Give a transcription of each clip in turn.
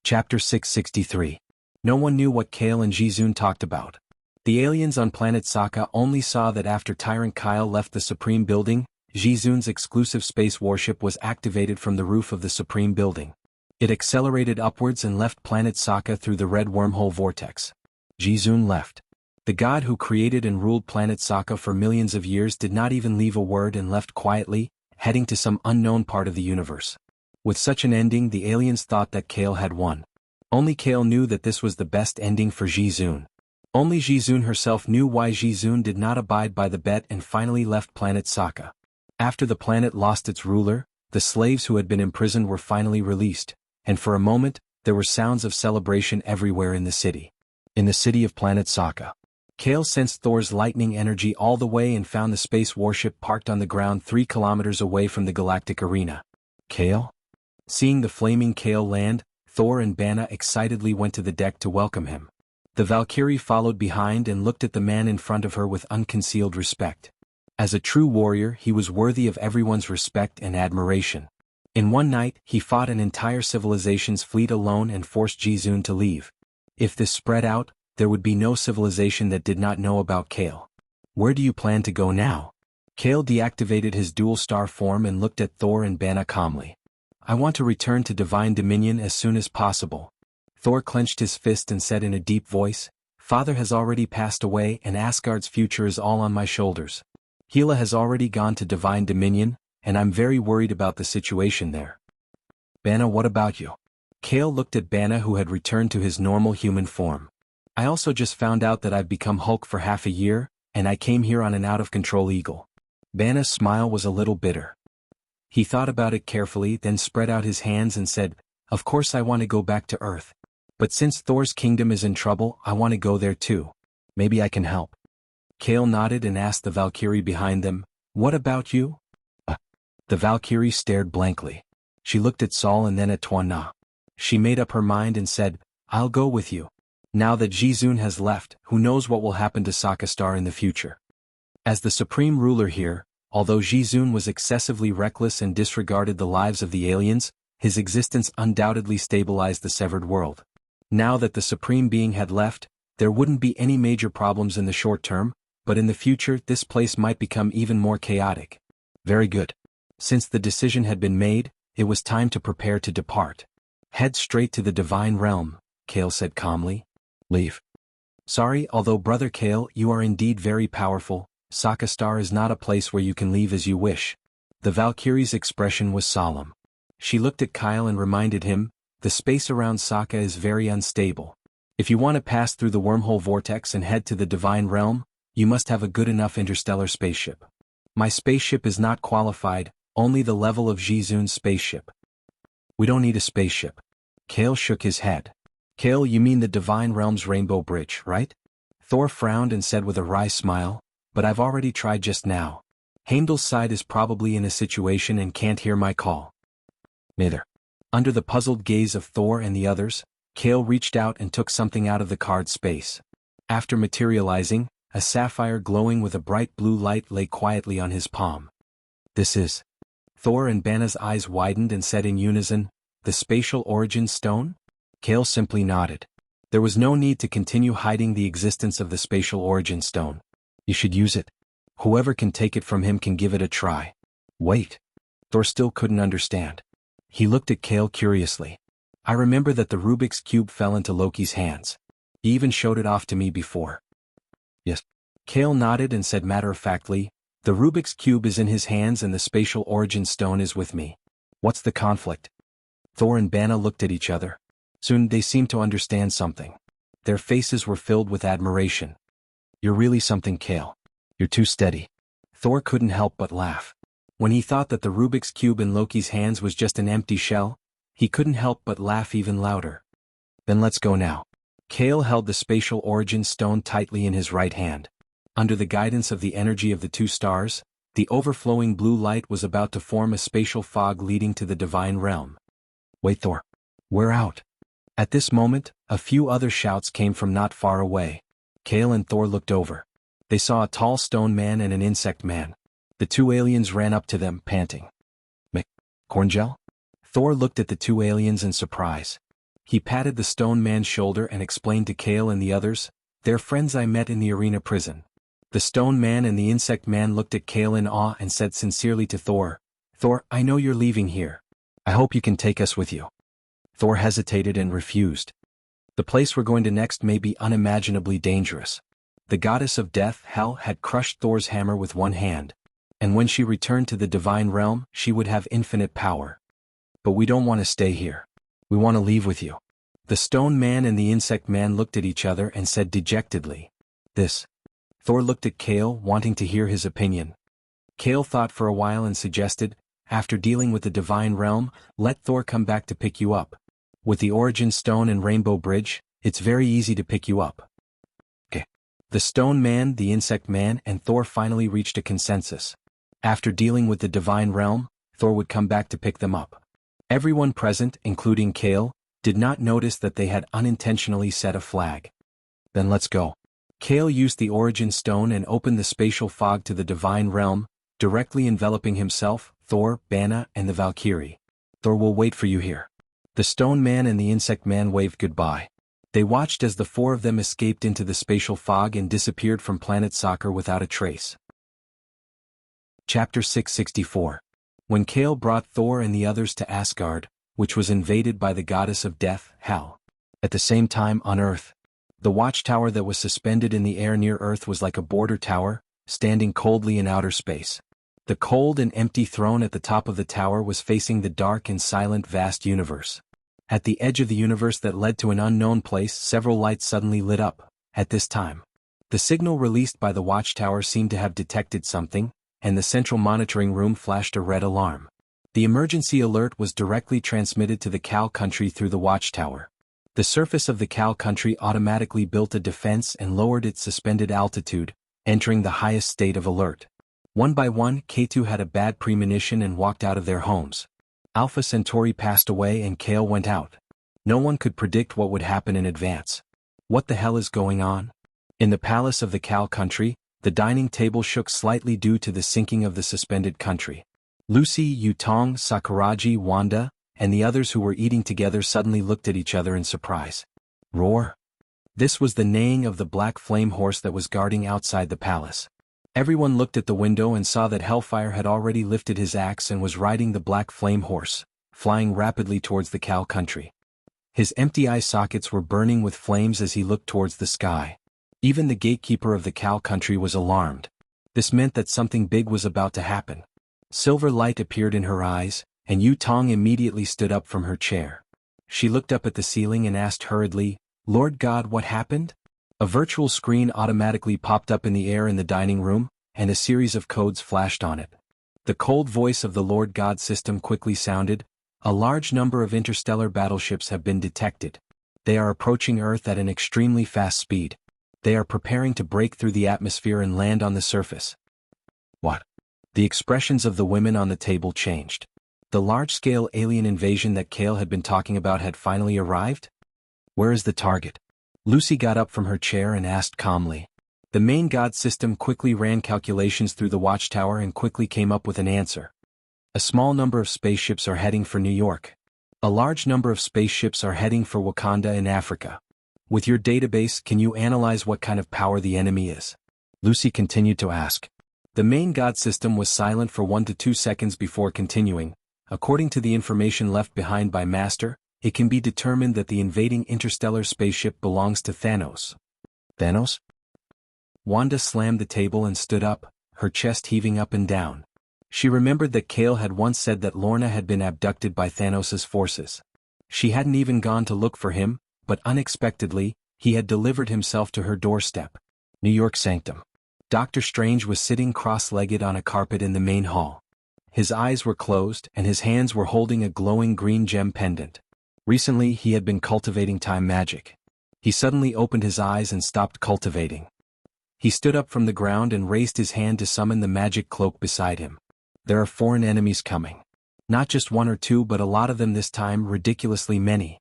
Chapter 663. No one knew what Kale and Jizun talked about. The aliens on planet Sokka only saw that after Tyrant Kyle left the Supreme Building, Jizun's exclusive space warship was activated from the roof of the Supreme Building. It accelerated upwards and left planet Sokka through the red wormhole vortex. Jizun left. The god who created and ruled planet Sokka for millions of years did not even leave a word and left quietly, heading to some unknown part of the universe. With such an ending, the aliens thought that Kale had won. Only Kale knew that this was the best ending for Jizun. Only Jizun herself knew why Jizun did not abide by the bet and finally left planet Sokka. After the planet lost its ruler, the slaves who had been imprisoned were finally released, and for a moment, there were sounds of celebration everywhere in the city. In the city of planet Sokka, Kale sensed Thor's lightning energy all the way and found the space warship parked on the ground 3 kilometers away from the galactic arena. Kale? Seeing the flaming Kale land, Thor and Banna excitedly went to the deck to welcome him. The Valkyrie followed behind and looked at the man in front of her with unconcealed respect. As a true warrior, he was worthy of everyone's respect and admiration. In one night, he fought an entire civilization's fleet alone and forced Jizun to leave. If this spread out, there would be no civilization that did not know about Kale. Where do you plan to go now? Kale deactivated his dual star form and looked at Thor and Banna calmly. I want to return to Divine Dominion as soon as possible. Thor clenched his fist and said in a deep voice, Father has already passed away and Asgard's future is all on my shoulders. Hela has already gone to Divine Dominion, and I'm very worried about the situation there. Banna, what about you? Kale looked at Banna, who had returned to his normal human form. I also just found out that I've become Hulk for half a year, and I came here on an out-of-control eagle. Banna's smile was a little bitter. He thought about it carefully, then spread out his hands and said, Of course I want to go back to Earth. But since Thor's kingdom is in trouble, I want to go there too. Maybe I can help. Kale nodded and asked the Valkyrie behind them, What about you? The Valkyrie stared blankly. She looked at Saul and then at Tuan. She made up her mind and said, I'll go with you. Now that Jizun has left, who knows what will happen to Sokka Star in the future. As the supreme ruler here, although Jizun was excessively reckless and disregarded the lives of the aliens, his existence undoubtedly stabilized the severed world. Now that the supreme being had left, there wouldn't be any major problems in the short term, but in the future this place might become even more chaotic. Very good. Since the decision had been made, it was time to prepare to depart. Head straight to the divine realm, Kale said calmly. Leave. Sorry, although Brother Kale, you are indeed very powerful, Sokka Star is not a place where you can leave as you wish. The Valkyrie's expression was solemn. She looked at Kyle and reminded him, the space around Sokka is very unstable. If you want to pass through the wormhole vortex and head to the divine realm, you must have a good enough interstellar spaceship. My spaceship is not qualified, only the level of Jizun's spaceship. We don't need a spaceship. Kale shook his head. Kale, you mean the divine realm's rainbow bridge, right? Thor frowned and said with a wry smile, but I've already tried just now. Heimdall's side is probably in a situation and can't hear my call. Neither. Under the puzzled gaze of Thor and the others, Kale reached out and took something out of the card space. After materializing, a sapphire glowing with a bright blue light lay quietly on his palm. This is. Thor and Banna's eyes widened and said in unison, the spatial origin stone? Kale simply nodded. There was no need to continue hiding the existence of the spatial origin stone. You should use it. Whoever can take it from him can give it a try. Wait. Thor still couldn't understand. He looked at Kale curiously. I remember that the Rubik's Cube fell into Loki's hands. He even showed it off to me before. Yes. Kale nodded and said matter-of-factly, the Rubik's Cube is in his hands and the spatial origin stone is with me. What's the conflict? Thor and Banna looked at each other. Soon they seemed to understand something. Their faces were filled with admiration. You're really something, Kale. You're too steady. Thor couldn't help but laugh. When he thought that the Rubik's Cube in Loki's hands was just an empty shell, he couldn't help but laugh even louder. Then let's go now. Kale held the spatial origin stone tightly in his right hand. Under the guidance of the energy of the 2 stars, the overflowing blue light was about to form a spatial fog leading to the divine realm. Wait, Thor. We're out. At this moment, a few other shouts came from not far away. Kale and Thor looked over. They saw a tall stone man and an insect man. The 2 aliens ran up to them, panting. Corngel? Thor looked at the 2 aliens in surprise. He patted the stone man's shoulder and explained to Kale and the others, "They're friends I met in the arena prison." The stone man and the insect man looked at Kale in awe and said sincerely to Thor, "Thor, I know you're leaving here. I hope you can take us with you." Thor hesitated and refused. The place we're going to next may be unimaginably dangerous. The goddess of death, Hel, had crushed Thor's hammer with one hand, and when she returned to the divine realm, she would have infinite power. "But we don't want to stay here. We want to leave with you." The stone man and the insect man looked at each other and said dejectedly, "This." Thor looked at Kale, wanting to hear his opinion. Kale thought for a while and suggested, "After dealing with the divine realm, let Thor come back to pick you up. With the origin stone and rainbow bridge, it's very easy to pick you up." Okay. The stone man, the insect man, and Thor finally reached a consensus. After dealing with the divine realm, Thor would come back to pick them up. Everyone present, including Kale, did not notice that they had unintentionally set a flag. "Then let's go." Kale used the origin stone and opened the spatial fog to the divine realm, directly enveloping himself, Thor, Banna, and the Valkyrie. "Thor will wait for you here." The stone man and the insect man waved goodbye. They watched as the four of them escaped into the spatial fog and disappeared from planet Soccer without a trace. Chapter 664. When Kale brought Thor and the others to Asgard, which was invaded by the goddess of death, Hel. At the same time on Earth, the watchtower that was suspended in the air near Earth was like a border tower, standing coldly in outer space. The cold and empty throne at the top of the tower was facing the dark and silent vast universe. At the edge of the universe that led to an unknown place, several lights suddenly lit up. At this time, the signal released by the watchtower seemed to have detected something, and the central monitoring room flashed a red alarm. The emergency alert was directly transmitted to the Cal country through the watchtower. The surface of the Cal country automatically built a defense and lowered its suspended altitude, entering the highest state of alert. One by one, K2 had a bad premonition and walked out of their homes. Alpha Centauri passed away and Kale went out. No one could predict what would happen in advance. What the hell is going on? In the palace of the Cal country, the dining table shook slightly due to the sinking of the suspended country. Lucy, Yutong, Sakuragi, Wanda, and the others who were eating together suddenly looked at each other in surprise. Roar! This was the neighing of the black flame horse that was guarding outside the palace. Everyone looked at the window and saw that Hellfire had already lifted his axe and was riding the black flame horse, flying rapidly towards the Cal country. His empty eye sockets were burning with flames as he looked towards the sky. Even the gatekeeper of the Cal country was alarmed. This meant that something big was about to happen. Silver light appeared in her eyes, and Yu Tong immediately stood up from her chair. She looked up at the ceiling and asked hurriedly, "Lord God, what happened?" A virtual screen automatically popped up in the air in the dining room, and a series of codes flashed on it. The cold voice of the Lord God system quickly sounded, "A large number of interstellar battleships have been detected. They are approaching Earth at an extremely fast speed. They are preparing to break through the atmosphere and land on the surface." What? The expressions of the women on the table changed. The large-scale alien invasion that Kale had been talking about had finally arrived? Where is the target? Lucy got up from her chair and asked calmly. The main god system quickly ran calculations through the watchtower and quickly came up with an answer. A small number of spaceships are heading for New York. A large number of spaceships are heading for Wakanda in Africa. With your database, can you analyze what kind of power the enemy is? Lucy continued to ask. The main god system was silent for 1 to 2 seconds before continuing. According to the information left behind by Master, it can be determined that the invading interstellar spaceship belongs to Thanos. Thanos? Wanda slammed the table and stood up, her chest heaving up and down. She remembered that Kale had once said that Lorna had been abducted by Thanos' forces. She hadn't even gone to look for him, but unexpectedly, he had delivered himself to her doorstep. New York Sanctum. Doctor Strange was sitting cross-legged on a carpet in the main hall. His eyes were closed and his hands were holding a glowing green gem pendant. Recently he had been cultivating time magic. He suddenly opened his eyes and stopped cultivating. He stood up from the ground and raised his hand to summon the magic cloak beside him. There are foreign enemies coming. Not just 1 or 2 but a lot of them this time, ridiculously many.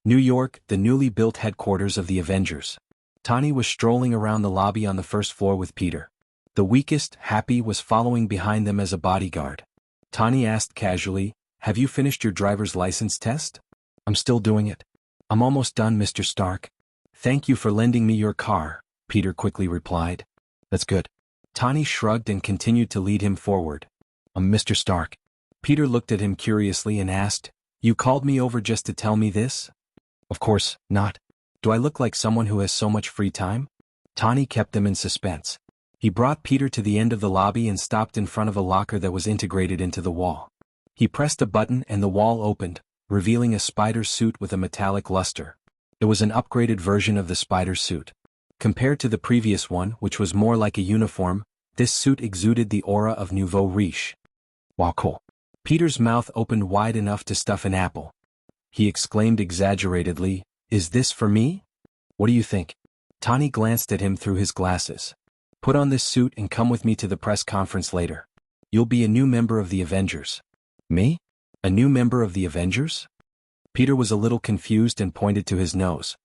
New York, the newly built headquarters of the Avengers. Tani was strolling around the lobby on the first floor with Peter. The weakest, Happy, was following behind them as a bodyguard. Tani asked casually, "Have you finished your driver's license test?" "I'm still doing it." I'm almost done, Mr. Stark. Thank you for lending me your car, Peter quickly replied. That's good. Tawny shrugged and continued to lead him forward. Mr. Stark. Peter looked at him curiously and asked, You called me over just to tell me this? Of course not. Do I look like someone who has so much free time? Tawny kept them in suspense. He brought Peter to the end of the lobby and stopped in front of a locker that was integrated into the wall. He pressed a button and the wall opened, revealing a spider suit with a metallic luster. It was an upgraded version of the spider suit. Compared to the previous one, which was more like a uniform, this suit exuded the aura of nouveau riche. Wow, cool. Peter's mouth opened wide enough to stuff an apple. He exclaimed exaggeratedly, Is this for me? What do you think? Tawny glanced at him through his glasses. Put on this suit and come with me to the press conference later. You'll be a new member of the Avengers. Me? A new member of the Avengers? Peter was a little confused and pointed to his nose.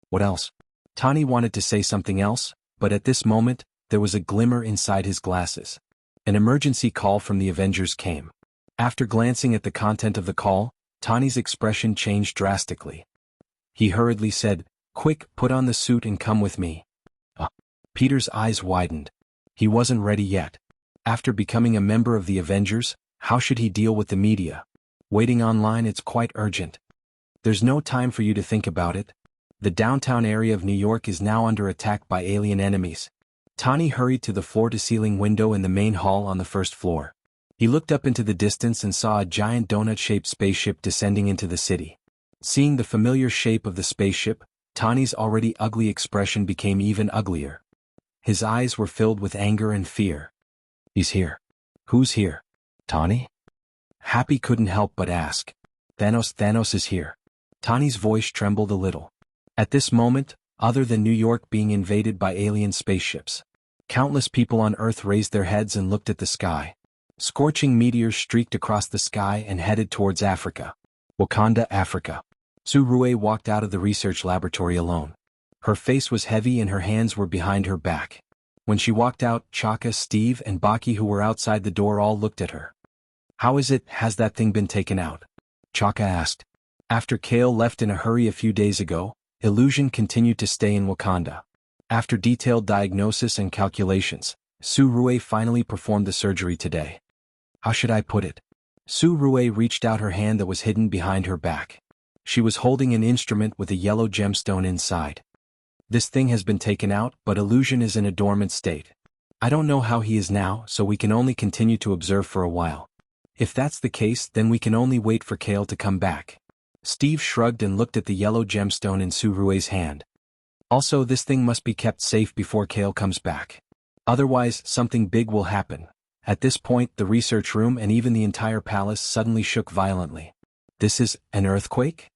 What else? Tawny wanted to say something else, but at this moment, there was a glimmer inside his glasses. An emergency call from the Avengers came. After glancing at the content of the call, Tawny's expression changed drastically. He hurriedly said, Quick, put on the suit and come with me. Peter's eyes widened. He wasn't ready yet. After becoming a member of the Avengers, how should he deal with the media? Waiting online, it's quite urgent. There's no time for you to think about it. The downtown area of New York is now under attack by alien enemies. Tawny hurried to the floor-to-ceiling window in the main hall on the first floor. He looked up into the distance and saw a giant donut-shaped spaceship descending into the city. Seeing the familiar shape of the spaceship, Tawny's already ugly expression became even uglier. His eyes were filled with anger and fear. He's here. Who's here? Tawny? Happy couldn't help but ask. Thanos is here. Tawny's voice trembled a little. At this moment, other than New York being invaded by alien spaceships, countless people on Earth raised their heads and looked at the sky. Scorching meteors streaked across the sky and headed towards Africa. Wakanda, Africa. Su Rue walked out of the research laboratory alone. Her face was heavy and her hands were behind her back. When she walked out, Chaka, Steve, and Baki, who were outside the door, all looked at her. How is it, has that thing been taken out? Chaka asked. After Kale left in a hurry a few days ago, Illusion continued to stay in Wakanda. After detailed diagnosis and calculations, Su Rue finally performed the surgery today. How should I put it? Su Rue reached out her hand that was hidden behind her back. She was holding an instrument with a yellow gemstone inside. This thing has been taken out, but Illusion is in a dormant state. I don't know how he is now, so we can only continue to observe for a while. If that's the case, then we can only wait for Kale to come back. Steve shrugged and looked at the yellow gemstone in Su Rue's hand. Also, this thing must be kept safe before Kale comes back. Otherwise, something big will happen. At this point, the research room and even the entire palace suddenly shook violently. This is an earthquake?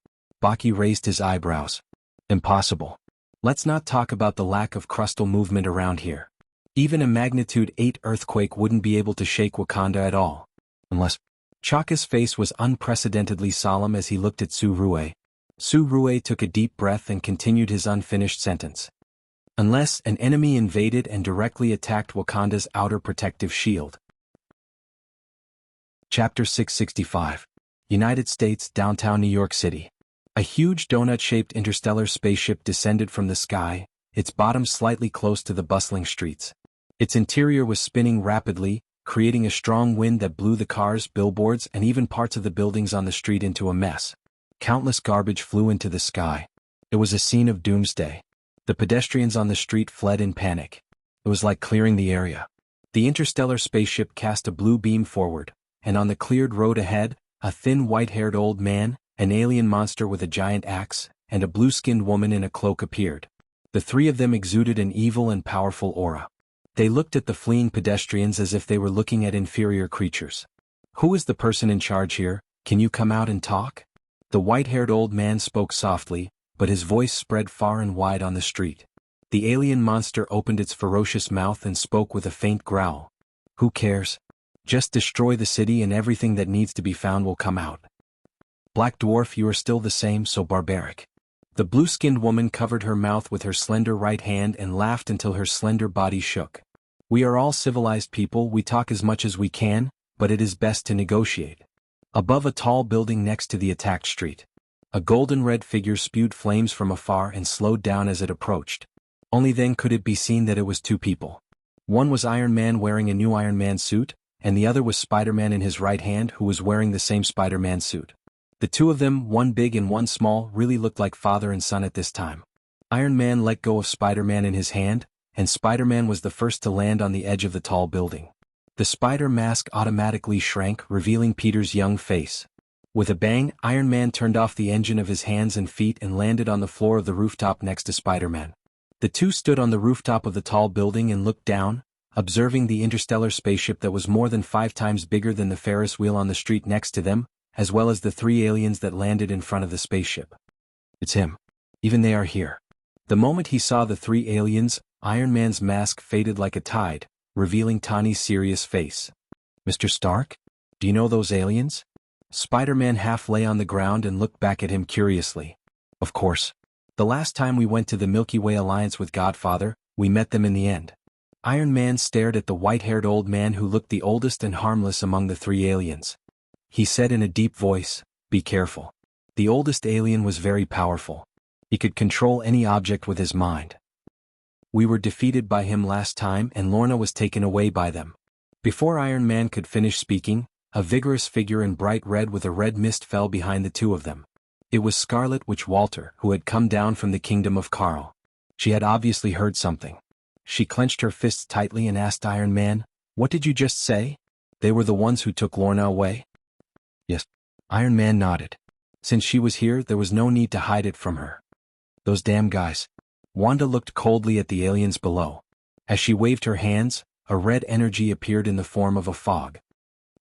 Baki raised his eyebrows. Impossible. Let's not talk about the lack of crustal movement around here. Even a magnitude 8 earthquake wouldn't be able to shake Wakanda at all. Unless... Chaka's face was unprecedentedly solemn as he looked at Su Rue. Su Rue took a deep breath and continued his unfinished sentence. Unless an enemy invaded and directly attacked Wakanda's outer protective shield. Chapter 665. United States, downtown New York City. A huge donut-shaped interstellar spaceship descended from the sky, its bottom slightly close to the bustling streets. Its interior was spinning rapidly, creating a strong wind that blew the cars, billboards, and even parts of the buildings on the street into a mess. Countless garbage flew into the sky. It was a scene of doomsday. The pedestrians on the street fled in panic. It was like clearing the area. The interstellar spaceship cast a blue beam forward, and on the cleared road ahead, a thin white-haired old man, an alien monster with a giant axe, and a blue-skinned woman in a cloak appeared. The three of them exuded an evil and powerful aura. They looked at the fleeing pedestrians as if they were looking at inferior creatures. Who is the person in charge here? Can you come out and talk? The white-haired old man spoke softly, but his voice spread far and wide on the street. The alien monster opened its ferocious mouth and spoke with a faint growl. Who cares? Just destroy the city and everything that needs to be found will come out. Black Dwarf, you are still the same, so barbaric. The blue-skinned woman covered her mouth with her slender right hand and laughed until her slender body shook. We are all civilized people, we talk as much as we can, but it is best to negotiate. Above a tall building next to the attacked street, A golden red figure spewed flames from afar and slowed down as it approached. Only then could it be seen that it was two people. One was Iron Man wearing a new Iron Man suit, and the other was Spider-Man in his right hand who was wearing the same Spider-Man suit. The two of them, one big and one small, really looked like father and son at this time. Iron Man let go of Spider-Man in his hand, and Spider-Man was the first to land on the edge of the tall building. The spider mask automatically shrank, revealing Peter's young face. With a bang, Iron Man turned off the engine of his hands and feet and landed on the floor of the rooftop next to Spider-Man. The two stood on the rooftop of the tall building and looked down, observing the interstellar spaceship that was more than 5 times bigger than the Ferris wheel on the street next to them, as well as the 3 aliens that landed in front of the spaceship. It's him. Even they are here. The moment he saw the 3 aliens, Iron Man's mask faded like a tide, revealing Tony's serious face. Mr. Stark? Do you know those aliens? Spider-Man half lay on the ground and looked back at him curiously. Of course. The last time we went to the Milky Way Alliance with Godfather, we met them in the end. Iron Man stared at the white-haired old man who looked the oldest and harmless among the 3 aliens. He said in a deep voice, "Be careful." The oldest alien was very powerful. He could control any object with his mind. We were defeated by him last time and Lorna was taken away by them. Before Iron Man could finish speaking, a vigorous figure in bright red with a red mist fell behind the two of them. It was Scarlet Witch Walter, who had come down from the kingdom of Karl. She had obviously heard something. She clenched her fists tightly and asked Iron Man, "What did you just say? They were the ones who took Lorna away?" "Yes." Iron Man nodded. Since she was here, there was no need to hide it from her. "Those damn guys." Wanda looked coldly at the aliens below. As she waved her hands, a red energy appeared in the form of a fog.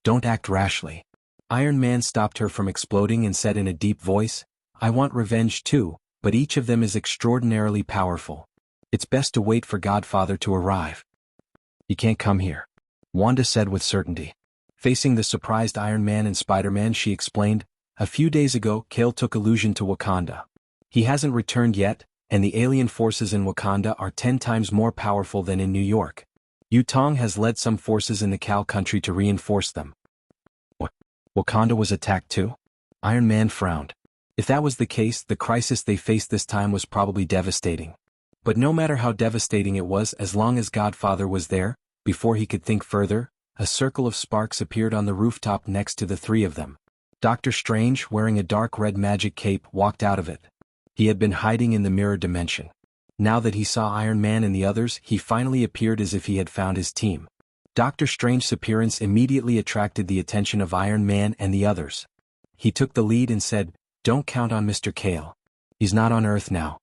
"Don't act rashly." Iron Man stopped her from exploding and said in a deep voice, "I want revenge too, but each of them is extraordinarily powerful. It's best to wait for Godfather to arrive." "He can't come here," Wanda said with certainty. Facing the surprised Iron Man and Spider-Man, she explained, "A few days ago, Kale took Illusion to Wakanda. He hasn't returned yet, and the alien forces in Wakanda are 10 times more powerful than in New York. Yutong has led some forces in the Cal country to reinforce them." "What? Wakanda was attacked too?" Iron Man frowned. If that was the case, the crisis they faced this time was probably devastating. But no matter how devastating it was, as long as Godfather was there, before he could think further, a circle of sparks appeared on the rooftop next to the 3 of them. Doctor Strange, wearing a dark red magic cape, walked out of it. He had been hiding in the mirror dimension. Now that he saw Iron Man and the others, he finally appeared as if he had found his team. Doctor Strange's appearance immediately attracted the attention of Iron Man and the others. He took the lead and said, "Don't count on Mr. Kale. He's not on Earth now."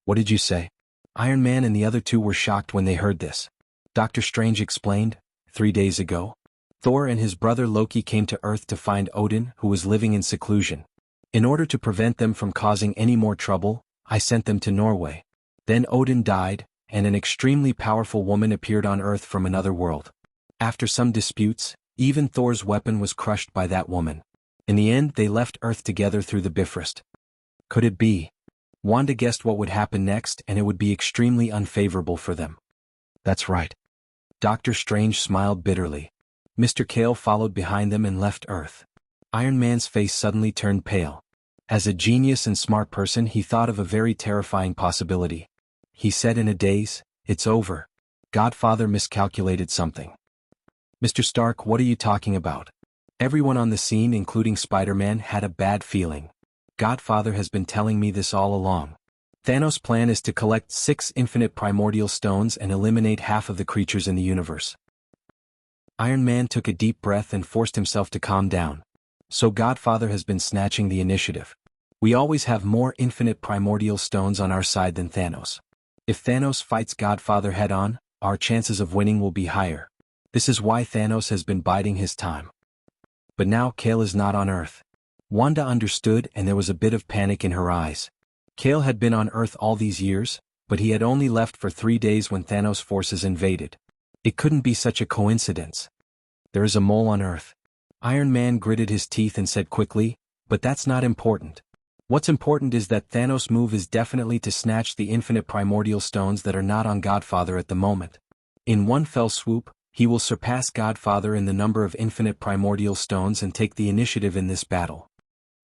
"What did you say?" Iron Man and the other 2 were shocked when they heard this. Doctor Strange explained, 3 days ago, Thor and his brother Loki came to Earth to find Odin, who was living in seclusion. In order to prevent them from causing any more trouble, I sent them to Norway. Then Odin died, and an extremely powerful woman appeared on Earth from another world. After some disputes, even Thor's weapon was crushed by that woman. In the end, they left Earth together through the Bifrost. Could it be? Wanda guessed what would happen next, and it would be extremely unfavorable for them. That's right. Doctor Strange smiled bitterly. Mr. Kale followed behind them and left Earth. Iron Man's face suddenly turned pale. As a genius and smart person, he thought of a very terrifying possibility. He said in a daze, "It's over. Godfather miscalculated something." "Mr. Stark, what are you talking about?" Everyone on the scene, including Spider-Man, had a bad feeling. "Godfather has been telling me this all along. Thanos' plan is to collect 6 infinite primordial stones and eliminate half of the creatures in the universe." Iron Man took a deep breath and forced himself to calm down. "So Godfather has been snatching the initiative. We always have more infinite primordial stones on our side than Thanos. If Thanos fights Godfather head-on, our chances of winning will be higher. This is why Thanos has been biding his time." But now Kale is not on Earth. Wanda understood, and there was a bit of panic in her eyes. Kale had been on Earth all these years, but he had only left for 3 days when Thanos' forces invaded. It couldn't be such a coincidence. "There is a mole on Earth." Iron Man gritted his teeth and said quickly, "But that's not important. What's important is that Thanos' move is definitely to snatch the infinite primordial stones that are not on Godfather at the moment. In one fell swoop, he will surpass Godfather in the number of infinite primordial stones and take the initiative in this battle.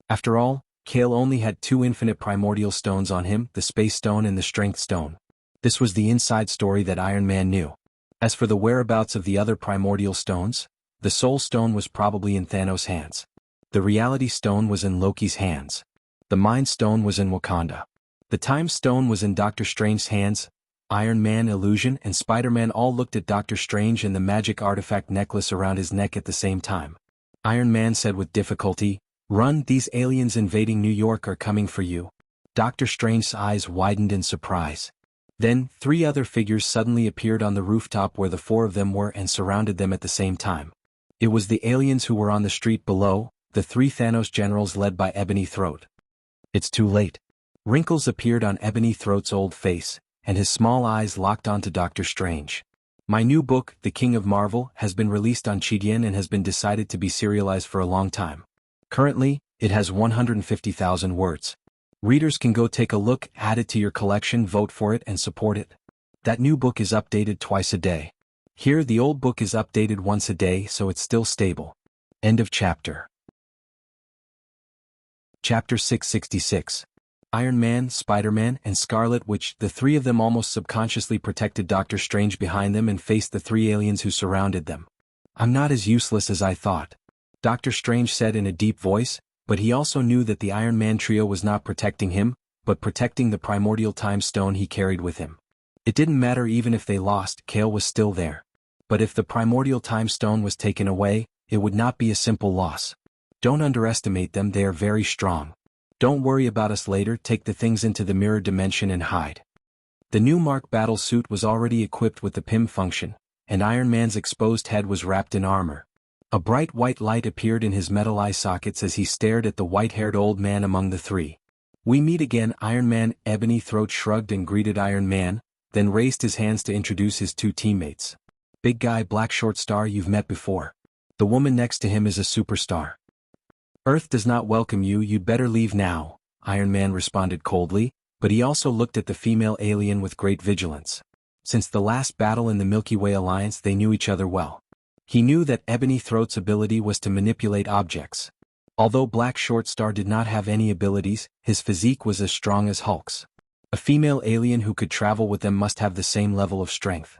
After all, Kale only had two infinite primordial stones on him, the Space Stone and the Strength Stone. This was the inside story that Iron Man knew. As for the whereabouts of the other primordial stones, the Soul Stone was probably in Thanos' hands. The Reality Stone was in Loki's hands. The Mind Stone was in Wakanda. The Time Stone was in Doctor Strange's hands. Iron Man, Illusion, and Spider-Man all looked at Doctor Strange and the magic artifact necklace around his neck at the same time. Iron Man said with difficulty, "Run, these aliens invading New York are coming for you." Doctor Strange's eyes widened in surprise. Then, three other figures suddenly appeared on the rooftop where the four of them were and surrounded them at the same time. It was the aliens who were on the street below, the three Thanos generals led by Ebony Throat. It's too late. Wrinkles appeared on Ebony Throat's old face, and his small eyes locked onto Doctor Strange. My new book, The King of Marvel, has been released on Chidian and has been decided to be serialized for a long time. Currently, it has 150,000 words. Readers can go take a look, add it to your collection, vote for it, and support it. That new book is updated twice a day. Here, the old book is updated once a day, so it's still stable. End of chapter. Chapter 666. Iron Man, Spider-Man, and Scarlet Witch, the three of them almost subconsciously protected Doctor Strange behind them and faced the three aliens who surrounded them. "I'm not as useless as I thought," Doctor Strange said in a deep voice, but he also knew that the Iron Man trio was not protecting him, but protecting the primordial time stone he carried with him. It didn't matter even if they lost, Kale was still there. But if the primordial time stone was taken away, it would not be a simple loss. Don't underestimate them, they are very strong. Don't worry about us later, take the things into the mirror dimension and hide. The new Mark battle suit was already equipped with the PIM function, and Iron Man's exposed head was wrapped in armor. A bright white light appeared in his metal eye sockets as he stared at the white-haired old man among the three. "We meet again, Iron Man." Ebony Throat shrugged and greeted Iron Man, then raised his hands to introduce his two teammates. "Big guy, Black Short Star, you've met before. The woman next to him is a superstar. Earth does not welcome you, you'd better leave now," Iron Man responded coldly, but he also looked at the female alien with great vigilance. Since the last battle in the Milky Way Alliance, they knew each other well. He knew that Ebony Throat's ability was to manipulate objects. Although Black Short Star did not have any abilities, his physique was as strong as Hulk's. A female alien who could travel with them must have the same level of strength.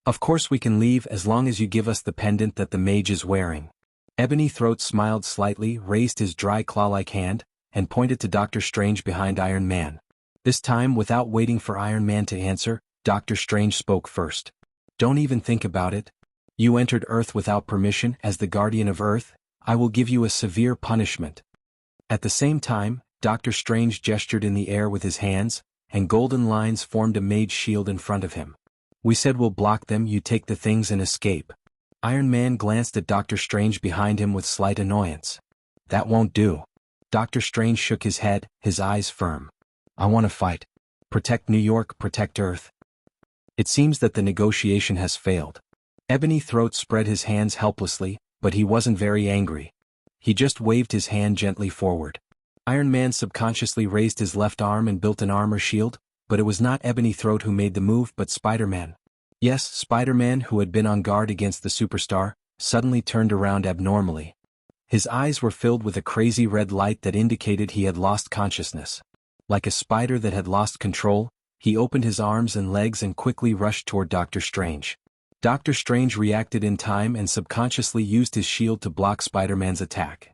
"Of course we can leave as long as you give us the pendant that the mage is wearing." Ebony Throat smiled slightly, raised his dry claw-like hand, and pointed to Doctor Strange behind Iron Man. This time, without waiting for Iron Man to answer, Doctor Strange spoke first. "Don't even think about it. You entered Earth without permission. As the Guardian of Earth, I will give you a severe punishment." At the same time, Doctor Strange gestured in the air with his hands, and golden lines formed a mage shield in front of him. "We said we'll block them, you take the things and escape." Iron Man glanced at Doctor Strange behind him with slight annoyance. "That won't do." Doctor Strange shook his head, his eyes firm. "I want to fight. Protect New York, protect Earth." It seems that the negotiation has failed. Ebony Throat spread his hands helplessly, but he wasn't very angry. He just waved his hand gently forward. Iron Man subconsciously raised his left arm and built an armor shield, but it was not Ebony Throat who made the move but Spider-Man. Yes, Spider-Man, who had been on guard against the superstar, suddenly turned around abnormally. His eyes were filled with a crazy red light that indicated he had lost consciousness. Like a spider that had lost control, he opened his arms and legs and quickly rushed toward Doctor Strange. Doctor Strange reacted in time and subconsciously used his shield to block Spider-Man's attack.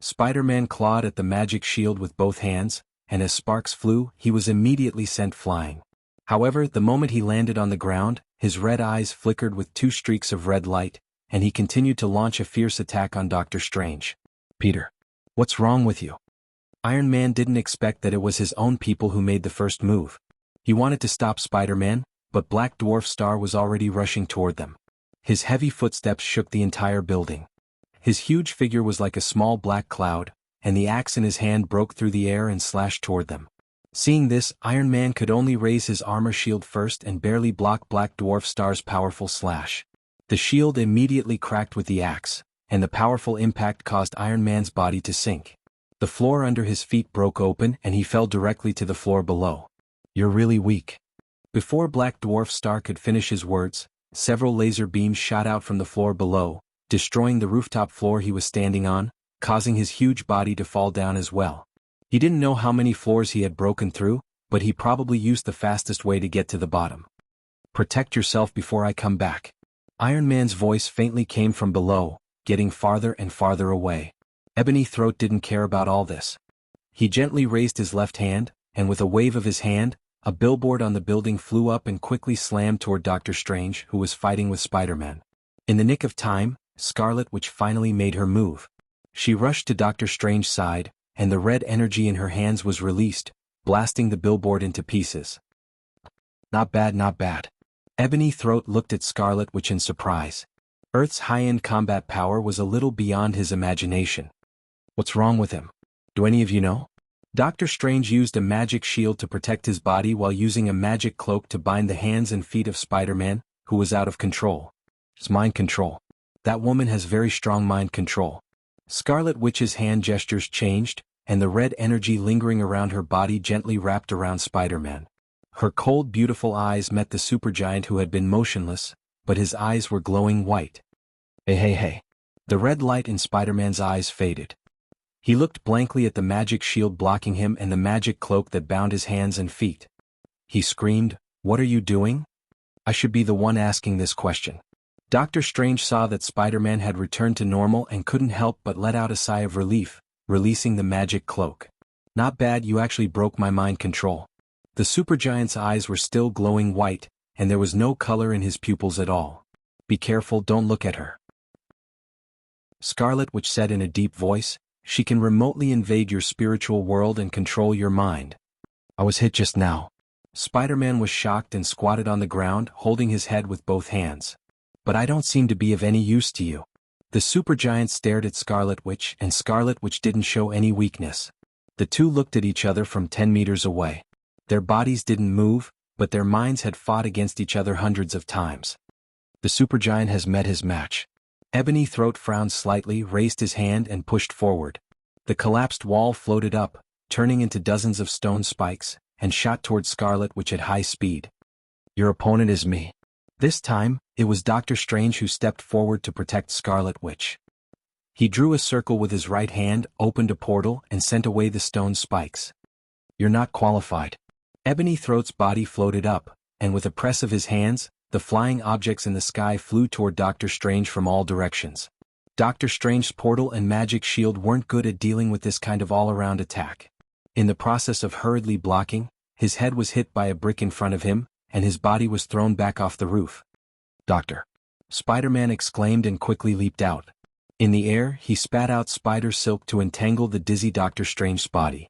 Spider-Man clawed at the magic shield with both hands, and as sparks flew, he was immediately sent flying. However, the moment he landed on the ground, his red eyes flickered with two streaks of red light, and he continued to launch a fierce attack on Doctor Strange. "Peter, what's wrong with you?" Iron Man didn't expect that it was his own people who made the first move. He wanted to stop Spider-Man, but Black Dwarf Star was already rushing toward them. His heavy footsteps shook the entire building. His huge figure was like a small black cloud, and the axe in his hand broke through the air and slashed toward them. Seeing this, Iron Man could only raise his armor shield first and barely block Black Dwarf Star's powerful slash. The shield immediately cracked with the axe, and the powerful impact caused Iron Man's body to sink. The floor under his feet broke open and he fell directly to the floor below. "You're really weak." Before Black Dwarf Star could finish his words, several laser beams shot out from the floor below, destroying the rooftop floor he was standing on, causing his huge body to fall down as well. He didn't know how many floors he had broken through, but he probably used the fastest way to get to the bottom. Protect yourself before I come back. Iron Man's voice faintly came from below, getting farther and farther away. Ebony Throat didn't care about all this. He gently raised his left hand, and with a wave of his hand, a billboard on the building flew up and quickly slammed toward Doctor Strange, who was fighting with Spider-Man. In the nick of time, Scarlet Witch finally made her move. She rushed to Doctor Strange's side, and the red energy in her hands was released, blasting the billboard into pieces. Not bad, not bad. Ebony Throat looked at Scarlet Witch in surprise. Earth's high-end combat power was a little beyond his imagination. What's wrong with him? Do any of you know? Doctor Strange used a magic shield to protect his body while using a magic cloak to bind the hands and feet of Spider-Man, who was out of control. It's mind control. That woman has very strong mind control. Scarlet Witch's hand gestures changed, and the red energy lingering around her body gently wrapped around Spider-Man. Her cold, beautiful eyes met the supergiant who had been motionless, but his eyes were glowing white. Hey. The red light in Spider-Man's eyes faded. He looked blankly at the magic shield blocking him and the magic cloak that bound his hands and feet. He screamed, "What are you doing?" I should be the one asking this question. Doctor Strange saw that Spider-Man had returned to normal and couldn't help but let out a sigh of relief, releasing the magic cloak. Not bad, you actually broke my mind control. The supergiant's eyes were still glowing white, and there was no color in his pupils at all. Be careful, don't look at her. Scarlet Witch said in a deep voice, she can remotely invade your spiritual world and control your mind. I was hit just now. Spider-Man was shocked and squatted on the ground, holding his head with both hands. But I don't seem to be of any use to you. The supergiant stared at Scarlet Witch, and Scarlet Witch didn't show any weakness. The two looked at each other from 10 meters away. Their bodies didn't move, but their minds had fought against each other hundreds of times. The supergiant has met his match. Ebony Throat frowned slightly, raised his hand and pushed forward. The collapsed wall floated up, turning into dozens of stone spikes, and shot toward Scarlet Witch at high speed. Your opponent is me. This time, it was Doctor Strange who stepped forward to protect Scarlet Witch. He drew a circle with his right hand, opened a portal, and sent away the stone spikes. You're not qualified. Ebony Throat's body floated up, and with a press of his hands, the flying objects in the sky flew toward Doctor Strange from all directions. Doctor Strange's portal and magic shield weren't good at dealing with this kind of all-around attack. In the process of hurriedly blocking, his head was hit by a brick in front of him, and his body was thrown back off the roof. Doctor! Spider-Man exclaimed and quickly leaped out. In the air, he spat out spider silk to entangle the dizzy Doctor Strange's body.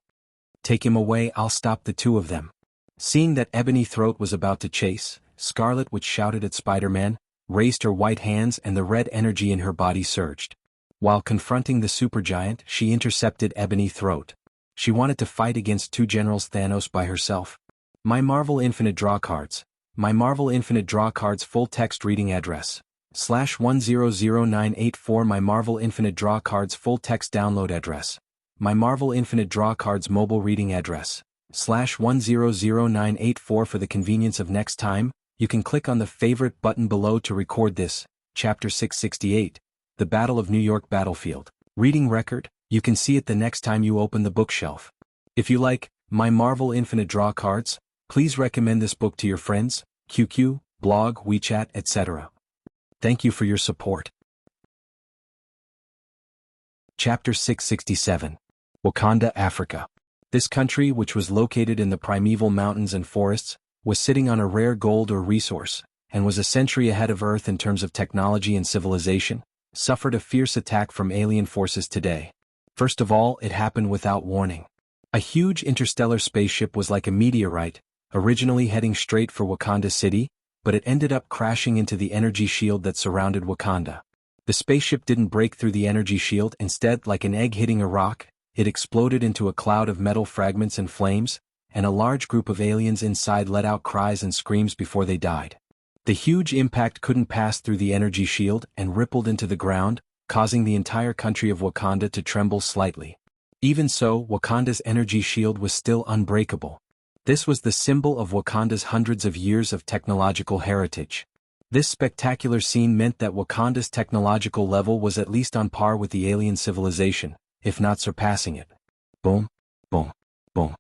Take him away, I'll stop the two of them. Seeing that Ebony Throat was about to chase, Scarlet Witch shouted at Spider-Man, raised her white hands, and the red energy in her body surged. While confronting the supergiant, she intercepted Ebony Throat. She wanted to fight against two generals Thanos by herself. My Marvel Infinite Draw Cards. My Marvel Infinite Draw Cards full text reading address. /100984 My Marvel Infinite Draw Cards full text download address. My Marvel Infinite Draw Cards mobile reading address. /100984 For the convenience of next time, you can click on the favorite button below to record this, Chapter 668, The Battle of New York Battlefield. Reading record, you can see it the next time you open the bookshelf. If you like My Marvel Infinite Draw Cards, please recommend this book to your friends, QQ, blog, WeChat, etc. Thank you for your support. Chapter 667. Wakanda, Africa. This country, which was located in the primeval mountains and forests, was sitting on a rare gold or resource, and was a century ahead of Earth in terms of technology and civilization, suffered a fierce attack from alien forces today. First of all, it happened without warning. A huge interstellar spaceship was like a meteorite, originally heading straight for Wakanda City, but it ended up crashing into the energy shield that surrounded Wakanda. The spaceship didn't break through the energy shield, instead, like an egg hitting a rock, it exploded into a cloud of metal fragments and flames, and a large group of aliens inside let out cries and screams before they died. The huge impact couldn't pass through the energy shield and rippled into the ground, causing the entire country of Wakanda to tremble slightly. Even so, Wakanda's energy shield was still unbreakable. This was the symbol of Wakanda's hundreds of years of technological heritage. This spectacular scene meant that Wakanda's technological level was at least on par with the alien civilization, if not surpassing it. Boom. Boom. Boom.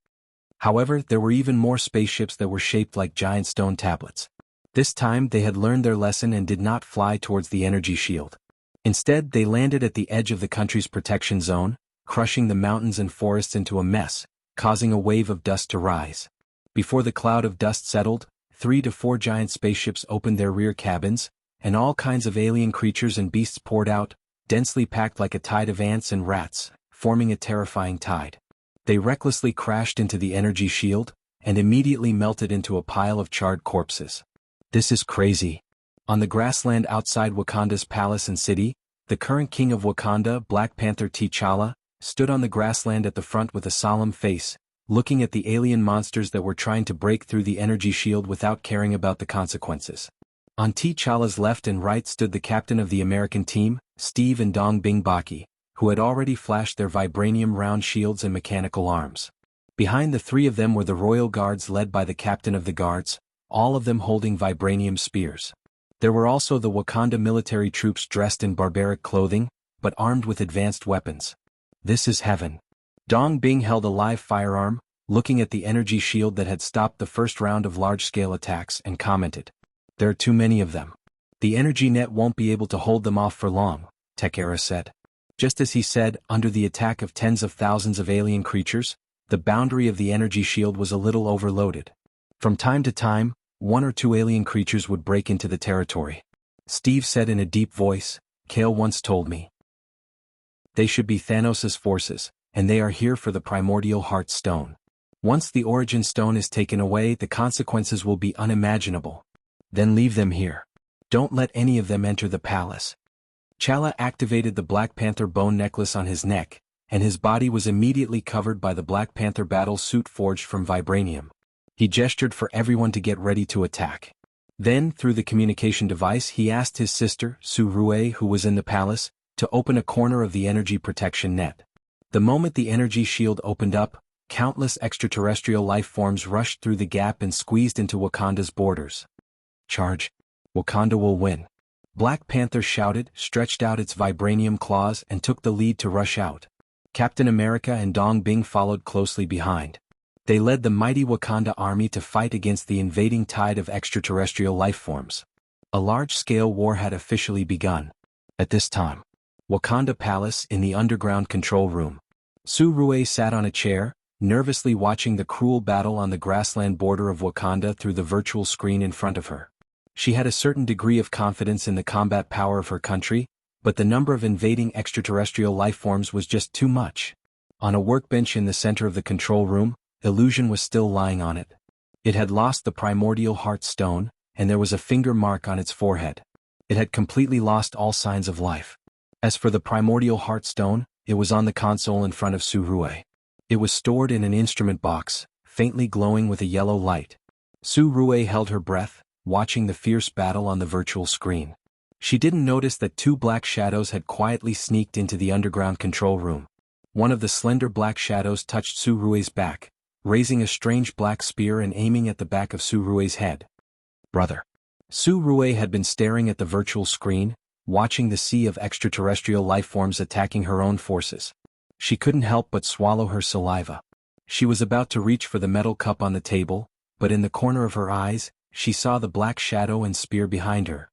However, there were even more spaceships that were shaped like giant stone tablets. This time they had learned their lesson and did not fly towards the energy shield. Instead, they landed at the edge of the country's protection zone, crushing the mountains and forests into a mess, causing a wave of dust to rise. Before the cloud of dust settled, 3 to 4 giant spaceships opened their rear cabins, and all kinds of alien creatures and beasts poured out, densely packed like a tide of ants and rats, forming a terrifying tide. They recklessly crashed into the energy shield, and immediately melted into a pile of charred corpses. This is crazy. On the grassland outside Wakanda's palace and city, the current king of Wakanda, Black Panther T'Challa, stood on the grassland at the front with a solemn face, looking at the alien monsters that were trying to break through the energy shield without caring about the consequences. On T'Challa's left and right stood the captain of the American team, Steve and Dong Bing Baki, who had already flashed their vibranium round shields and mechanical arms. Behind the 3 of them were the royal guards led by the captain of the guards, all of them holding vibranium spears. There were also the Wakanda military troops dressed in barbaric clothing, but armed with advanced weapons. This is heaven. Dong Bing held a live firearm, looking at the energy shield that had stopped the first round of large-scale attacks, and commented, "There are too many of them. The energy net won't be able to hold them off for long," Tekara said. Just as he said, under the attack of tens of thousands of alien creatures, the boundary of the energy shield was a little overloaded. From time to time, 1 or 2 alien creatures would break into the territory. Steve said in a deep voice, "Kale once told me. They should be Thanos' forces, and they are here for the primordial heart stone. Once the origin stone is taken away, the consequences will be unimaginable. Then leave them here. Don't let any of them enter the palace." T'Challa activated the Black Panther bone necklace on his neck, and his body was immediately covered by the Black Panther battle suit forged from vibranium. He gestured for everyone to get ready to attack. Then, through the communication device, he asked his sister, Su Rue, who was in the palace, to open a corner of the energy protection net. The moment the energy shield opened up, countless extraterrestrial life forms rushed through the gap and squeezed into Wakanda's borders. "Charge! Wakanda will win!" Black Panther shouted, stretched out its vibranium claws, and took the lead to rush out. Captain America and Dong Bing followed closely behind. They led the mighty Wakanda army to fight against the invading tide of extraterrestrial life forms. A large-scale war had officially begun. At this time, Wakanda Palace in the underground control room. Su Rue sat on a chair, nervously watching the cruel battle on the grassland border of Wakanda through the virtual screen in front of her. She had a certain degree of confidence in the combat power of her country, but the number of invading extraterrestrial life forms was just too much. On a workbench in the center of the control room, Illusion was still lying on it. It had lost the primordial heart stone, and there was a finger mark on its forehead. It had completely lost all signs of life. As for the primordial heart stone, it was on the console in front of Su Rue. It was stored in an instrument box, faintly glowing with a yellow light. Su Rue held her breath, watching the fierce battle on the virtual screen. She didn't notice that 2 black shadows had quietly sneaked into the underground control room. One of the slender black shadows touched Su Rue's back, raising a strange black spear and aiming at the back of Su Rue's head. "Brother." Su Rue had been staring at the virtual screen, watching the sea of extraterrestrial life forms attacking her own forces. She couldn't help but swallow her saliva. She was about to reach for the metal cup on the table, but in the corner of her eyes, she saw the black shadow and spear behind her.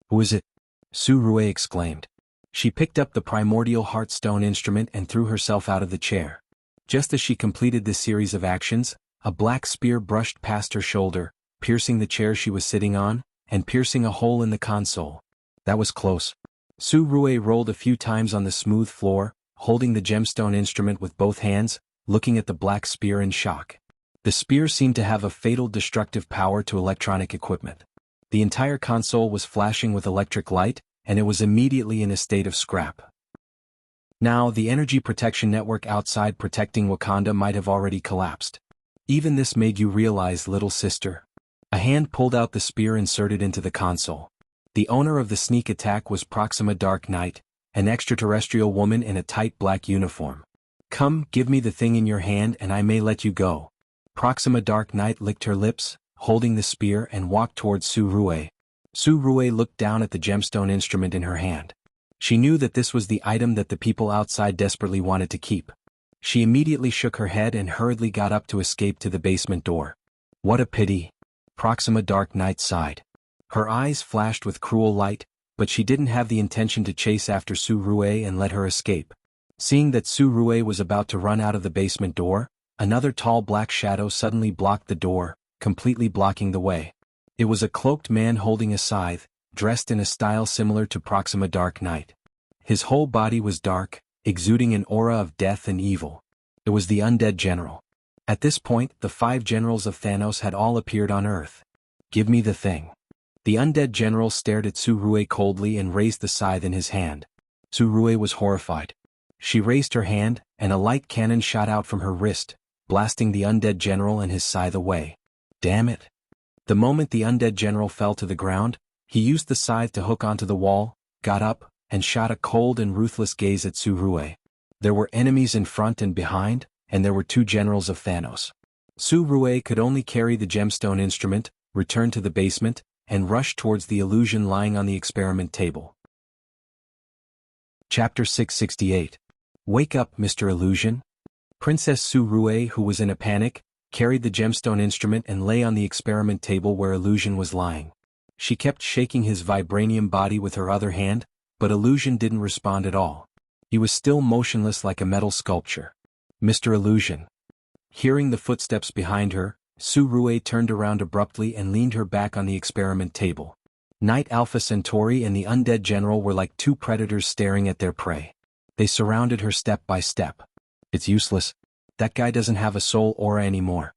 "Who is it?" Su Rue exclaimed. She picked up the primordial heartstone instrument and threw herself out of the chair. Just as she completed this series of actions, a black spear brushed past her shoulder, piercing the chair she was sitting on, and piercing a hole in the console. That was close. Su Rue rolled a few times on the smooth floor, holding the gemstone instrument with both hands, looking at the black spear in shock. The spear seemed to have a fatal destructive power to electronic equipment. The entire console was flashing with electric light, and it was immediately in a state of scrap. Now, the energy protection network outside protecting Wakanda might have already collapsed. Even this made you realize, little sister. A hand pulled out the spear inserted into the console. The owner of the sneak attack was Proxima Dark Knight, an extraterrestrial woman in a tight black uniform. "Come, give me the thing in your hand and I may let you go." Proxima Dark Knight licked her lips, holding the spear, and walked towards Su Rue. Su Rue looked down at the gemstone instrument in her hand. She knew that this was the item that the people outside desperately wanted to keep. She immediately shook her head and hurriedly got up to escape to the basement door. What a pity. Proxima Dark Knight sighed. Her eyes flashed with cruel light, but she didn't have the intention to chase after Su Rue and let her escape. Seeing that Su Rue was about to run out of the basement door, another tall black shadow suddenly blocked the door, completely blocking the way. It was a cloaked man holding a scythe, dressed in a style similar to Proxima Dark Knight. His whole body was dark, exuding an aura of death and evil. It was the undead general. At this point, the 5 generals of Thanos had all appeared on Earth. Give me the thing. The undead general stared at Su Rue coldly and raised the scythe in his hand. Su Rue was horrified. She raised her hand, and a light cannon shot out from her wrist, blasting the undead general and his scythe away. Damn it. The moment the undead general fell to the ground, he used the scythe to hook onto the wall, got up, and shot a cold and ruthless gaze at Su Rue. There were enemies in front and behind, and there were 2 generals of Thanos. Su Rue could only carry the gemstone instrument, return to the basement, and rush towards the illusion lying on the experiment table. Chapter 668. Wake up, Mr. Illusion. Princess Su Rue, who was in a panic, carried the gemstone instrument and lay on the experiment table where Illusion was lying. She kept shaking his vibranium body with her other hand, but Illusion didn't respond at all. He was still motionless like a metal sculpture. Mr. Illusion. Hearing the footsteps behind her, Su Rue turned around abruptly and leaned her back on the experiment table. Knight Alpha Centauri and the undead general were like 2 predators staring at their prey. They surrounded her step by step. It's useless. That guy doesn't have a soul aura anymore.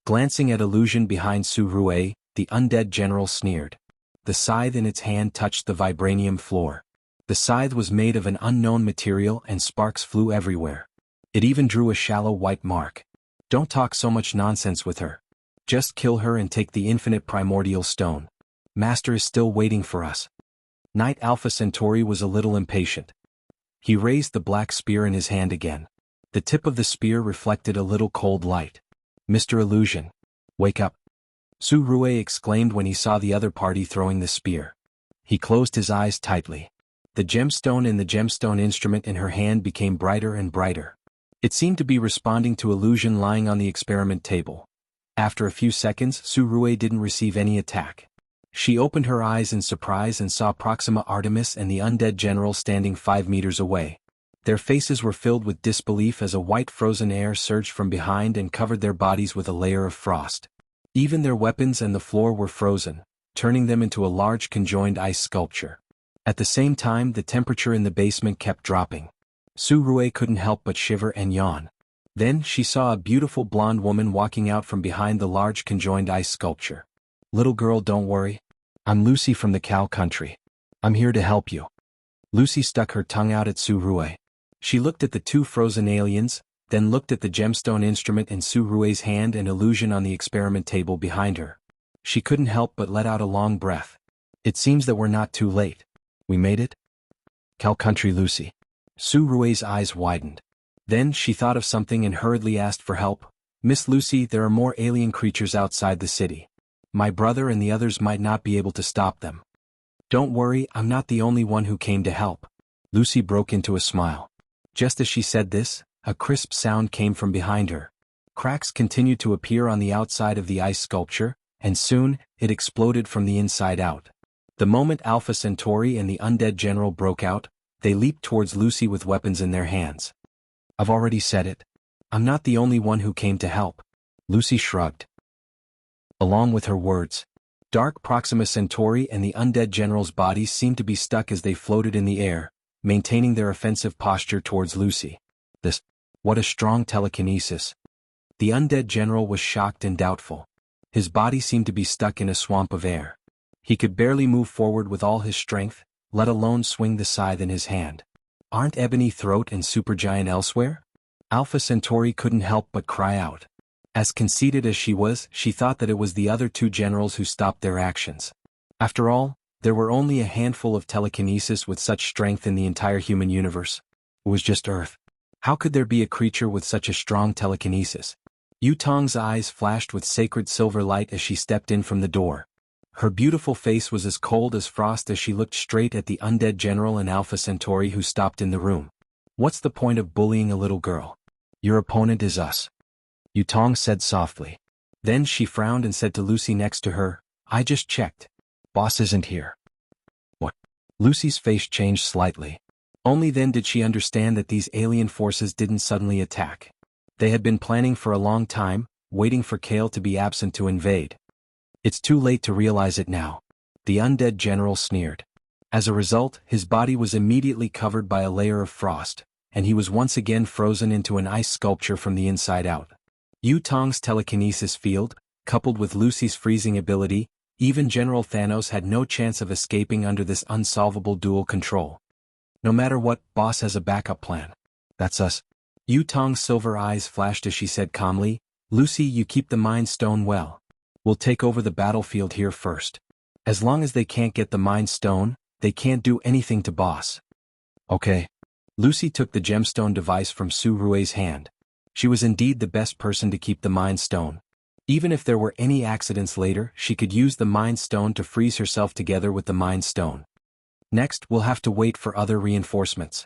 Glancing at Illusion behind Su Rue, the undead general sneered. The scythe in its hand touched the vibranium floor. The scythe was made of an unknown material and sparks flew everywhere. It even drew a shallow white mark. Don't talk so much nonsense with her. Just kill her and take the infinite primordial stone. Master is still waiting for us. Knight Alpha Centauri was a little impatient. He raised the black spear in his hand again. The tip of the spear reflected a little cold light. Mr. Illusion. Wake up. Su Rue exclaimed when he saw the other party throwing the spear. He closed his eyes tightly. The gemstone in the gemstone instrument in her hand became brighter and brighter. It seemed to be responding to Illusion lying on the experiment table. After a few seconds, Su Rue didn't receive any attack. She opened her eyes in surprise and saw Proxima Artemis and the undead general standing 5 meters away. Their faces were filled with disbelief as a white frozen air surged from behind and covered their bodies with a layer of frost. Even their weapons and the floor were frozen, turning them into a large conjoined ice sculpture. At the same time, the temperature in the basement kept dropping. Su Rue couldn't help but shiver and yawn. Then she saw a beautiful blonde woman walking out from behind the large conjoined ice sculpture. Little girl, don't worry. I'm Lucy from the Cow Country. I'm here to help you. Lucy stuck her tongue out at Su Rue. She looked at the 2 frozen aliens, then looked at the gemstone instrument in Su Rue's hand and Illusion on the experiment table behind her. She couldn't help but let out a long breath. It seems that we're not too late. We made it? Cow Country Lucy. Su Rue's eyes widened. Then she thought of something and hurriedly asked for help. Miss Lucy, there are more alien creatures outside the city. My brother and the others might not be able to stop them. Don't worry, I'm not the only one who came to help. Lucy broke into a smile. Just as she said this, a crisp sound came from behind her. Cracks continued to appear on the outside of the ice sculpture, and soon, it exploded from the inside out. The moment Alpha Centauri and the undead general broke out, they leaped towards Lucy with weapons in their hands. I've already said it. I'm not the only one who came to help. Lucy shrugged. Along with her words, Dark Proxima Centauri and the undead general's bodies seemed to be stuck as they floated in the air, maintaining their offensive posture towards Lucy. What a strong telekinesis. The undead general was shocked and doubtful. His body seemed to be stuck in a swamp of air. He could barely move forward with all his strength, let alone swing the scythe in his hand. Aren't Ebony Throat and Supergiant elsewhere? Alpha Centauri couldn't help but cry out. As conceited as she was, she thought that it was the other 2 generals who stopped their actions. After all, there were only a handful of telekinesis with such strength in the entire human universe. It was just Earth. How could there be a creature with such a strong telekinesis? Yutong's eyes flashed with sacred silver light as she stepped in from the door. Her beautiful face was as cold as frost as she looked straight at the undead general and Alpha Centauri who stopped in the room. What's the point of bullying a little girl? Your opponent is us. Yutong said softly. Then she frowned and said to Lucy next to her, I just checked. Boss isn't here. What? Lucy's face changed slightly. Only then did she understand that these alien forces didn't suddenly attack. They had been planning for a long time, waiting for Kale to be absent to invade. It's too late to realize it now. The undead general sneered. As a result, his body was immediately covered by a layer of frost, and he was once again frozen into an ice sculpture from the inside out. Yutong's telekinesis field, coupled with Lucy's freezing ability, even General Thanos had no chance of escaping under this unsolvable dual control. No matter what, boss has a backup plan. That's us. Yutong's silver eyes flashed as she said calmly, Lucy, you keep the Mind Stone well. We'll take over the battlefield here first. As long as they can't get the Mind Stone, they can't do anything to boss. Okay. Lucy took the gemstone device from Su Rui's hand. She was indeed the best person to keep the Mind Stone. Even if there were any accidents later, she could use the Mind Stone to freeze herself together with the Mind Stone. Next, we'll have to wait for other reinforcements.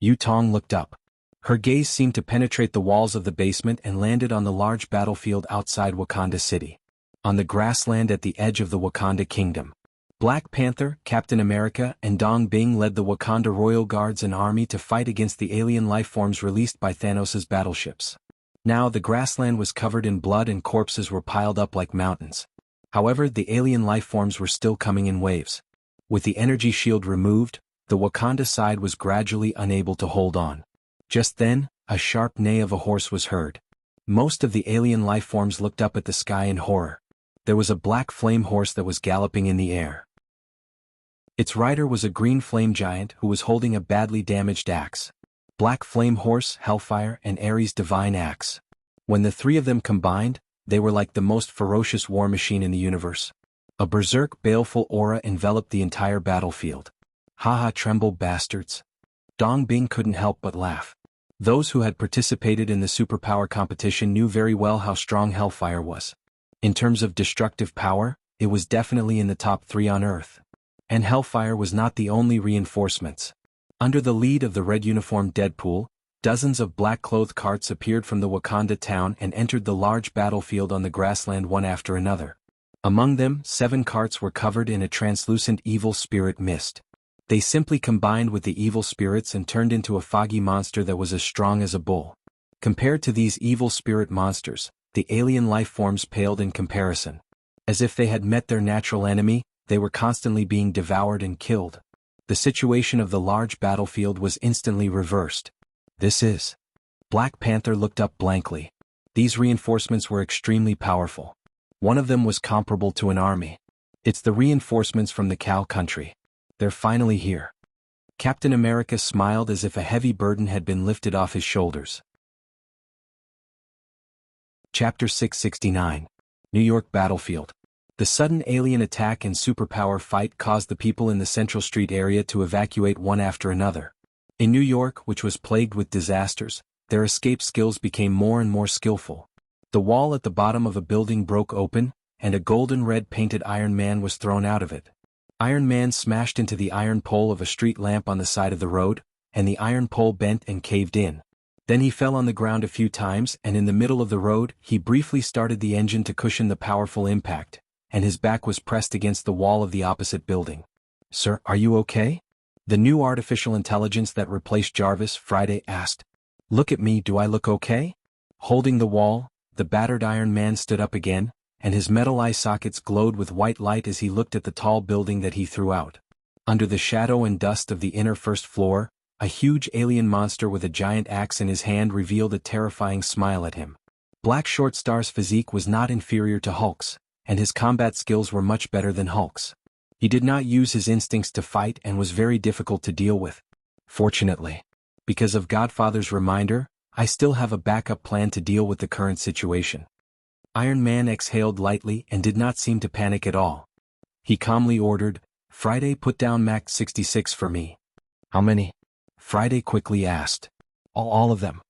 Yutong looked up. Her gaze seemed to penetrate the walls of the basement and landed on the large battlefield outside Wakanda City. On the grassland at the edge of the Wakanda Kingdom. Black Panther, Captain America, and Dong Bing led the Wakanda Royal Guards and army to fight against the alien lifeforms released by Thanos' battleships. Now the grassland was covered in blood and corpses were piled up like mountains. However, the alien lifeforms were still coming in waves. With the energy shield removed, the Wakanda side was gradually unable to hold on. Just then, a sharp neigh of a horse was heard. Most of the alien lifeforms looked up at the sky in horror. There was a black flame horse that was galloping in the air. Its rider was a green flame giant who was holding a badly damaged axe. Black Flame Horse, Hellfire, and Ares' Divine Axe. When the three of them combined, they were like the most ferocious war machine in the universe. A berserk, baleful aura enveloped the entire battlefield. Haha, tremble bastards. Dong Bing couldn't help but laugh. Those who had participated in the superpower competition knew very well how strong Hellfire was. In terms of destructive power, it was definitely in the top 3 on Earth. And Hellfire was not the only reinforcements. Under the lead of the red-uniformed Deadpool, dozens of black-clothed carts appeared from the Wakanda town and entered the large battlefield on the grassland one after another. Among them, 7 carts were covered in a translucent evil spirit mist. They simply combined with the evil spirits and turned into a foggy monster that was as strong as a bull. Compared to these evil spirit monsters, the alien life forms paled in comparison. As if they had met their natural enemy, they were constantly being devoured and killed. The situation of the large battlefield was instantly reversed. This is. Black Panther looked up blankly. These reinforcements were extremely powerful. One of them was comparable to an army. It's the reinforcements from the Cow Country. They're finally here. Captain America smiled as if a heavy burden had been lifted off his shoulders. Chapter 669. New York Battlefield. The sudden alien attack and superpower fight caused the people in the Central Street area to evacuate one after another. In New York, which was plagued with disasters, their escape skills became more and more skillful. The wall at the bottom of a building broke open, and a golden red painted Iron Man was thrown out of it. Iron Man smashed into the iron pole of a street lamp on the side of the road, and the iron pole bent and caved in. Then he fell on the ground a few times, and in the middle of the road, he briefly started the engine to cushion the powerful impact, and his back was pressed against the wall of the opposite building. "Sir, are you okay?" The new artificial intelligence that replaced Jarvis, Friday, asked. "Look at me, do I look okay?" Holding the wall, the battered Iron Man stood up again, and his metal eye sockets glowed with white light as he looked at the tall building that he threw out. Under the shadow and dust of the inner first floor, a huge alien monster with a giant axe in his hand revealed a terrifying smile at him. Black Short Star's physique was not inferior to Hulk's, and his combat skills were much better than Hulk's. He did not use his instincts to fight and was very difficult to deal with. Fortunately, because of Godfather's reminder, I still have a backup plan to deal with the current situation. Iron Man exhaled lightly and did not seem to panic at all. He calmly ordered, "Friday, put down Mach 66 for me." "How many?" Friday quickly asked. All of them."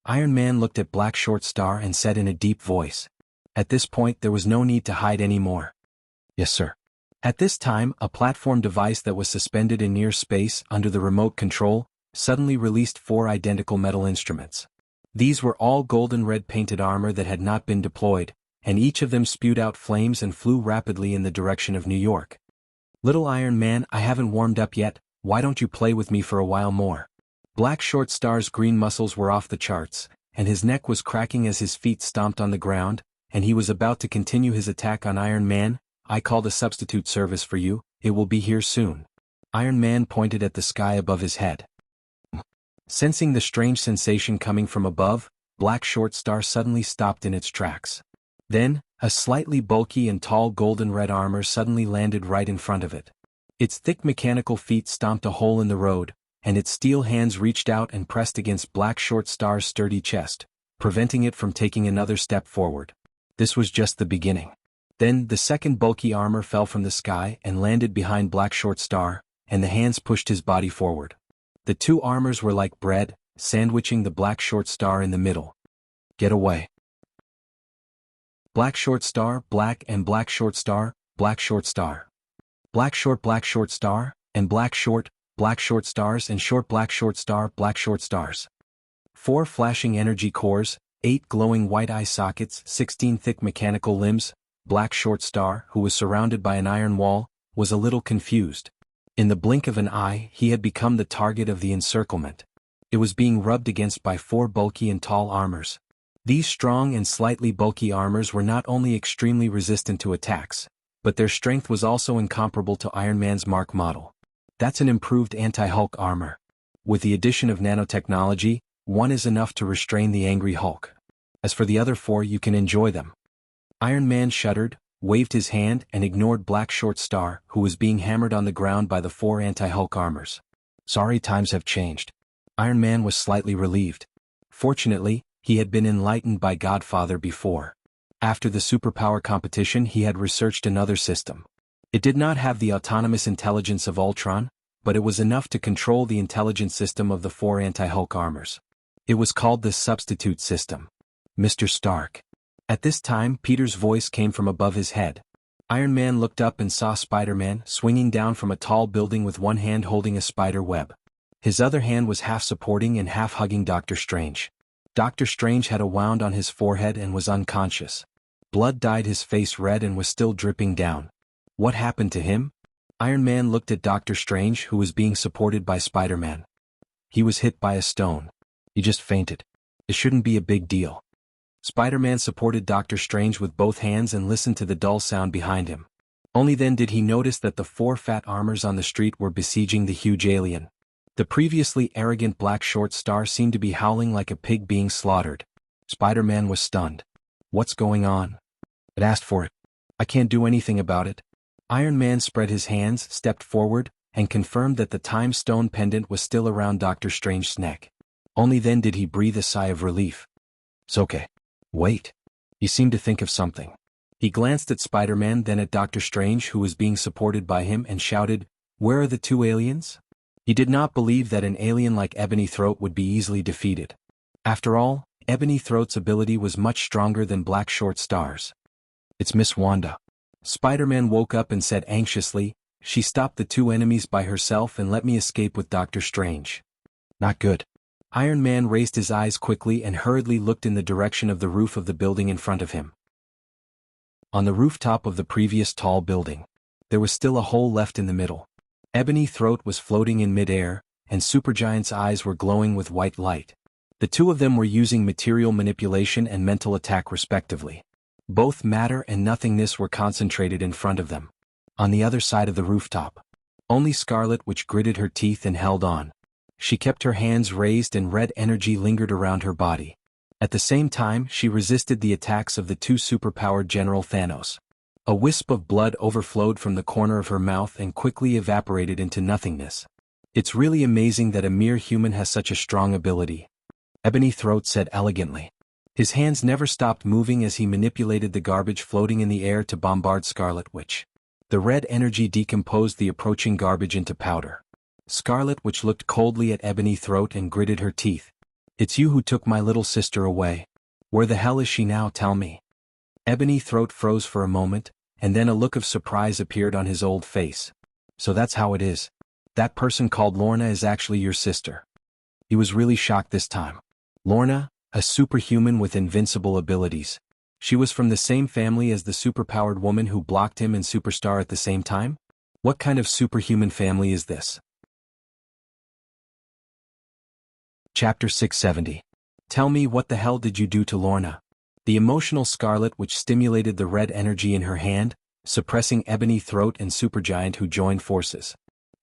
Iron Man looked at Black Short Star and said in a deep voice. At this point there was no need to hide anymore. "Yes, sir." At this time, a platform device that was suspended in near space under the remote control suddenly released 4 identical metal instruments. These were all golden red painted armor that had not been deployed, and each of them spewed out flames and flew rapidly in the direction of New York. "Little Iron Man, I haven't warmed up yet, why don't you play with me for a while more?" Black Short Star's green muscles were off the charts, and his neck was cracking as his feet stomped on the ground, and he was about to continue his attack on Iron Man. "I called a substitute service for you, it will be here soon." Iron Man pointed at the sky above his head. Sensing the strange sensation coming from above, Black Short Star suddenly stopped in its tracks. Then, a slightly bulky and tall golden red armor suddenly landed right in front of it. Its thick mechanical feet stomped a hole in the road, and its steel hands reached out and pressed against Black Short Star's sturdy chest, preventing it from taking another step forward. This was just the beginning. Then the second bulky armor fell from the sky and landed behind Black Short Star, and the hands pushed his body forward. The two armors were like bread, sandwiching the Black Short Star in the middle. "Get away." Black Short Star, Black and Black Short Star, Black Short Star. Black Short Star, and Black Short Stars and Short Black Short Star, Black Short Stars. 4 flashing energy cores, 8 glowing white eye sockets, 16 thick mechanical limbs. Black Short Star, who was surrounded by an iron wall, was a little confused. In the blink of an eye, he had become the target of the encirclement. It was being rubbed against by 4 bulky and tall armors. These strong and slightly bulky armors were not only extremely resistant to attacks, but their strength was also incomparable to Iron Man's Mark model. That's an improved anti-Hulk armor. With the addition of nanotechnology, one is enough to restrain the angry Hulk. As for the other 4, you can enjoy them. Iron Man shuddered, waved his hand and ignored Black Short Star, who was being hammered on the ground by the 4 anti-Hulk armors. "Sorry, times have changed." Iron Man was slightly relieved. Fortunately, he had been enlightened by Godfather before. After the superpower competition, he had researched another system. It did not have the autonomous intelligence of Ultron, but it was enough to control the intelligence system of the 4 anti-Hulk armors. It was called the substitute system. "Mr. Stark." At this time, Peter's voice came from above his head. Iron Man looked up and saw Spider-Man swinging down from a tall building with one hand holding a spider web. His other hand was half supporting and half hugging Doctor Strange. Doctor Strange had a wound on his forehead and was unconscious. Blood dyed his face red and was still dripping down. What happened to him? Iron Man looked at Doctor Strange, who was being supported by Spider-Man. "He was hit by a stone. He just fainted. It shouldn't be a big deal." Spider-Man supported Doctor Strange with both hands and listened to the dull sound behind him. Only then did he notice that the 4 fat armors on the street were besieging the huge alien. The previously arrogant Black Short Star seemed to be howling like a pig being slaughtered. Spider-Man was stunned. "What's going on?" "It asked for it. I can't do anything about it." Iron Man spread his hands, stepped forward, and confirmed that the Time Stone pendant was still around Doctor Strange's neck. Only then did he breathe a sigh of relief. "It's okay. Wait." He seemed to think of something. He glanced at Spider-Man, then at Doctor Strange, who was being supported by him, and shouted, "Where are the 2 aliens?" He did not believe that an alien like Ebony Throat would be easily defeated. After all, Ebony Throat's ability was much stronger than Black Short Star's. "It's Miss Wanda." Spider-Man woke up and said anxiously, "She stopped the 2 enemies by herself and let me escape with Doctor Strange." "Not good." Iron Man raised his eyes quickly and hurriedly looked in the direction of the roof of the building in front of him. On the rooftop of the previous tall building, there was still a hole left in the middle. Ebony Throat was floating in mid-air, and Supergiant's eyes were glowing with white light. The 2 of them were using material manipulation and mental attack respectively. Both matter and nothingness were concentrated in front of them. On the other side of the rooftop, only Scarlet Witch gritted her teeth and held on. She kept her hands raised and red energy lingered around her body. At the same time, she resisted the attacks of the 2 superpowered General Thanos. A wisp of blood overflowed from the corner of her mouth and quickly evaporated into nothingness. "It's really amazing that a mere human has such a strong ability," Ebony Throat said elegantly. His hands never stopped moving as he manipulated the garbage floating in the air to bombard Scarlet Witch. The red energy decomposed the approaching garbage into powder. Scarlet Witch looked coldly at Ebony Throat and gritted her teeth. "It's you who took my little sister away. Where the hell is she now, tell me?" Ebony Throat froze for a moment, and then a look of surprise appeared on his old face. "So that's how it is. That person called Lorna is actually your sister." He was really shocked this time. "Lorna? A superhuman with invincible abilities. She was from the same family as the superpowered woman who blocked him and Superstar at the same time? What kind of superhuman family is this? Chapter 670. Tell me, what the hell did you do to Lorna? The emotional Scarlet Witch stimulated the red energy in her hand, suppressing Ebony Throat and Supergiant, who joined forces.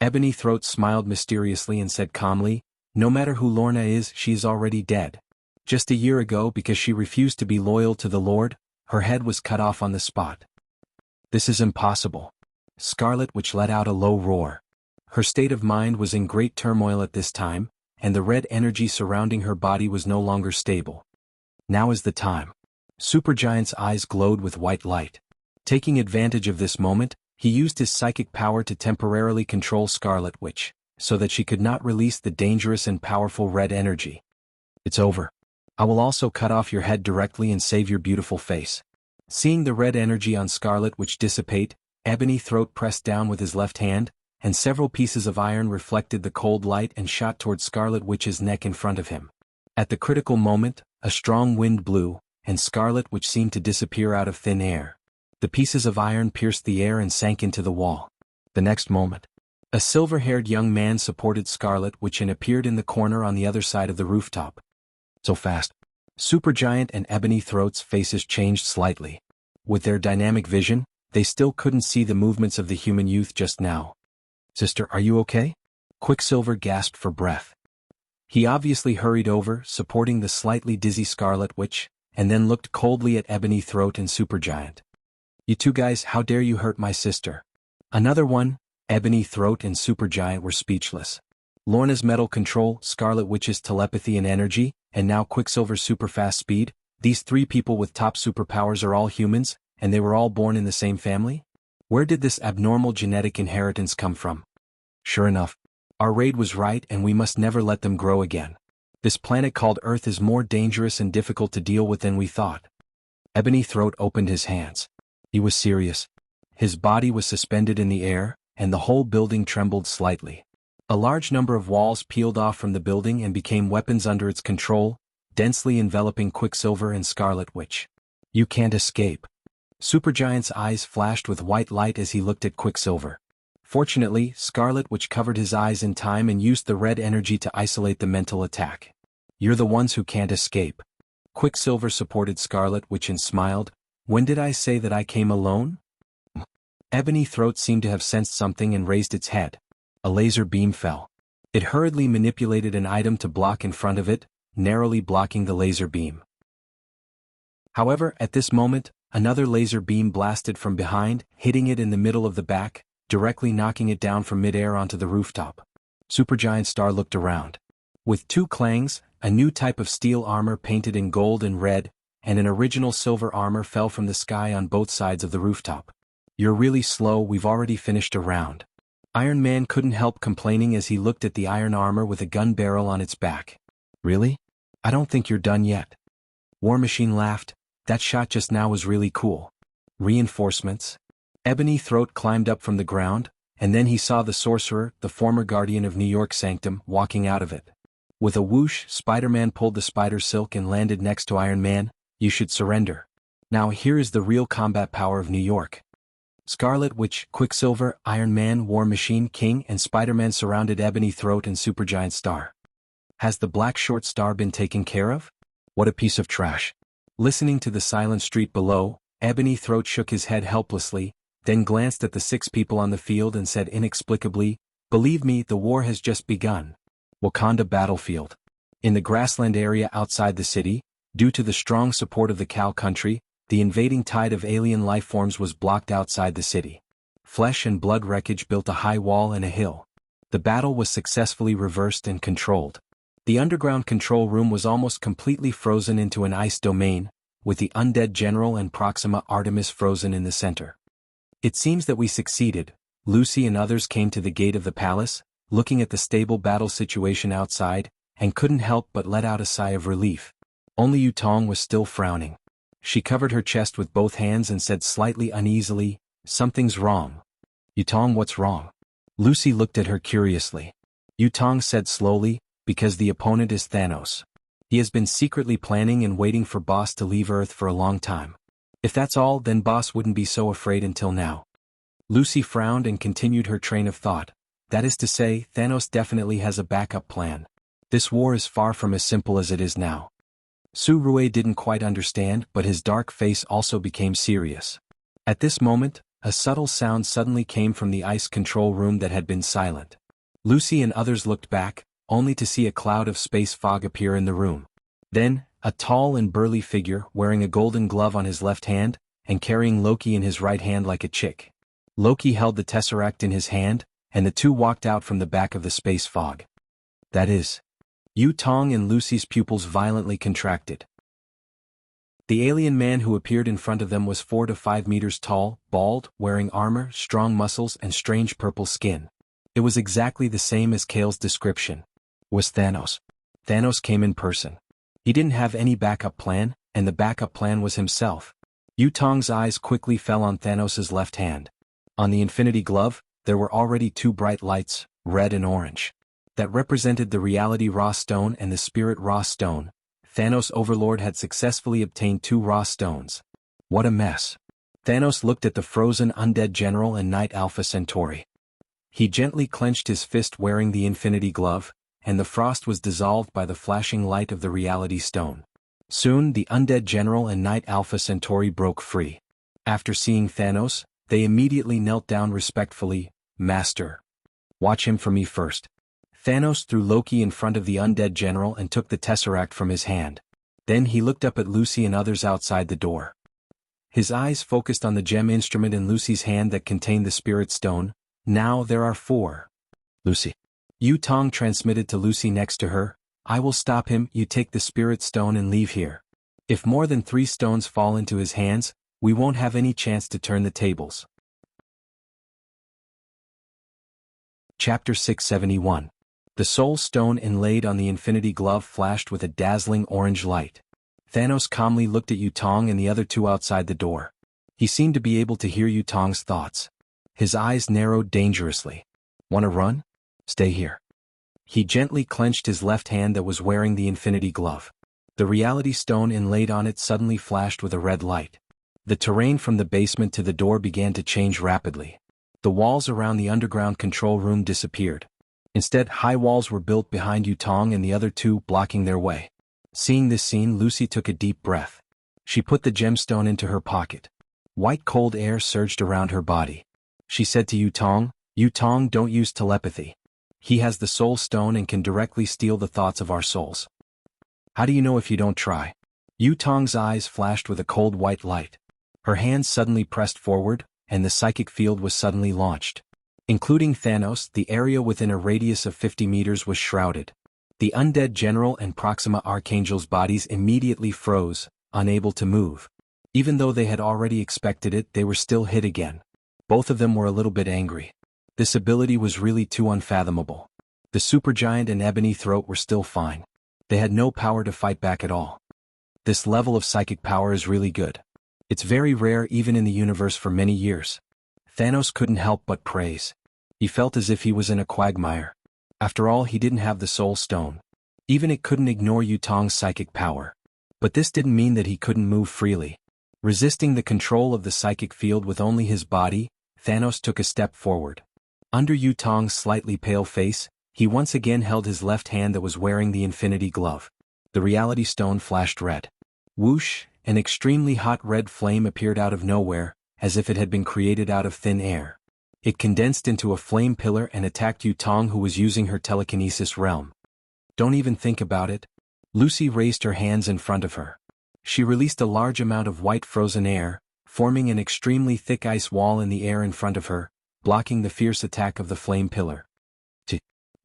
Ebony Throat smiled mysteriously and said calmly, "No matter who Lorna is, she is already dead. Just a year ago, because she refused to be loyal to the Lord, her head was cut off on the spot." "This is impossible." Scarlet Witch let out a low roar. Her state of mind was in great turmoil at this time, and the red energy surrounding her body was no longer stable. Now is the time. Supergiant's eyes glowed with white light. Taking advantage of this moment, he used his psychic power to temporarily control Scarlet Witch, so that she could not release the dangerous and powerful red energy. "It's over. I will also cut off your head directly and save your beautiful face." Seeing the red energy on Scarlet Witch dissipate, Ebony Throat pressed down with his left hand, and several pieces of iron reflected the cold light and shot toward Scarlet Witch's neck in front of him. At the critical moment, a strong wind blew, and Scarlet Witch seemed to disappear out of thin air. The pieces of iron pierced the air and sank into the wall. The next moment, a silver-haired young man supported Scarlet Witch and appeared in the corner on the other side of the rooftop. So fast. Supergiant and Ebony Throat's faces changed slightly. With their dynamic vision, they still couldn't see the movements of the human youth just now. "Sister, are you okay?" Quicksilver gasped for breath. He obviously hurried over, supporting the slightly dizzy Scarlet Witch, and then looked coldly at Ebony Throat and Supergiant. "You two guys, how dare you hurt my sister?" Another one. Ebony Throat and Supergiant were speechless. Lorna's metal control, Scarlet Witch's telepathy and energy, and now Quicksilver's superfast speed, these three people with top superpowers are all humans, and they were all born in the same family? Where did this abnormal genetic inheritance come from? Sure enough, our raid was right, and we must never let them grow again. This planet called Earth is more dangerous and difficult to deal with than we thought. Ebony Throat opened his hands. He was serious. His body was suspended in the air, and the whole building trembled slightly. A large number of walls peeled off from the building and became weapons under its control, densely enveloping Quicksilver and Scarlet Witch. "You can't escape." Supergiant's eyes flashed with white light as he looked at Quicksilver. Fortunately, Scarlet Witch covered his eyes in time and used the red energy to isolate the mental attack. "You're the ones who can't escape." Quicksilver supported Scarlet Witch and smiled. "When did I say that I came alone?" Ebony Throat seemed to have sensed something and raised its head. A laser beam fell. It hurriedly manipulated an item to block in front of it, narrowly blocking the laser beam. However, at this moment, another laser beam blasted from behind, hitting it in the middle of the back, directly knocking it down from mid-air onto the rooftop. Supergiant Star looked around. With two clangs, a new type of steel armor painted in gold and red, and an original silver armor fell from the sky on both sides of the rooftop. "You're really slow, we've already finished a round." Iron Man couldn't help complaining as he looked at the iron armor with a gun barrel on its back. "Really? I don't think you're done yet." War Machine laughed. "That shot just now was really cool." Reinforcements? Ebony Throat climbed up from the ground, and then he saw the Sorcerer, the former guardian of New York Sanctum, walking out of it. With a whoosh, Spider-Man pulled the spider silk and landed next to Iron Man. "You should surrender. Now here is the real combat power of New York." Scarlet Witch, Quicksilver, Iron Man, War Machine, King, and Spider-Man surrounded Ebony Throat and Supergiant Star. "Has the Black Short Star been taken care of?" "What a piece of trash." Listening to the silent street below, Ebony Throat shook his head helplessly, then glanced at the 6 people on the field and said inexplicably, "Believe me, the war has just begun." Wakanda battlefield. In the grassland area outside the city, due to the strong support of the Cow Country, the invading tide of alien life forms was blocked outside the city. Flesh and blood wreckage built a high wall and a hill. The battle was successfully reversed and controlled. The underground control room was almost completely frozen into an ice domain, with the undead general and Proxima Artemis frozen in the center. "It seems that we succeeded." Lucy and others came to the gate of the palace, looking at the stable battle situation outside, and couldn't help but let out a sigh of relief. Only Yutong was still frowning. She covered her chest with both hands and said slightly uneasily, "Something's wrong." "Yutong, what's wrong?" Lucy looked at her curiously. Yutong said slowly, "Because the opponent is Thanos." He has been secretly planning and waiting for Boss to leave Earth for a long time. If that's all, then Boss wouldn't be so afraid until now. Lucy frowned and continued her train of thought. That is to say, Thanos definitely has a backup plan. This war is far from as simple as it is now. Su-Rue didn't quite understand, but his dark face also became serious. At this moment, a subtle sound suddenly came from the ice control room that had been silent. Lucy and others looked back, only to see a cloud of space fog appear in the room. Then, a tall and burly figure, wearing a golden glove on his left hand, and carrying Loki in his right hand like a chick. Loki held the Tesseract in his hand, and the two walked out from the back of the space fog. That is. Yu Tong and Lucy's pupils violently contracted. The alien man who appeared in front of them was 4 to 5 meters tall, bald, wearing armor, strong muscles and strange purple skin. It was exactly the same as Kale's description. Was Thanos. Thanos came in person. He didn't have any backup plan, and the backup plan was himself. Yu Tong's eyes quickly fell on Thanos's left hand. On the Infinity Glove, there were already 2 bright lights, red and orange. That represented the Reality Raw Stone and the Spirit Raw Stone. Thanos' Overlord had successfully obtained 2 Raw Stones. What a mess. Thanos looked at the frozen Undead General and Knight Alpha Centauri. He gently clenched his fist wearing the Infinity Glove, and the frost was dissolved by the flashing light of the Reality Stone. Soon the Undead General and Knight Alpha Centauri broke free. After seeing Thanos, they immediately knelt down respectfully. Master. Watch him for me first. Thanos threw Loki in front of the Undead General and took the Tesseract from his hand. Then he looked up at Lucy and others outside the door. His eyes focused on the gem instrument in Lucy's hand that contained the Spirit Stone. Now there are 4. Lucy. Yu Tong transmitted to Lucy next to her. I will stop him. You take the Spirit Stone and leave here. If more than 3 stones fall into his hands, we won't have any chance to turn the tables. Chapter 671. The Soul Stone inlaid on the Infinity Glove flashed with a dazzling orange light. Thanos calmly looked at Yu Tong and the other 2 outside the door. He seemed to be able to hear Yu Tong's thoughts. His eyes narrowed dangerously. Wanna run? Stay here. He gently clenched his left hand that was wearing the Infinity Glove. The Reality Stone inlaid on it suddenly flashed with a red light. The terrain from the basement to the door began to change rapidly. The walls around the underground control room disappeared. Instead, high walls were built behind Yu Tong and the other 2, blocking their way. Seeing this scene, Lucy took a deep breath. She put the gemstone into her pocket. White cold air surged around her body. She said to Yu Tong, don't use telepathy. He has the Soul Stone and can directly steal the thoughts of our souls. How do you know if you don't try? Yu Tong's eyes flashed with a cold white light. Her hands suddenly pressed forward, and the psychic field was suddenly launched. Including Thanos, the area within a radius of 50 meters was shrouded. The Undead General and Proxima Archangel's bodies immediately froze, unable to move. Even though they had already expected it, they were still hit again. Both of them were a little bit angry. This ability was really too unfathomable. The Supergiant and Ebony Throat were still fine. They had no power to fight back at all. This level of psychic power is really good. It's very rare even in the universe for many years. Thanos couldn't help but praise. He felt as if he was in a quagmire. After all, he didn't have the Soul Stone. Even it couldn't ignore Yu Tong's psychic power. But this didn't mean that he couldn't move freely. Resisting the control of the psychic field with only his body, Thanos took a step forward. Under Yu Tong's slightly pale face, he once again held his left hand that was wearing the Infinity Glove. The Reality Stone flashed red. Whoosh, an extremely hot red flame appeared out of nowhere, as if it had been created out of thin air. It condensed into a flame pillar and attacked Yu Tong, who was using her telekinesis realm. Don't even think about it. Lucy raised her hands in front of her. She released a large amount of white frozen air, forming an extremely thick ice wall in the air in front of her, blocking the fierce attack of the flame pillar.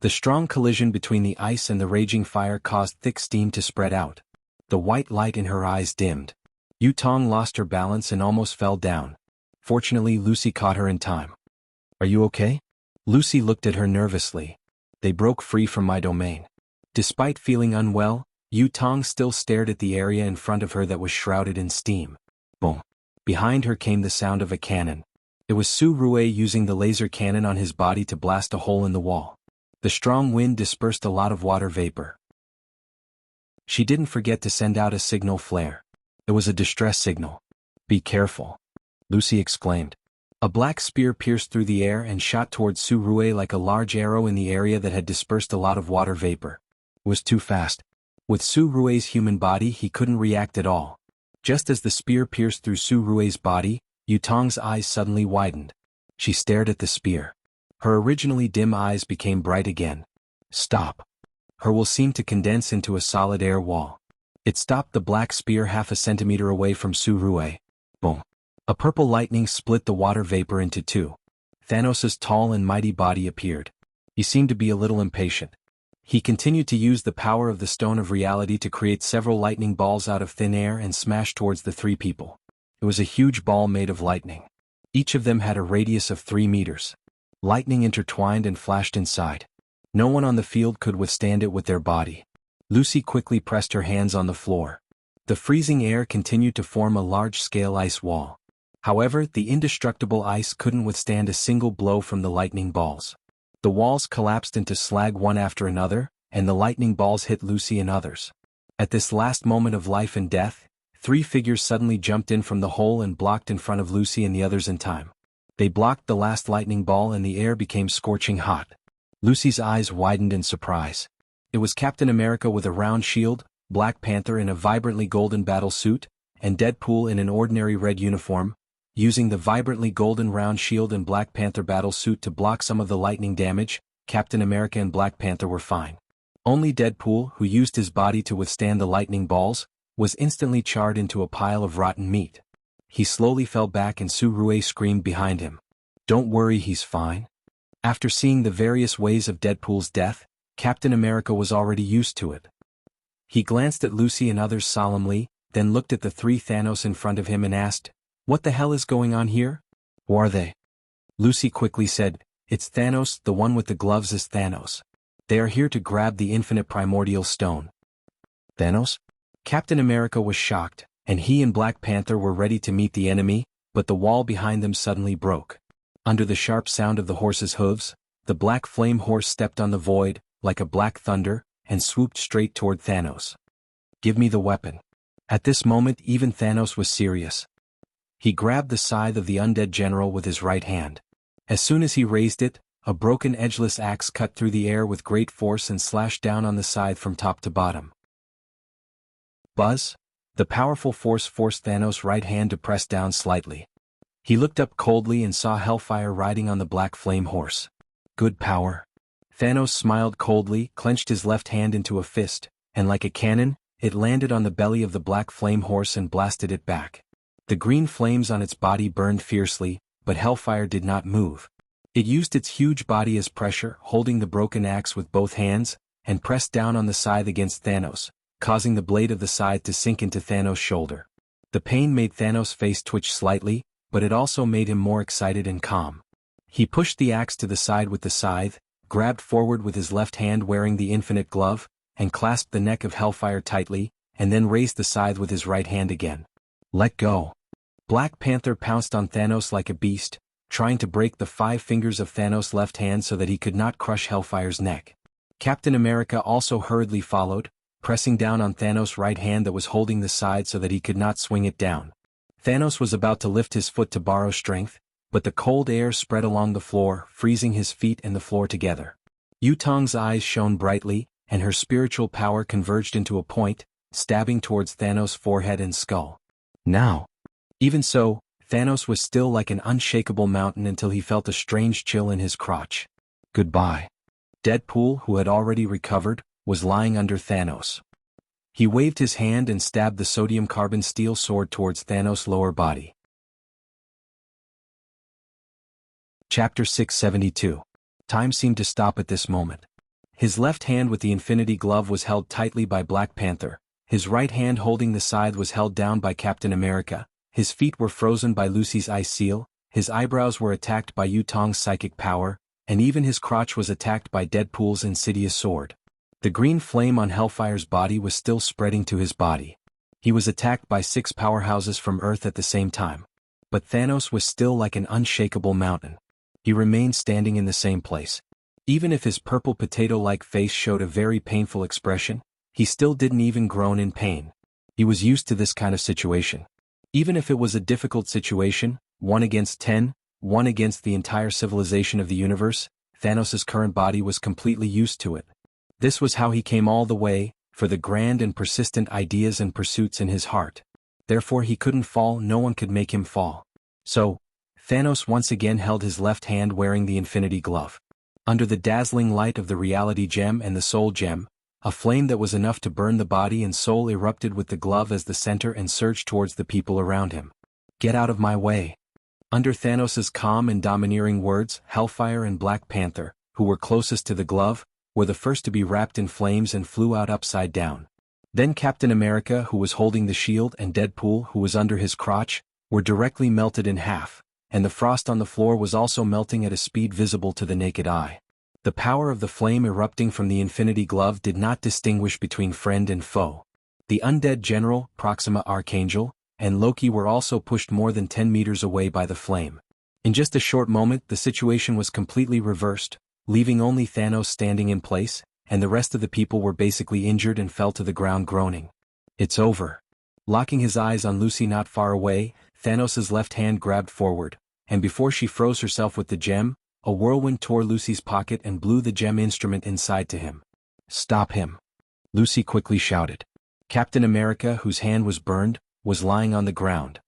The strong collision between the ice and the raging fire caused thick steam to spread out. The white light in her eyes dimmed. Yu Tong lost her balance and almost fell down. Fortunately, Lucy caught her in time. Are you okay? Lucy looked at her nervously. They broke free from my domain. Despite feeling unwell, Yu Tong still stared at the area in front of her that was shrouded in steam. Boom. Behind her came the sound of a cannon. It was Su-Rue using the laser cannon on his body to blast a hole in the wall. The strong wind dispersed a lot of water vapor. She didn't forget to send out a signal flare. It was a distress signal. "Be careful," Lucy exclaimed. A black spear pierced through the air and shot towards Su Rue like a large arrow in the area that had dispersed a lot of water vapor. It was too fast. With Su Rue's human body, he couldn't react at all. Just as the spear pierced through Su Rue's body, Yutong's eyes suddenly widened. She stared at the spear. Her originally dim eyes became bright again. "Stop." Her will seemed to condense into a solid air wall. It stopped the black spear half a centimeter away from Su Rue. Boom. A purple lightning split the water vapor into two. Thanos' tall and mighty body appeared. He seemed to be a little impatient. He continued to use the power of the Stone of Reality to create several lightning balls out of thin air and smash towards the three people. It was a huge ball made of lightning. Each of them had a radius of 3 meters. Lightning intertwined and flashed inside. No one on the field could withstand it with their body. Lucy quickly pressed her hands on the floor. The freezing air continued to form a large-scale ice wall. However, the indestructible ice couldn't withstand a single blow from the lightning balls. The walls collapsed into slag one after another, and the lightning balls hit Lucy and others. At this last moment of life and death, 3 figures suddenly jumped in from the hole and blocked in front of Lucy and the others in time. They blocked the last lightning ball and the air became scorching hot. Lucy's eyes widened in surprise. It was Captain America with a round shield, Black Panther in a vibrantly golden battle suit, and Deadpool in an ordinary red uniform. Using the vibrantly golden round shield and Black Panther battle suit to block some of the lightning damage, Captain America and Black Panther were fine. Only Deadpool, who used his body to withstand the lightning balls, was instantly charred into a pile of rotten meat. He slowly fell back and Su Rue screamed behind him. "Don't worry, he's fine." After seeing the various ways of Deadpool's death, Captain America was already used to it. He glanced at Lucy and others solemnly, then looked at the 3 Thanos in front of him and asked, "What the hell is going on here?" "Who are they?" Lucy quickly said, "It's Thanos, the one with the gloves is Thanos. They are here to grab the infinite primordial stone." "Thanos?" Captain America was shocked, and he and Black Panther were ready to meet the enemy, but the wall behind them suddenly broke. Under the sharp sound of the horse's hooves, the black flame horse stepped on the void, like a black thunder, and swooped straight toward Thanos. "Give me the weapon." At this moment even Thanos was serious. He grabbed the scythe of the undead general with his right hand. As soon as he raised it, a broken edgeless axe cut through the air with great force and slashed down on the scythe from top to bottom. Buzz! The powerful force forced Thanos' right hand to press down slightly. He looked up coldly and saw Hellfire riding on the black flame horse. "Good power." Thanos smiled coldly, clenched his left hand into a fist, and like a cannon, it landed on the belly of the black flame horse and blasted it back. The green flames on its body burned fiercely, but Hellfire did not move. It used its huge body as pressure, holding the broken axe with both hands, and pressed down on the scythe against Thanos, causing the blade of the scythe to sink into Thanos' shoulder. The pain made Thanos' face twitch slightly, but it also made him more excited and calm. He pushed the axe to the side with the scythe, grabbed forward with his left hand wearing the infinite glove, and clasped the neck of Hellfire tightly, and then raised the scythe with his right hand again. "Let go." Black Panther pounced on Thanos like a beast, trying to break the 5 fingers of Thanos' left hand so that he could not crush Hellfire's neck. Captain America also hurriedly followed, pressing down on Thanos' right hand that was holding the scythe so that he could not swing it down. Thanos was about to lift his foot to borrow strength, but the cold air spread along the floor, freezing his feet and the floor together. Yutong's eyes shone brightly, and her spiritual power converged into a point, stabbing towards Thanos' forehead and skull. Now! Even so, Thanos was still like an unshakable mountain until he felt a strange chill in his crotch. "Goodbye." Deadpool, who had already recovered, was lying under Thanos. He waved his hand and stabbed the sodium carbon steel sword towards Thanos' lower body. Chapter 672. Time seemed to stop at this moment. His left hand with the Infinity Glove was held tightly by Black Panther, his right hand holding the scythe was held down by Captain America, his feet were frozen by Lucy's ice seal, his eyebrows were attacked by Yutong's psychic power, and even his crotch was attacked by Deadpool's insidious sword. The green flame on Hellfire's body was still spreading to his body. He was attacked by 6 powerhouses from Earth at the same time. But Thanos was still like an unshakable mountain. He remained standing in the same place. Even if his purple potato-like face showed a very painful expression, he still didn't even groan in pain. He was used to this kind of situation. Even if it was a difficult situation, 1 against 10, 1 against the entire civilization of the universe, Thanos' current body was completely used to it. This was how he came all the way, for the grand and persistent ideas and pursuits in his heart. Therefore he couldn't fall, no one could make him fall. So, Thanos once again held his left hand wearing the Infinity Glove. Under the dazzling light of the Reality Gem and the Soul Gem, a flame that was enough to burn the body and soul erupted with the glove as the center and surged towards the people around him. "Get out of my way." Under Thanos' calm and domineering words, Hellfire and Black Panther, who were closest to the glove, were the first to be wrapped in flames and flew out upside down. Then Captain America, who was holding the shield, and Deadpool, who was under his crotch, were directly melted in half, and the frost on the floor was also melting at a speed visible to the naked eye. The power of the flame erupting from the Infinity Glove did not distinguish between friend and foe. The undead general, Proxima Archangel, and Loki were also pushed more than 10 meters away by the flame. In just a short moment the situation was completely reversed, leaving only Thanos standing in place, and the rest of the people were basically injured and fell to the ground groaning. "It's over." Locking his eyes on Lucy not far away, Thanos' left hand grabbed forward, and before she froze herself with the gem, a whirlwind tore Lucy's pocket and blew the gem instrument inside to him. "Stop him!" Lucy quickly shouted. Captain America, whose hand was burned, was lying on the ground.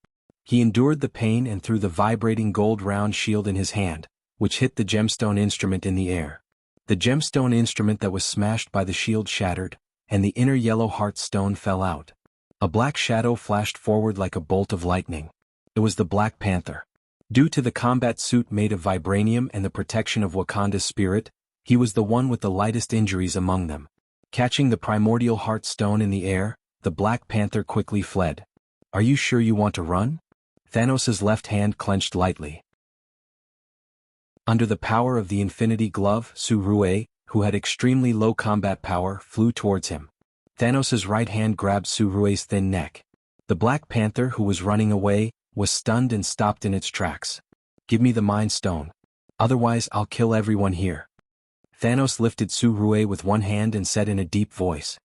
He endured the pain and threw the vibrating gold round shield in his hand, which hit the gemstone instrument in the air. The gemstone instrument that was smashed by the shield shattered, and the inner yellow heart stone fell out. A black shadow flashed forward like a bolt of lightning. It was the Black Panther. Due to the combat suit made of vibranium and the protection of Wakanda's spirit, he was the one with the lightest injuries among them. Catching the primordial heart stone in the air, the Black Panther quickly fled. "Are you sure you want to run?" Thanos' left hand clenched lightly. Under the power of the Infinity Glove, Su-Rue, who had extremely low combat power, flew towards him. Thanos' right hand grabbed Su-Rue's thin neck. The Black Panther, who was running away, was stunned and stopped in its tracks. "Give me the Mind Stone. Otherwise I'll kill everyone here." Thanos lifted Su-Rue with one hand and said in a deep voice.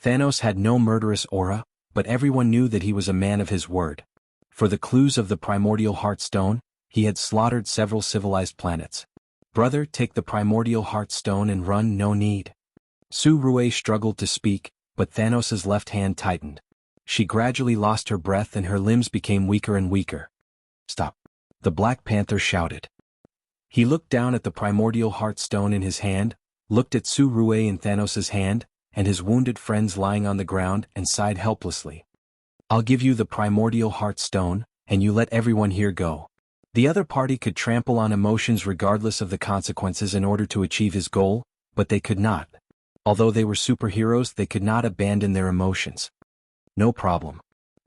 Thanos had no murderous aura, but everyone knew that he was a man of his word. For the clues of the primordial heart stone, he had slaughtered several civilized planets. "Brother, take the primordial heart stone and run, no need." Su-Rue struggled to speak, but Thanos' left hand tightened. She gradually lost her breath and her limbs became weaker and weaker. "Stop!" the Black Panther shouted. He looked down at the primordial heart stone in his hand, looked at Su-Rue in Thanos' hand, and his wounded friends lying on the ground, and sighed helplessly. "I'll give you the primordial heart stone, and you let everyone here go." The other party could trample on emotions regardless of the consequences in order to achieve his goal, but they could not. Although they were superheroes, they could not abandon their emotions. "No problem."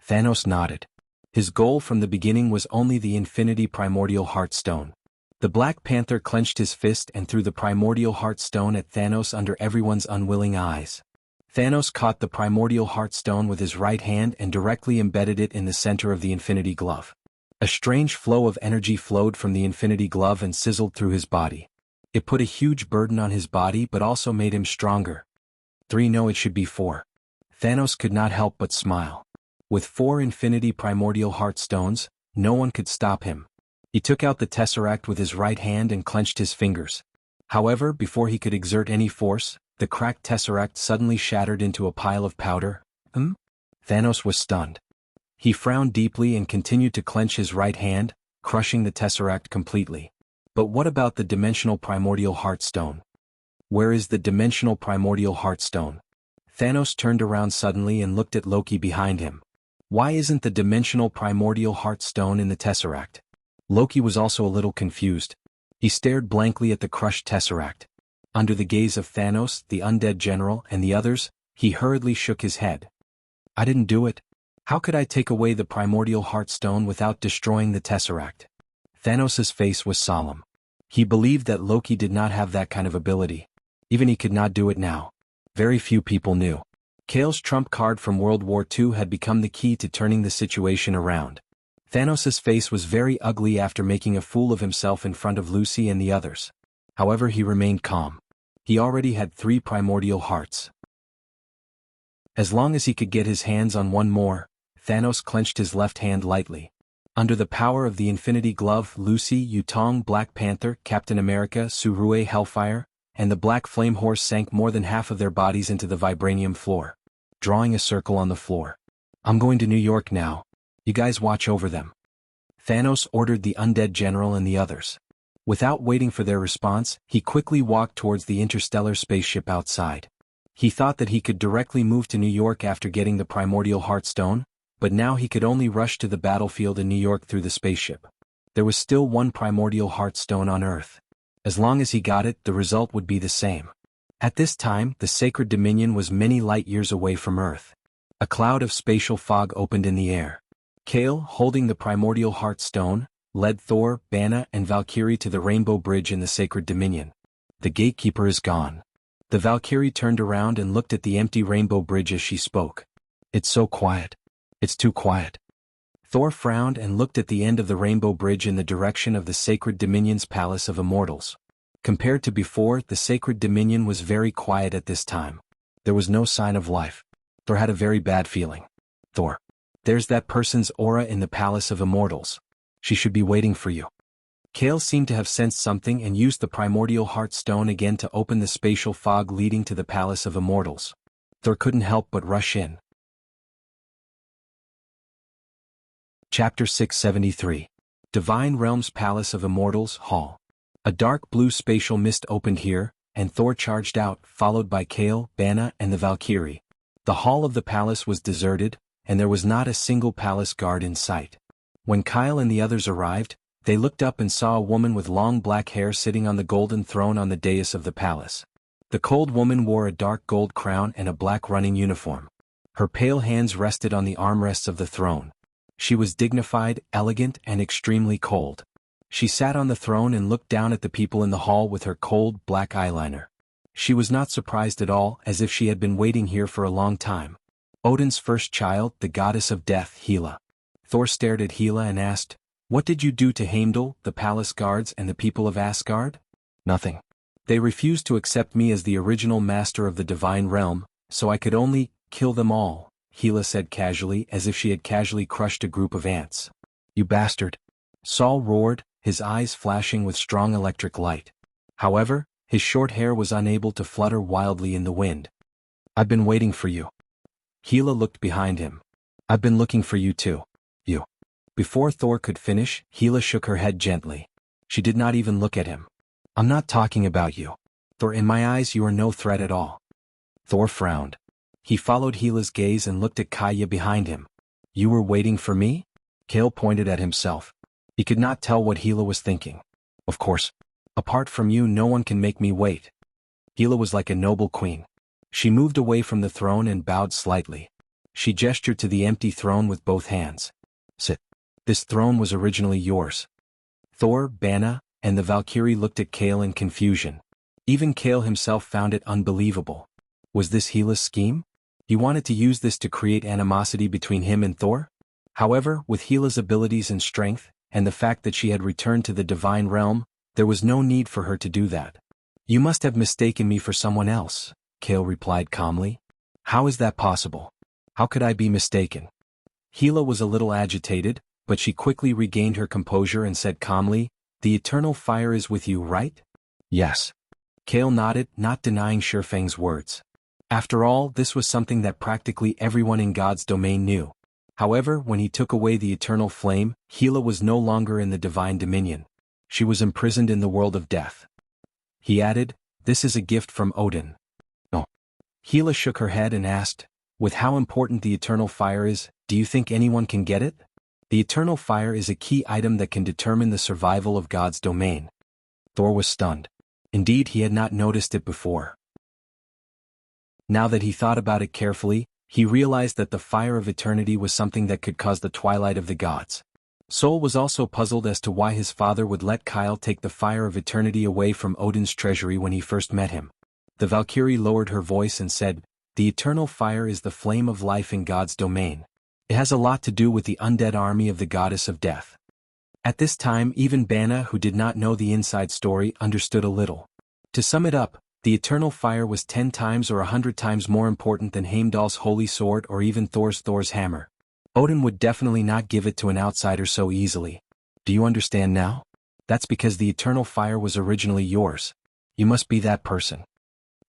Thanos nodded. His goal from the beginning was only the Infinity Primordial Heart Stone. The Black Panther clenched his fist and threw the Primordial Heart Stone at Thanos under everyone's unwilling eyes. Thanos caught the Primordial Heart Stone with his right hand and directly embedded it in the center of the Infinity Glove. A strange flow of energy flowed from the Infinity Glove and sizzled through his body. It put a huge burden on his body but also made him stronger. 3 No, it should be 4. Thanos could not help but smile. With 4 Infinity Primordial Heart Stones, no one could stop him. He took out the Tesseract with his right hand and clenched his fingers. However, before he could exert any force, the cracked Tesseract suddenly shattered into a pile of powder. Thanos was stunned. He frowned deeply and continued to clench his right hand, crushing the Tesseract completely. But what about the Dimensional Primordial Heart Stone? Where is the Dimensional Primordial Heart Stone? Thanos turned around suddenly and looked at Loki behind him. Why isn't the Dimensional Primordial Heart Stone in the Tesseract? Loki was also a little confused. He stared blankly at the crushed Tesseract. Under the gaze of Thanos, the undead general, and the others, he hurriedly shook his head. "I didn't do it. How could I take away the Primordial Heart Stone without destroying the Tesseract?" Thanos' face was solemn. He believed that Loki did not have that kind of ability. Even he could not do it now. Very few people knew. Kale's trump card from World War II had become the key to turning the situation around. Thanos' face was very ugly after making a fool of himself in front of Lucy and the others. However, he remained calm. He already had 3 primordial hearts. As long as he could get his hands on one more, Thanos clenched his left hand lightly. Under the power of the Infinity Glove, Lucy, Yutong, Black Panther, Captain America, Surue, Hellfire, and the Black Flame Horse sank more than half of their bodies into the vibranium floor, drawing a circle on the floor. I'm going to New York now. You guys watch over them. Thanos ordered the undead general and the others. Without waiting for their response, he quickly walked towards the interstellar spaceship outside. He thought that he could directly move to New York after getting the primordial Heartstone, but now he could only rush to the battlefield in New York through the spaceship. There was still one primordial Heartstone on Earth. As long as he got it, the result would be the same. At this time, the Sacred Dominion was many light years away from Earth. A cloud of spatial fog opened in the air. Kale, holding the primordial Heartstone, led Thor, Banner, and Valkyrie to the Rainbow Bridge in the Sacred Dominion. The gatekeeper is gone. The Valkyrie turned around and looked at the empty Rainbow Bridge as she spoke. It's so quiet. It's too quiet. Thor frowned and looked at the end of the Rainbow Bridge in the direction of the Sacred Dominion's Palace of Immortals. Compared to before, the Sacred Dominion was very quiet at this time. There was no sign of life. Thor had a very bad feeling. Thor. There's that person's aura in the Palace of Immortals. She should be waiting for you. Kale seemed to have sensed something and used the primordial Heartstone again to open the spatial fog leading to the Palace of Immortals. Thor couldn't help but rush in. Chapter 673. Divine Realms Palace of Immortals Hall. A dark blue spatial mist opened here, and Thor charged out, followed by Kale, Banner, and the Valkyrie. The hall of the palace was deserted, and there was not a single palace guard in sight. When Kyle and the others arrived, they looked up and saw a woman with long black hair sitting on the golden throne on the dais of the palace. The cold woman wore a dark gold crown and a black running uniform. Her pale hands rested on the armrests of the throne. She was dignified, elegant, and extremely cold. She sat on the throne and looked down at the people in the hall with her cold, black eyeliner. She was not surprised at all, as if she had been waiting here for a long time. Odin's first child, the goddess of death, Hela. Thor stared at Hela and asked, "What did you do to Heimdall, the palace guards, and the people of Asgard?" "Nothing. They refused to accept me as the original master of the divine realm, so I could only kill them all," Hela said casually, as if she had casually crushed a group of ants. "You bastard." Saul roared, his eyes flashing with strong electric light. However, his short hair was unable to flutter wildly in the wind. "I've been waiting for you." Hela looked behind him. "I've been looking for you too. You." Before Thor could finish, Hela shook her head gently. She did not even look at him. "I'm not talking about you. Thor, in my eyes you are no threat at all." Thor frowned. He followed Hela's gaze and looked at Kaya behind him. "You were waiting for me?" Kale pointed at himself. He could not tell what Hela was thinking. "Of course. Apart from you no one can make me wait." Hela was like a noble queen. She moved away from the throne and bowed slightly. She gestured to the empty throne with both hands. "Sit. This throne was originally yours." Thor, Banner, and the Valkyrie looked at Kale in confusion. Even Kale himself found it unbelievable. Was this Hela's scheme? He wanted to use this to create animosity between him and Thor? However, with Hela's abilities and strength, and the fact that she had returned to the divine realm, there was no need for her to do that. "You must have mistaken me for someone else," Kale replied calmly. "How is that possible? How could I be mistaken?" Hela was a little agitated, but she quickly regained her composure and said calmly, "The eternal fire is with you, right?" "Yes." Kale nodded, not denying Shurfeng's words. After all, this was something that practically everyone in God's domain knew. However, when he took away the eternal flame, Hela was no longer in the divine dominion. She was imprisoned in the world of death. He added, "This is a gift from Odin." "No." Hela shook her head and asked, "With how important the eternal fire is, do you think anyone can get it?" "The eternal fire is a key item that can determine the survival of God's domain." Thor was stunned. Indeed, he had not noticed it before. Now that he thought about it carefully, he realized that the fire of eternity was something that could cause the twilight of the gods. Sol was also puzzled as to why his father would let Kyle take the fire of eternity away from Odin's treasury when he first met him. The Valkyrie lowered her voice and said, "The eternal fire is the flame of life in God's domain. It has a lot to do with the undead army of the goddess of death." At this time even Banner, who did not know the inside story, understood a little. To sum it up, The eternal fire was 10 times or 100 times more important than Heimdall's holy sword or even Thor's hammer. Odin would definitely not give it to an outsider so easily. Do you understand now? That's because the eternal fire was originally yours. You must be that person.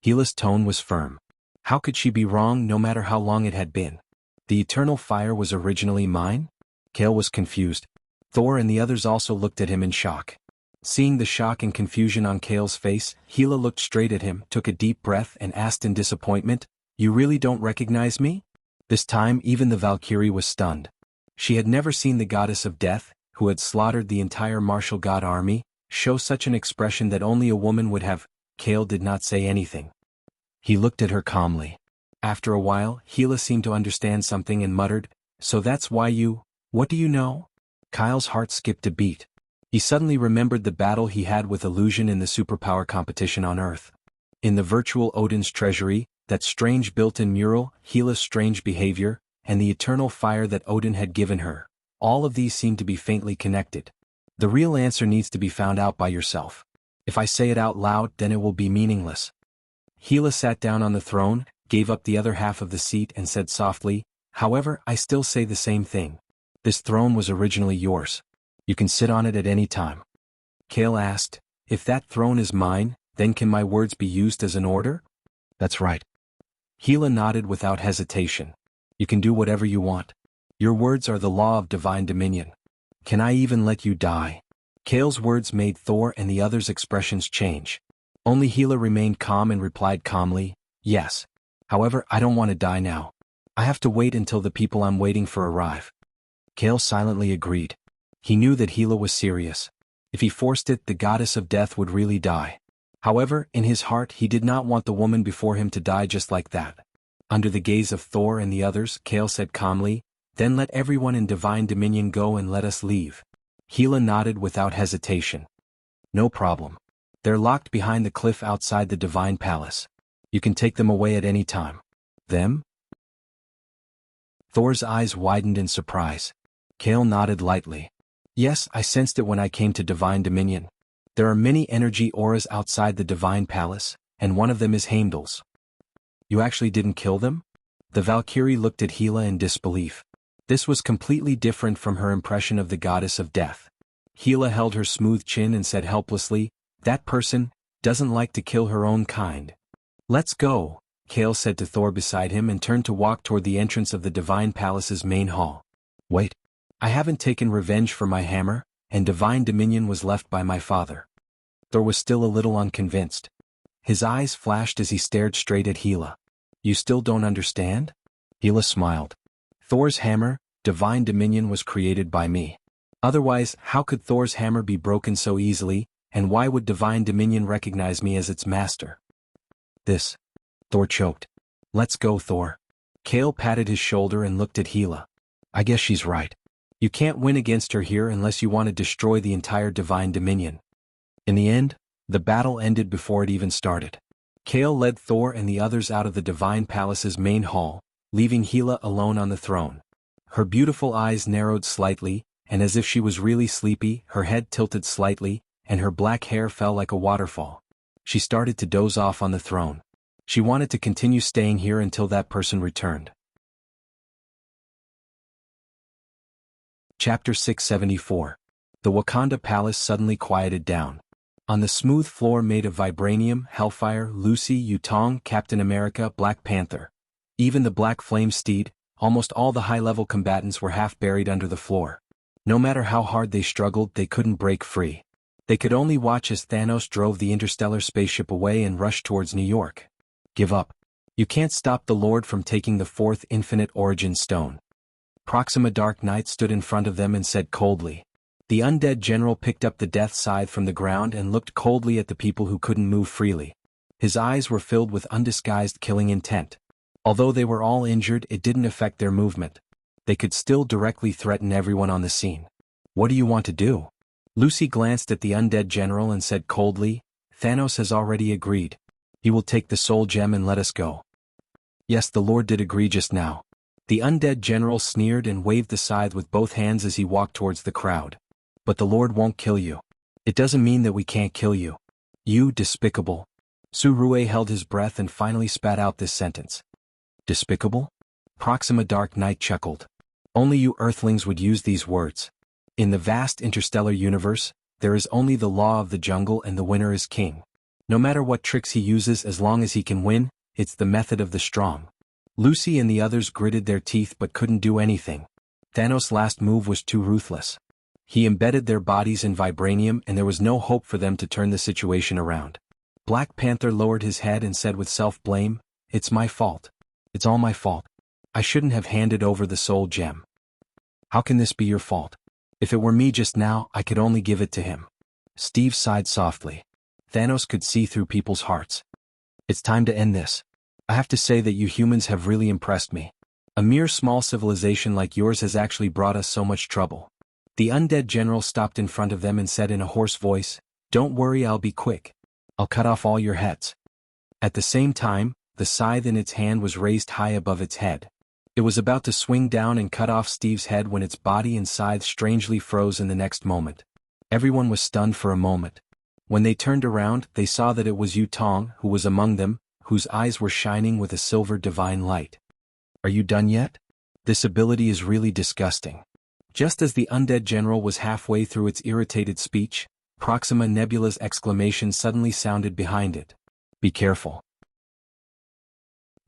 Hela's tone was firm. How could she be wrong no matter how long it had been? The eternal fire was originally mine? Kale was confused. Thor and the others also looked at him in shock. Seeing the shock and confusion on Kale's face, Hela looked straight at him, took a deep breath and asked in disappointment, "You really don't recognize me?" This time even the Valkyrie was stunned. She had never seen the goddess of death, who had slaughtered the entire martial god army, show such an expression that only a woman would have. Kale did not say anything. He looked at her calmly. After a while, Hela seemed to understand something and muttered, "So that's why you, what do you know?" Kyle's heart skipped a beat. He suddenly remembered the battle he had with Illusion in the superpower competition on Earth. In the virtual Odin's treasury, that strange built-in mural, Hela's strange behavior, and the eternal fire that Odin had given her, all of these seemed to be faintly connected. The real answer needs to be found out by yourself. If I say it out loud, then it will be meaningless. Hela sat down on the throne, gave up the other half of the seat and said softly, "However, I still say the same thing. This throne was originally yours. You can sit on it at any time." Kale asked, "If that throne is mine, then can my words be used as an order?" "That's right." Hela nodded without hesitation. "You can do whatever you want. Your words are the law of divine dominion. Can I even let you die?" Kale's words made Thor and the others' expressions change. Only Hela remained calm and replied calmly, "Yes. However, I don't want to die now. I have to wait until the people I'm waiting for arrive." Kale silently agreed. He knew that Hela was serious. If he forced it, the goddess of death would really die. However, in his heart he did not want the woman before him to die just like that. Under the gaze of Thor and the others, Kale said calmly, "Then let everyone in divine dominion go and let us leave." Hela nodded without hesitation. "No problem. They're locked behind the cliff outside the divine palace. You can take them away at any time." "Them?" Thor's eyes widened in surprise. Kale nodded lightly. "Yes, I sensed it when I came to divine dominion. There are many energy auras outside the divine palace, and one of them is Heimdall's." "You actually didn't kill them?" The Valkyrie looked at Hela in disbelief. This was completely different from her impression of the goddess of death. Hela held her smooth chin and said helplessly, "That person doesn't like to kill her own kind." "Let's go," Kale said to Thor beside him and turned to walk toward the entrance of the divine palace's main hall. "Wait. I haven't taken revenge for my hammer, and divine dominion was left by my father." Thor was still a little unconvinced. His eyes flashed as he stared straight at Hela. "You still don't understand?" Hela smiled. "Thor's hammer, divine dominion, was created by me. Otherwise, how could Thor's hammer be broken so easily, and why would divine dominion recognize me as its master?" Thor choked. "Let's go, Thor." Kale patted his shoulder and looked at Hela. "I guess she's right. You can't win against her here unless you want to destroy the entire divine dominion." In the end, the battle ended before it even started. Kale led Thor and the others out of the divine palace's main hall, leaving Hela alone on the throne. Her beautiful eyes narrowed slightly, and as if she was really sleepy, her head tilted slightly, and her black hair fell like a waterfall. She started to doze off on the throne. She wanted to continue staying here until that person returned. Chapter 674. The Wakanda Palace suddenly quieted down. On the smooth floor made of vibranium, Hellfire, Lucy, Yutong, Captain America, Black Panther. Even the Black Flame Steed, almost all the high-level combatants were half buried under the floor. No matter how hard they struggled, they couldn't break free. They could only watch as Thanos drove the interstellar spaceship away and rushed towards New York. "Give up. You can't stop the Lord from taking the fourth infinite origin stone." Proxima Dark Knight stood in front of them and said coldly. The undead general picked up the death scythe from the ground and looked coldly at the people who couldn't move freely. His eyes were filled with undisguised killing intent. Although they were all injured, it didn't affect their movement. They could still directly threaten everyone on the scene. "What do you want to do?" Lucy glanced at the undead general and said coldly, "Thanos has already agreed. He will take the soul gem and let us go." "Yes, the Lord did agree just now." The undead general sneered and waved the scythe with both hands as he walked towards the crowd. "But the Lord won't kill you. It doesn't mean that we can't kill you. You despicable." Su Rue held his breath and finally spat out this sentence. Despicable? Proxima Dark Knight chuckled. Only you Earthlings would use these words. In the vast interstellar universe, there is only the law of the jungle and the winner is king. No matter what tricks he uses, as long as he can win, it's the method of the strong. Lucy and the others gritted their teeth but couldn't do anything. Thanos' last move was too ruthless. He embedded their bodies in vibranium and there was no hope for them to turn the situation around. Black Panther lowered his head and said with self-blame, "It's my fault. It's all my fault. I shouldn't have handed over the soul gem." "How can this be your fault? If it were me just now, I could only give it to him." Steve sighed softly. Thanos could see through people's hearts. "It's time to end this. I have to say that you humans have really impressed me. A mere small civilization like yours has actually brought us so much trouble." The undead general stopped in front of them and said in a hoarse voice, "Don't worry, I'll be quick. I'll cut off all your heads." At the same time, the scythe in its hand was raised high above its head. It was about to swing down and cut off Steve's head when its body and scythe strangely froze in the next moment. Everyone was stunned for a moment. When they turned around, they saw that it was Yu Tong who was among them, whose eyes were shining with a silver divine light. "Are you done yet? This ability is really disgusting." Just as the undead general was halfway through its irritated speech, Proxima Nebula's exclamation suddenly sounded behind it. "Be careful."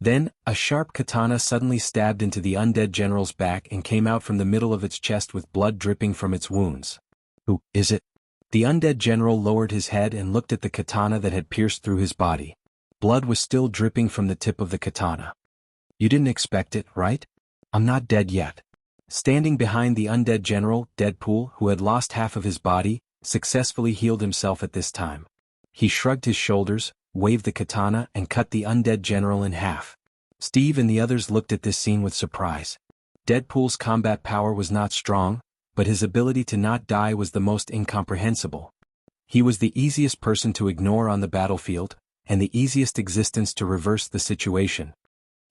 Then, a sharp katana suddenly stabbed into the undead general's back and came out from the middle of its chest with blood dripping from its wounds. "Who is it?" The undead general lowered his head and looked at the katana that had pierced through his body. Blood was still dripping from the tip of the katana. "You didn't expect it, right? I'm not dead yet." Standing behind the undead general, Deadpool, who had lost half of his body, successfully healed himself at this time. He shrugged his shoulders, waved the katana and cut the undead general in half. Steve and the others looked at this scene with surprise. Deadpool's combat power was not strong, but his ability to not die was the most incomprehensible. He was the easiest person to ignore on the battlefield, and the easiest existence to reverse the situation.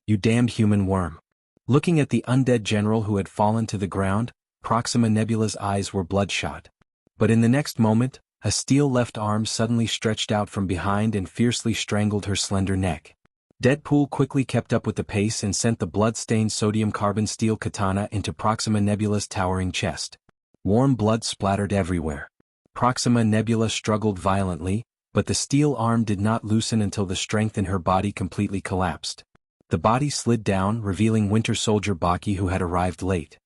"You damned human worm." Looking at the undead general who had fallen to the ground, Proxima Nebula's eyes were bloodshot. But in the next moment, a steel left arm suddenly stretched out from behind and fiercely strangled her slender neck. Deadpool quickly kept up with the pace and sent the blood-stained sodium-carbon steel katana into Proxima Nebula's towering chest. Warm blood splattered everywhere. Proxima Nebula struggled violently, but the steel arm did not loosen until the strength in her body completely collapsed. The body slid down, revealing Winter Soldier Baki, who had arrived late.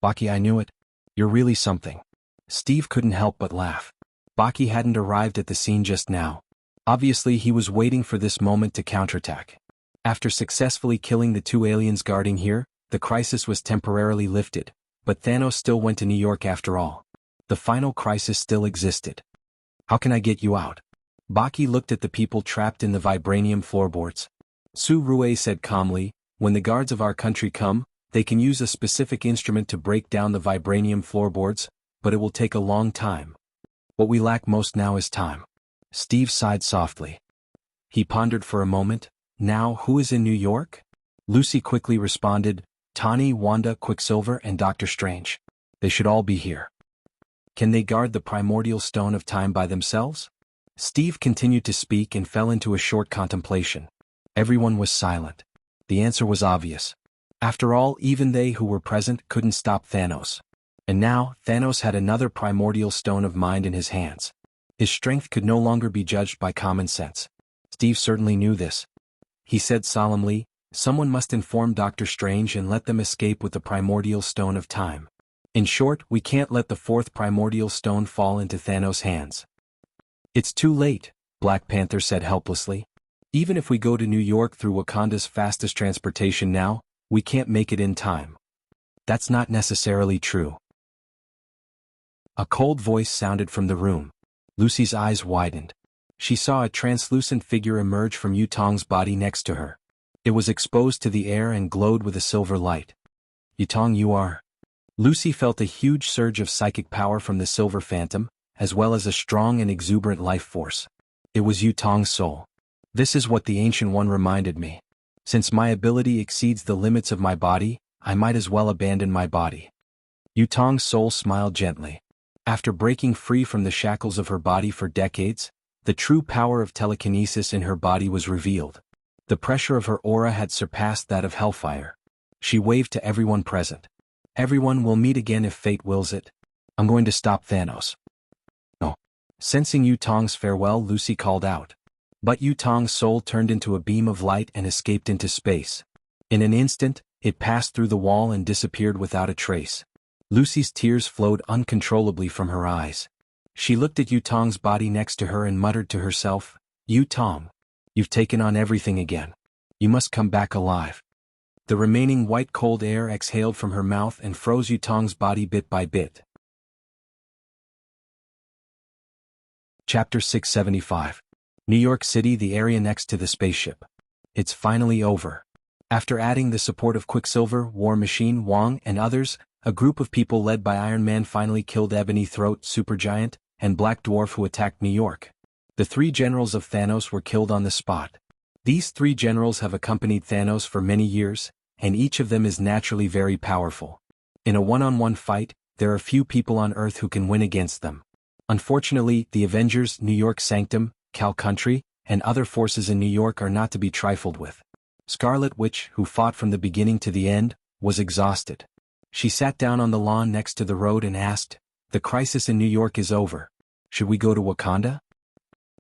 "Baki, I knew it. You're really something." Steve couldn't help but laugh. Baki hadn't arrived at the scene just now. Obviously he was waiting for this moment to counterattack. After successfully killing the two aliens guarding here, the crisis was temporarily lifted, but Thanos still went to New York after all. The final crisis still existed. "How can I get you out?" Baki looked at the people trapped in the vibranium floorboards. Su Rue said calmly, "When the guards of our country come, they can use a specific instrument to break down the vibranium floorboards, but it will take a long time. What we lack most now is time." Steve sighed softly. He pondered for a moment. "Now, who is in New York?" Lucy quickly responded, "Tawny, Wanda, Quicksilver, and Doctor Strange. They should all be here." "Can they guard the primordial stone of time by themselves?" Steve continued to speak and fell into a short contemplation. Everyone was silent. The answer was obvious. After all, even they who were present couldn't stop Thanos. And now, Thanos had another primordial stone of mind in his hands. His strength could no longer be judged by common sense. Steve certainly knew this. He said solemnly, "Someone must inform Doctor Strange and let them escape with the primordial stone of time. In short, we can't let the fourth primordial stone fall into Thanos' hands." "It's too late," Black Panther said helplessly. "Even if we go to New York through Wakanda's fastest transportation now, we can't make it in time." "That's not necessarily true." A cold voice sounded from the room. Lucy's eyes widened. She saw a translucent figure emerge from Yu Tong's body next to her. It was exposed to the air and glowed with a silver light. "Yu Tong, you are..." Lucy felt a huge surge of psychic power from the silver phantom, as well as a strong and exuberant life force. It was Yu Tong's soul. "This is what the Ancient One reminded me. Since my ability exceeds the limits of my body, I might as well abandon my body." Yu Tong's soul smiled gently. After breaking free from the shackles of her body for decades, The true power of telekinesis in her body was revealed. The pressure of her aura had surpassed that of hellfire. She waved to everyone present. Everyone will meet again if fate wills it. I'm going to stop Thanos. No. Sensing Yu Tong's farewell, Lucy called out. But Yu Tong's soul turned into a beam of light and escaped into space. In an instant, it passed through the wall and disappeared without a trace. Lucy's tears flowed uncontrollably from her eyes. She looked at Yu Tong's body next to her and muttered to herself, Yu Tong, you've taken on everything again. You must come back alive. The remaining white cold air exhaled from her mouth and froze Yu Tong's body bit by bit. Chapter 675. New York City, the area next to the spaceship. It's finally over. After adding the support of Quicksilver, War Machine, Wong, and others, a group of people led by Iron Man finally killed Ebony Throat, Supergiant, and Black Dwarf who attacked New York. The 3 generals of Thanos were killed on the spot. These 3 generals have accompanied Thanos for many years, and each of them is naturally very powerful. In a one-on-one fight, there are few people on Earth who can win against them. Unfortunately, the Avengers, New York Sanctum, Cal Country, and other forces in New York are not to be trifled with. Scarlet Witch, who fought from the beginning to the end, was exhausted. She sat down on the lawn next to the road and asked, "The crisis in New York is over. Should we go to Wakanda?"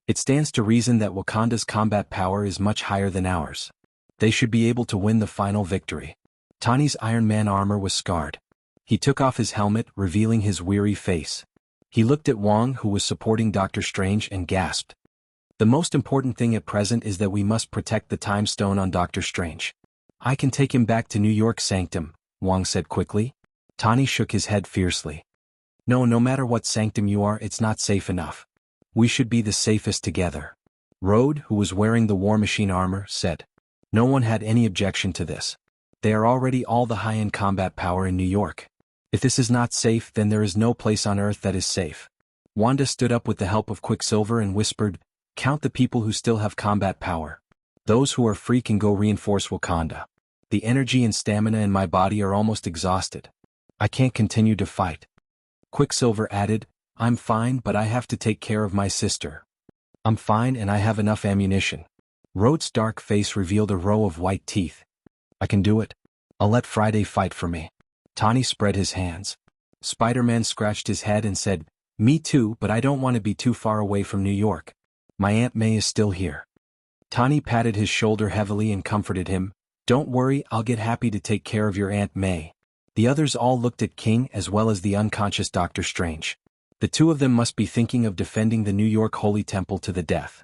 It stands to reason that Wakanda's combat power is much higher than ours. They should be able to win the final victory. Tony's Iron Man armor was scarred. He took off his helmet, revealing his weary face. He looked at Wong, who was supporting Doctor Strange, and gasped. The most important thing at present is that we must protect the Time Stone on Doctor Strange. I can take him back to New York Sanctum, Wong said quickly. Tony shook his head fiercely. No matter what sanctum you are, it's not safe enough. We should be the safest together. Rhodes, who was wearing the War Machine armor, said. No one had any objection to this. They are already all the high-end combat power in New York. If this is not safe, then there is no place on Earth that is safe. Wanda stood up with the help of Quicksilver and whispered, "Count the people who still have combat power. Those who are free can go reinforce Wakanda. The energy and stamina in my body are almost exhausted. I can't continue to fight." Quicksilver added, "I'm fine, but I have to take care of my sister." "I'm fine and I have enough ammunition." Rhodes' dark face revealed a row of white teeth. "I can do it. I'll let Friday fight for me." Tony spread his hands. Spider-Man scratched his head and said, "Me too, but I don't want to be too far away from New York. My Aunt May is still here." Tony patted his shoulder heavily and comforted him. "Don't worry, I'll get happy to take care of your Aunt May." The others all looked at King as well as the unconscious Doctor Strange. The two of them must be thinking of defending the New York Holy Temple to the death.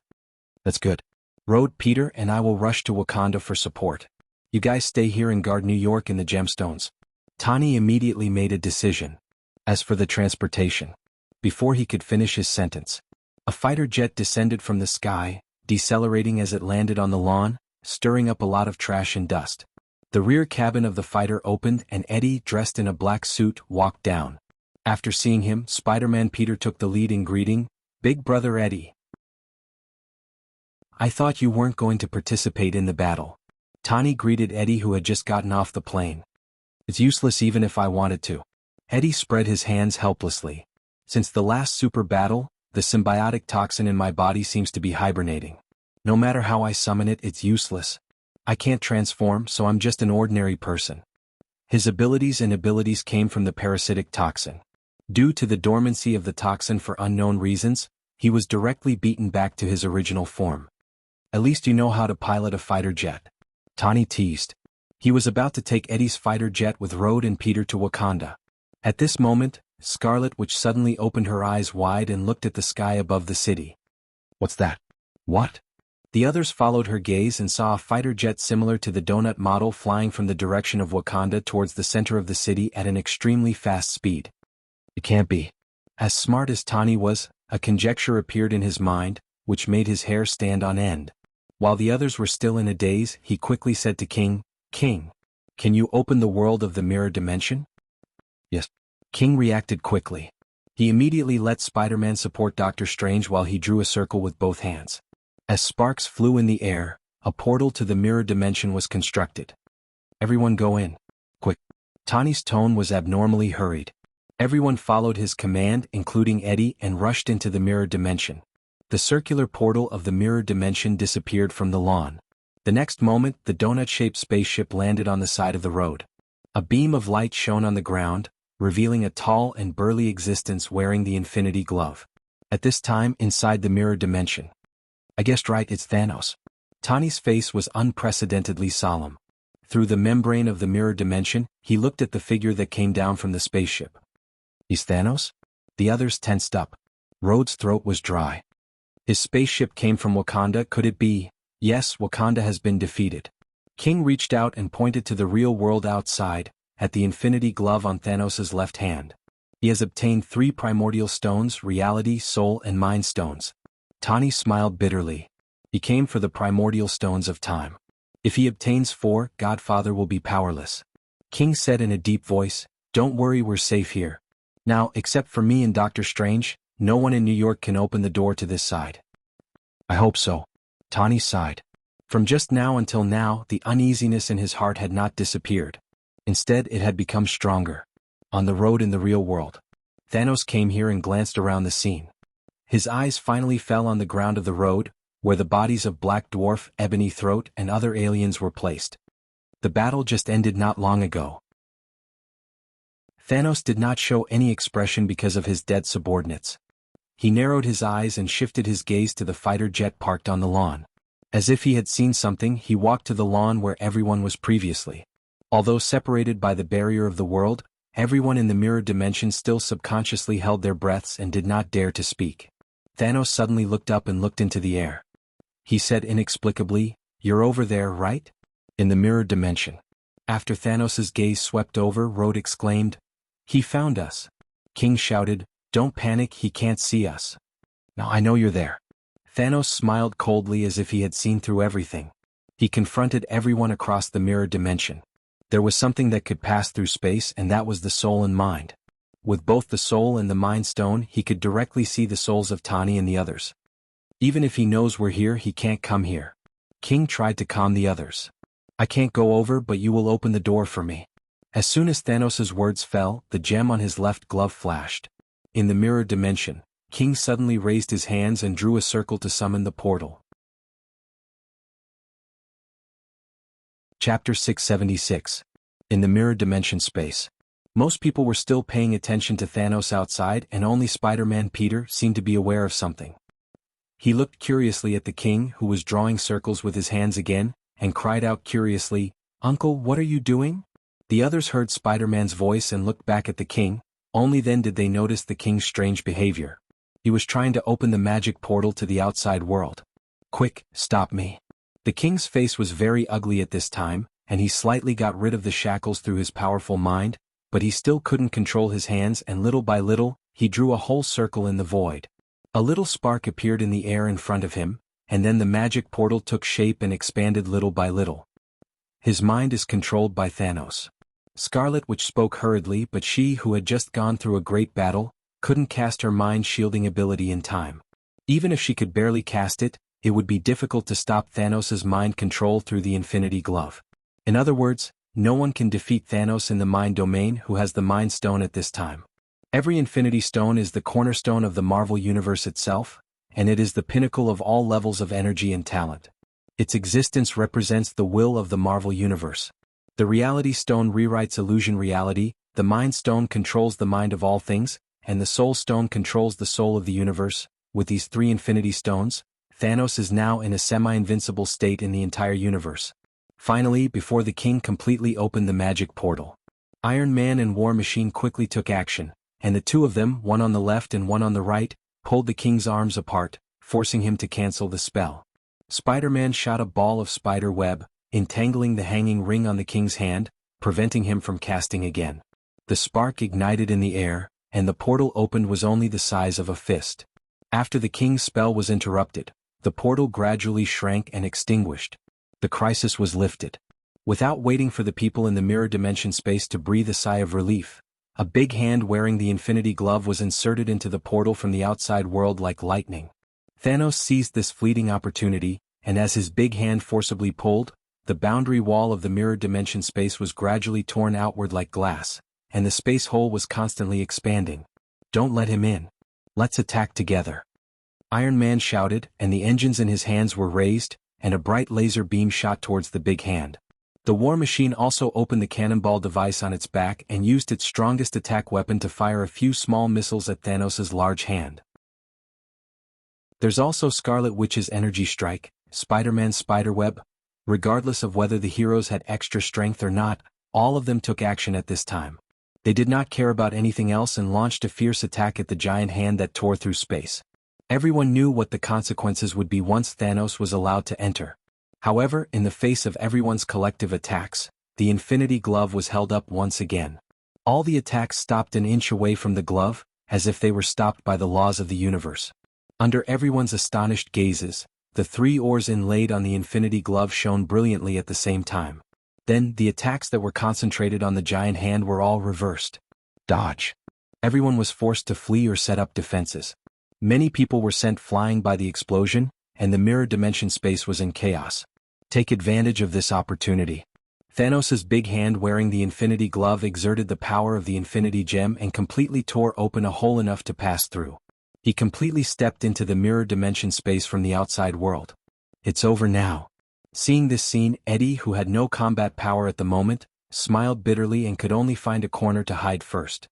"That's good. Rhodes, Peter, and I will rush to Wakanda for support. You guys stay here and guard New York and the gemstones." Tony immediately made a decision. As for the transportation, before he could finish his sentence, a fighter jet descended from the sky, decelerating as it landed on the lawn, stirring up a lot of trash and dust. The rear cabin of the fighter opened and Eddie, dressed in a black suit, walked down. After seeing him, Spider-Man Peter took the lead in greeting, "Big Brother Eddie. I thought you weren't going to participate in the battle." Tony greeted Eddie, who had just gotten off the plane. "It's useless even if I wanted to." Eddie spread his hands helplessly. "Since the last super battle, the symbiotic toxin in my body seems to be hibernating. No matter how I summon it, it's useless. I can't transform, so I'm just an ordinary person." His abilities came from the parasitic toxin. Due to the dormancy of the toxin for unknown reasons, he was directly beaten back to his original form. "At least you know how to pilot a fighter jet," Tony teased. He was about to take Eddie's fighter jet with Rhodes and Peter to Wakanda. At this moment, Scarlet Witch suddenly opened her eyes wide and looked at the sky above the city. "What's that?" "What?" The others followed her gaze and saw a fighter jet similar to the donut model flying from the direction of Wakanda towards the center of the city at an extremely fast speed. It can't be. As smart as Tony was, a conjecture appeared in his mind, which made his hair stand on end. While the others were still in a daze, he quickly said to King, "King, can you open the world of the mirror dimension?" "Yes." King reacted quickly. He immediately let Spider-Man support Doctor Strange while he drew a circle with both hands. As sparks flew in the air, a portal to the mirror dimension was constructed. "Everyone go in. Quick." Tony's tone was abnormally hurried. Everyone followed his command, including Eddie, and rushed into the mirror dimension. The circular portal of the mirror dimension disappeared from the lawn. The next moment, the donut-shaped spaceship landed on the side of the road. A beam of light shone on the ground, revealing a tall and burly existence wearing the infinity glove. At this time, inside the mirror dimension. I guessed right, it's Thanos. Tani's face was unprecedentedly solemn. Through the membrane of the mirror dimension, he looked at the figure that came down from the spaceship. He's Thanos? The others tensed up. Rhodes' throat was dry. His spaceship came from Wakanda, could it be? Yes, Wakanda has been defeated. King reached out and pointed to the real world outside, at the infinity glove on Thanos' left hand. He has obtained 3 primordial stones, reality, soul and mind stones. Tani smiled bitterly. He came for the primordial stones of time. If he obtains 4, Godfather will be powerless. King said in a deep voice, "Don't worry, we're safe here. Now, except for me and Doctor Strange, no one in New York can open the door to this side." I hope so. Tani sighed. From just now until now, the uneasiness in his heart had not disappeared. Instead, it had become stronger. On the road in the real world. Thanos came here and glanced around the scene. His eyes finally fell on the ground of the road, where the bodies of Black Dwarf, Ebony Throat, and other aliens were placed. The battle just ended not long ago. Thanos did not show any expression because of his dead subordinates. He narrowed his eyes and shifted his gaze to the fighter jet parked on the lawn. As if he had seen something, he walked to the lawn where everyone was previously. Although separated by the barrier of the world, everyone in the mirror dimension still subconsciously held their breaths and did not dare to speak. Thanos suddenly looked up and looked into the air. He said inexplicably, "You're over there, right? In the mirror dimension." After Thanos' gaze swept over, Rhodes exclaimed, "He found us." King shouted, "Don't panic, he can't see us." "Now I know you're there." Thanos smiled coldly as if he had seen through everything. He confronted everyone across the mirror dimension. There was something that could pass through space, and that was the soul and mind. With both the soul and the mind stone, he could directly see the souls of Tani and the others. Even if he knows we're here, he can't come here. King tried to calm the others. "I can't go over, but you will open the door for me." As soon as Thanos' words fell, the gem on his left glove flashed. In the mirror dimension, King suddenly raised his hands and drew a circle to summon the portal. Chapter 676. In the mirror dimension space. Most people were still paying attention to Thanos outside, and only Spider-Man Peter seemed to be aware of something. He looked curiously at the king, who was drawing circles with his hands again, and cried out curiously, "Uncle, what are you doing?" The others heard Spider-Man's voice and looked back at the king. Only then did they notice the king's strange behavior. He was trying to open the magic portal to the outside world. "Quick, stop me." The king's face was very ugly at this time, and he slightly got rid of the shackles through his powerful mind, but he still couldn't control his hands, and little by little, he drew a whole circle in the void. A little spark appeared in the air in front of him, and then the magic portal took shape and expanded little by little. His mind is controlled by Thanos. Scarlet Witch spoke hurriedly, but she, who had just gone through a great battle, couldn't cast her mind-shielding ability in time. Even if she could barely cast it, it would be difficult to stop Thanos' mind control through the Infinity Glove. In other words, no one can defeat Thanos in the mind domain who has the Mind Stone at this time. Every Infinity Stone is the cornerstone of the Marvel Universe itself, and it is the pinnacle of all levels of energy and talent. Its existence represents the will of the Marvel Universe. The Reality Stone rewrites illusion reality, the Mind Stone controls the mind of all things, and the Soul Stone controls the soul of the universe. With these 3 Infinity Stones, Thanos is now in a semi-invincible state in the entire universe. Finally, before the king completely opened the magic portal, Iron Man and War Machine quickly took action, and the 2 of them, one on the left and one on the right, pulled the king's arms apart, forcing him to cancel the spell. Spider-Man shot a ball of spider web, entangling the hanging ring on the king's hand, preventing him from casting again. The spark ignited in the air, and the portal opened was only the size of a fist. After the king's spell was interrupted, the portal gradually shrank and extinguished. The crisis was lifted. Without waiting for the people in the mirror dimension space to breathe a sigh of relief, a big hand wearing the Infinity Glove was inserted into the portal from the outside world like lightning. Thanos seized this fleeting opportunity, and as his big hand forcibly pulled, the boundary wall of the mirror dimension space was gradually torn outward like glass, and the space hole was constantly expanding. "Don't let him in. Let's attack together." Iron Man shouted, and the engines in his hands were raised, and a bright laser beam shot towards the big hand. The war machine also opened the cannonball device on its back and used its strongest attack weapon to fire a few small missiles at Thanos' large hand. There's also Scarlet Witch's energy strike, Spider-Man's spiderweb. Regardless of whether the heroes had extra strength or not, all of them took action at this time. They did not care about anything else and launched a fierce attack at the giant hand that tore through space. Everyone knew what the consequences would be once Thanos was allowed to enter. However, in the face of everyone's collective attacks, the Infinity Glove was held up once again. All the attacks stopped an inch away from the glove, as if they were stopped by the laws of the universe. Under everyone's astonished gazes, the 3 oars inlaid on the Infinity Glove shone brilliantly at the same time. Then, the attacks that were concentrated on the giant hand were all reversed. Dodge. Everyone was forced to flee or set up defenses. Many people were sent flying by the explosion, and the mirror dimension space was in chaos. Take advantage of this opportunity. Thanos' big hand wearing the Infinity Glove exerted the power of the Infinity Gem and completely tore open a hole enough to pass through. He completely stepped into the mirror dimension space from the outside world. It's over now. Seeing this scene, Eddie, who had no combat power at the moment, smiled bitterly and could only find a corner to hide first.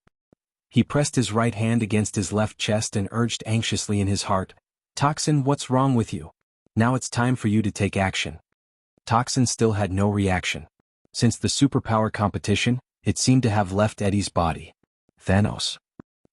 He pressed his right hand against his left chest and urged anxiously in his heart, "Toxin, what's wrong with you? Now it's time for you to take action." Toxin still had no reaction. Since the superpower competition, it seemed to have left Eddie's body. Thanos.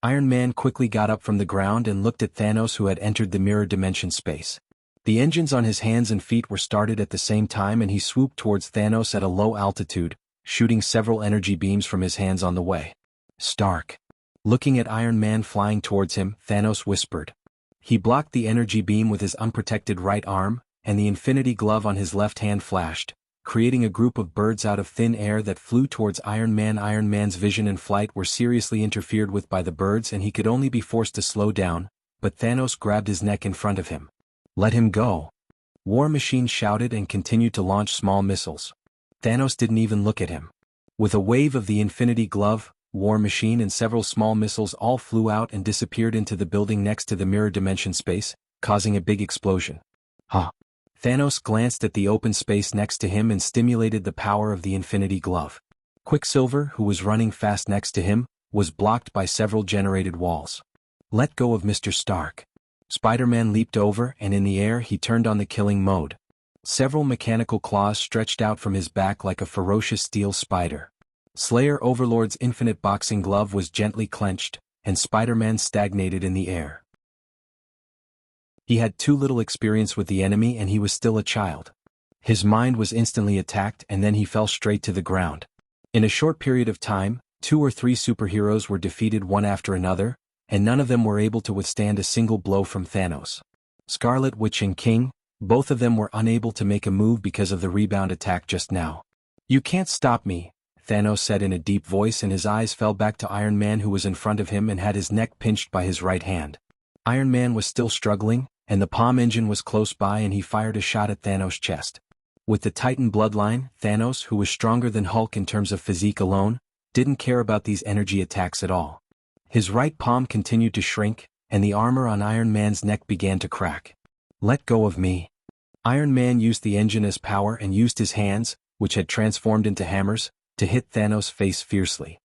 Iron Man quickly got up from the ground and looked at Thanos, who had entered the mirror dimension space. The engines on his hands and feet were started at the same time, and he swooped towards Thanos at a low altitude, shooting several energy beams from his hands on the way. Stark. Looking at Iron Man flying towards him, Thanos whispered. He blocked the energy beam with his unprotected right arm, and the Infinity Glove on his left hand flashed, creating a group of birds out of thin air that flew towards Iron Man. Iron Man's vision and flight were seriously interfered with by the birds, and he could only be forced to slow down, but Thanos grabbed his neck in front of him. "Let him go." War Machine shouted and continued to launch small missiles. Thanos didn't even look at him. With a wave of the Infinity Glove, War Machine and several small missiles all flew out and disappeared into the building next to the mirror dimension space, causing a big explosion. Huh. Thanos glanced at the open space next to him and stimulated the power of the Infinity Glove. Quicksilver, who was running fast next to him, was blocked by several generated walls. "Let go of Mr. Stark." Spider-Man leaped over, and in the air he turned on the killing mode. Several mechanical claws stretched out from his back like a ferocious steel spider. Slayer Overlord's infinite boxing glove was gently clenched, and Spider-Man stagnated in the air. He had too little experience with the enemy, and he was still a child. His mind was instantly attacked, and then he fell straight to the ground. In a short period of time, 2 or 3 superheroes were defeated one after another, and none of them were able to withstand a single blow from Thanos. Scarlet Witch and King, both of them were unable to make a move because of the rebound attack just now. "You can't stop me," Thanos said in a deep voice, and his eyes fell back to Iron Man, who was in front of him and had his neck pinched by his right hand. Iron Man was still struggling, and the palm engine was close by, and he fired a shot at Thanos' chest. With the Titan bloodline, Thanos, who was stronger than Hulk in terms of physique alone, didn't care about these energy attacks at all. His right palm continued to shrink, and the armor on Iron Man's neck began to crack. "Let go of me." Iron Man used the engine as power and used his hands, which had transformed into hammers, to hit Thanos' face fiercely.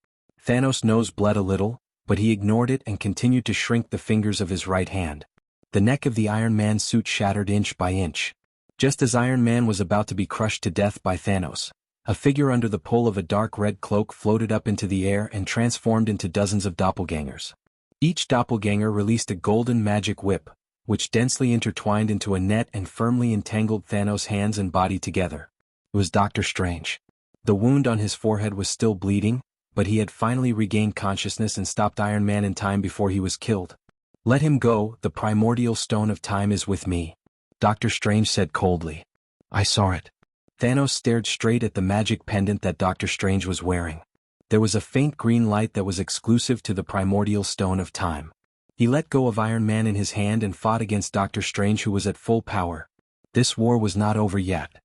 Thanos' nose bled a little, but he ignored it and continued to shrink the fingers of his right hand. The neck of the Iron Man suit shattered inch by inch. Just as Iron Man was about to be crushed to death by Thanos, a figure under the pull of a dark red cloak floated up into the air and transformed into dozens of doppelgangers. Each doppelganger released a golden magic whip, which densely intertwined into a net and firmly entangled Thanos' hands and body together. It was Dr. Strange. The wound on his forehead was still bleeding, but he had finally regained consciousness and stopped Iron Man in time before he was killed. "Let him go, the primordial stone of time is with me," Dr. Strange said coldly. "I saw it." Thanos stared straight at the magic pendant that Dr. Strange was wearing. There was a faint green light that was exclusive to the primordial stone of time. He let go of Iron Man in his hand and fought against Dr. Strange, who was at full power. This war was not over yet.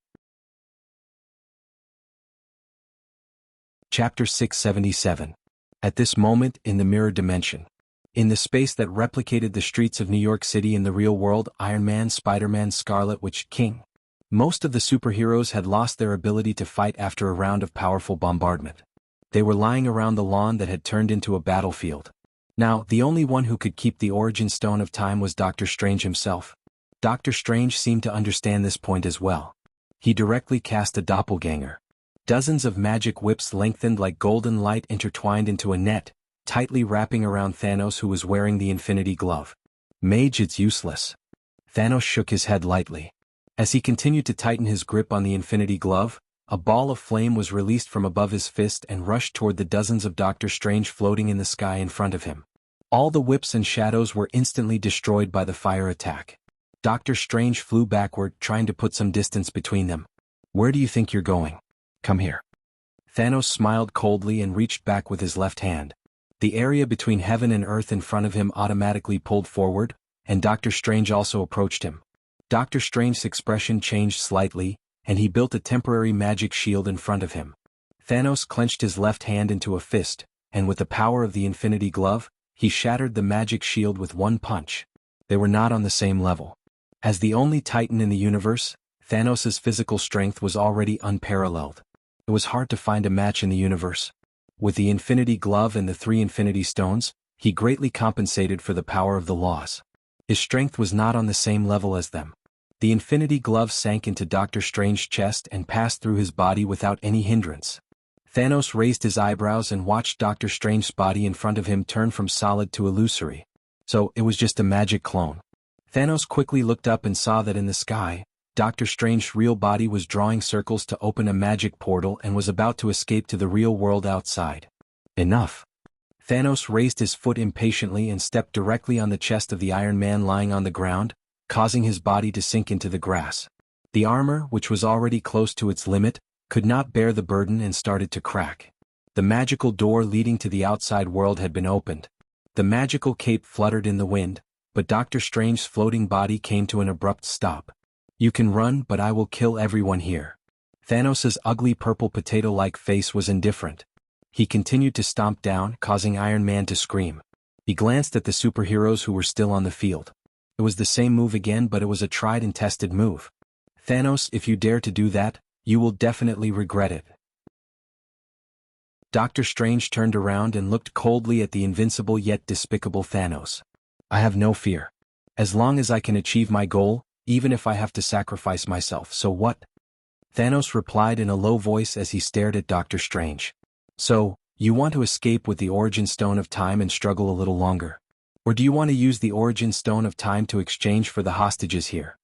Chapter 677. At this moment, in the mirror dimension, In the space that replicated the streets of New York City in the real world, Iron Man, Spider-Man, Scarlet Witch, King. Most of the superheroes had lost their ability to fight after a round of powerful bombardment. They were lying around the lawn that had turned into a battlefield. Now, the only one who could keep the Origin Stone of Time was Doctor Strange himself. Doctor Strange seemed to understand this point as well. He directly cast a doppelganger. Dozens of magic whips lengthened like golden light intertwined into a net, tightly wrapping around Thanos, who was wearing the Infinity Glove. Mage, it's useless. Thanos shook his head lightly. As he continued to tighten his grip on the Infinity Glove, a ball of flame was released from above his fist and rushed toward the dozens of Doctor Strange floating in the sky in front of him. All the whips and shadows were instantly destroyed by the fire attack. Doctor Strange flew backward, trying to put some distance between them. Where do you think you're going? Come here. Thanos smiled coldly and reached back with his left hand. The area between heaven and earth in front of him automatically pulled forward, and Doctor Strange also approached him. Doctor Strange's expression changed slightly, and he built a temporary magic shield in front of him. Thanos clenched his left hand into a fist, and with the power of the Infinity Glove, he shattered the magic shield with one punch. They were not on the same level. As the only Titan in the universe, Thanos' physical strength was already unparalleled. It was hard to find a match in the universe. With the Infinity Glove and the 3 Infinity Stones, he greatly compensated for the power of the laws. His strength was not on the same level as them. The Infinity Glove sank into Doctor Strange's chest and passed through his body without any hindrance. Thanos raised his eyebrows and watched Doctor Strange's body in front of him turn from solid to illusory. So, it was just a magic clone. Thanos quickly looked up and saw that in the sky, Doctor Strange's real body was drawing circles to open a magic portal and was about to escape to the real world outside. Enough. Thanos raised his foot impatiently and stepped directly on the chest of the Iron Man lying on the ground, causing his body to sink into the grass. The armor, which was already close to its limit, could not bear the burden and started to crack. The magical door leading to the outside world had been opened. The magical cape fluttered in the wind, but Doctor Strange's floating body came to an abrupt stop. You can run, but I will kill everyone here. Thanos' ugly purple potato-like face was indifferent. He continued to stomp down, causing Iron Man to scream. He glanced at the superheroes who were still on the field. It was the same move again, but it was a tried and tested move. Thanos, if you dare to do that, you will definitely regret it. Doctor Strange turned around and looked coldly at the invincible yet despicable Thanos. I have no fear. As long as I can achieve my goal, even if I have to sacrifice myself, so what? Thanos replied in a low voice as he stared at Doctor Strange. So, you want to escape with the Origin Stone of Time and struggle a little longer? Or do you want to use the Origin Stone of Time to exchange for the hostages here?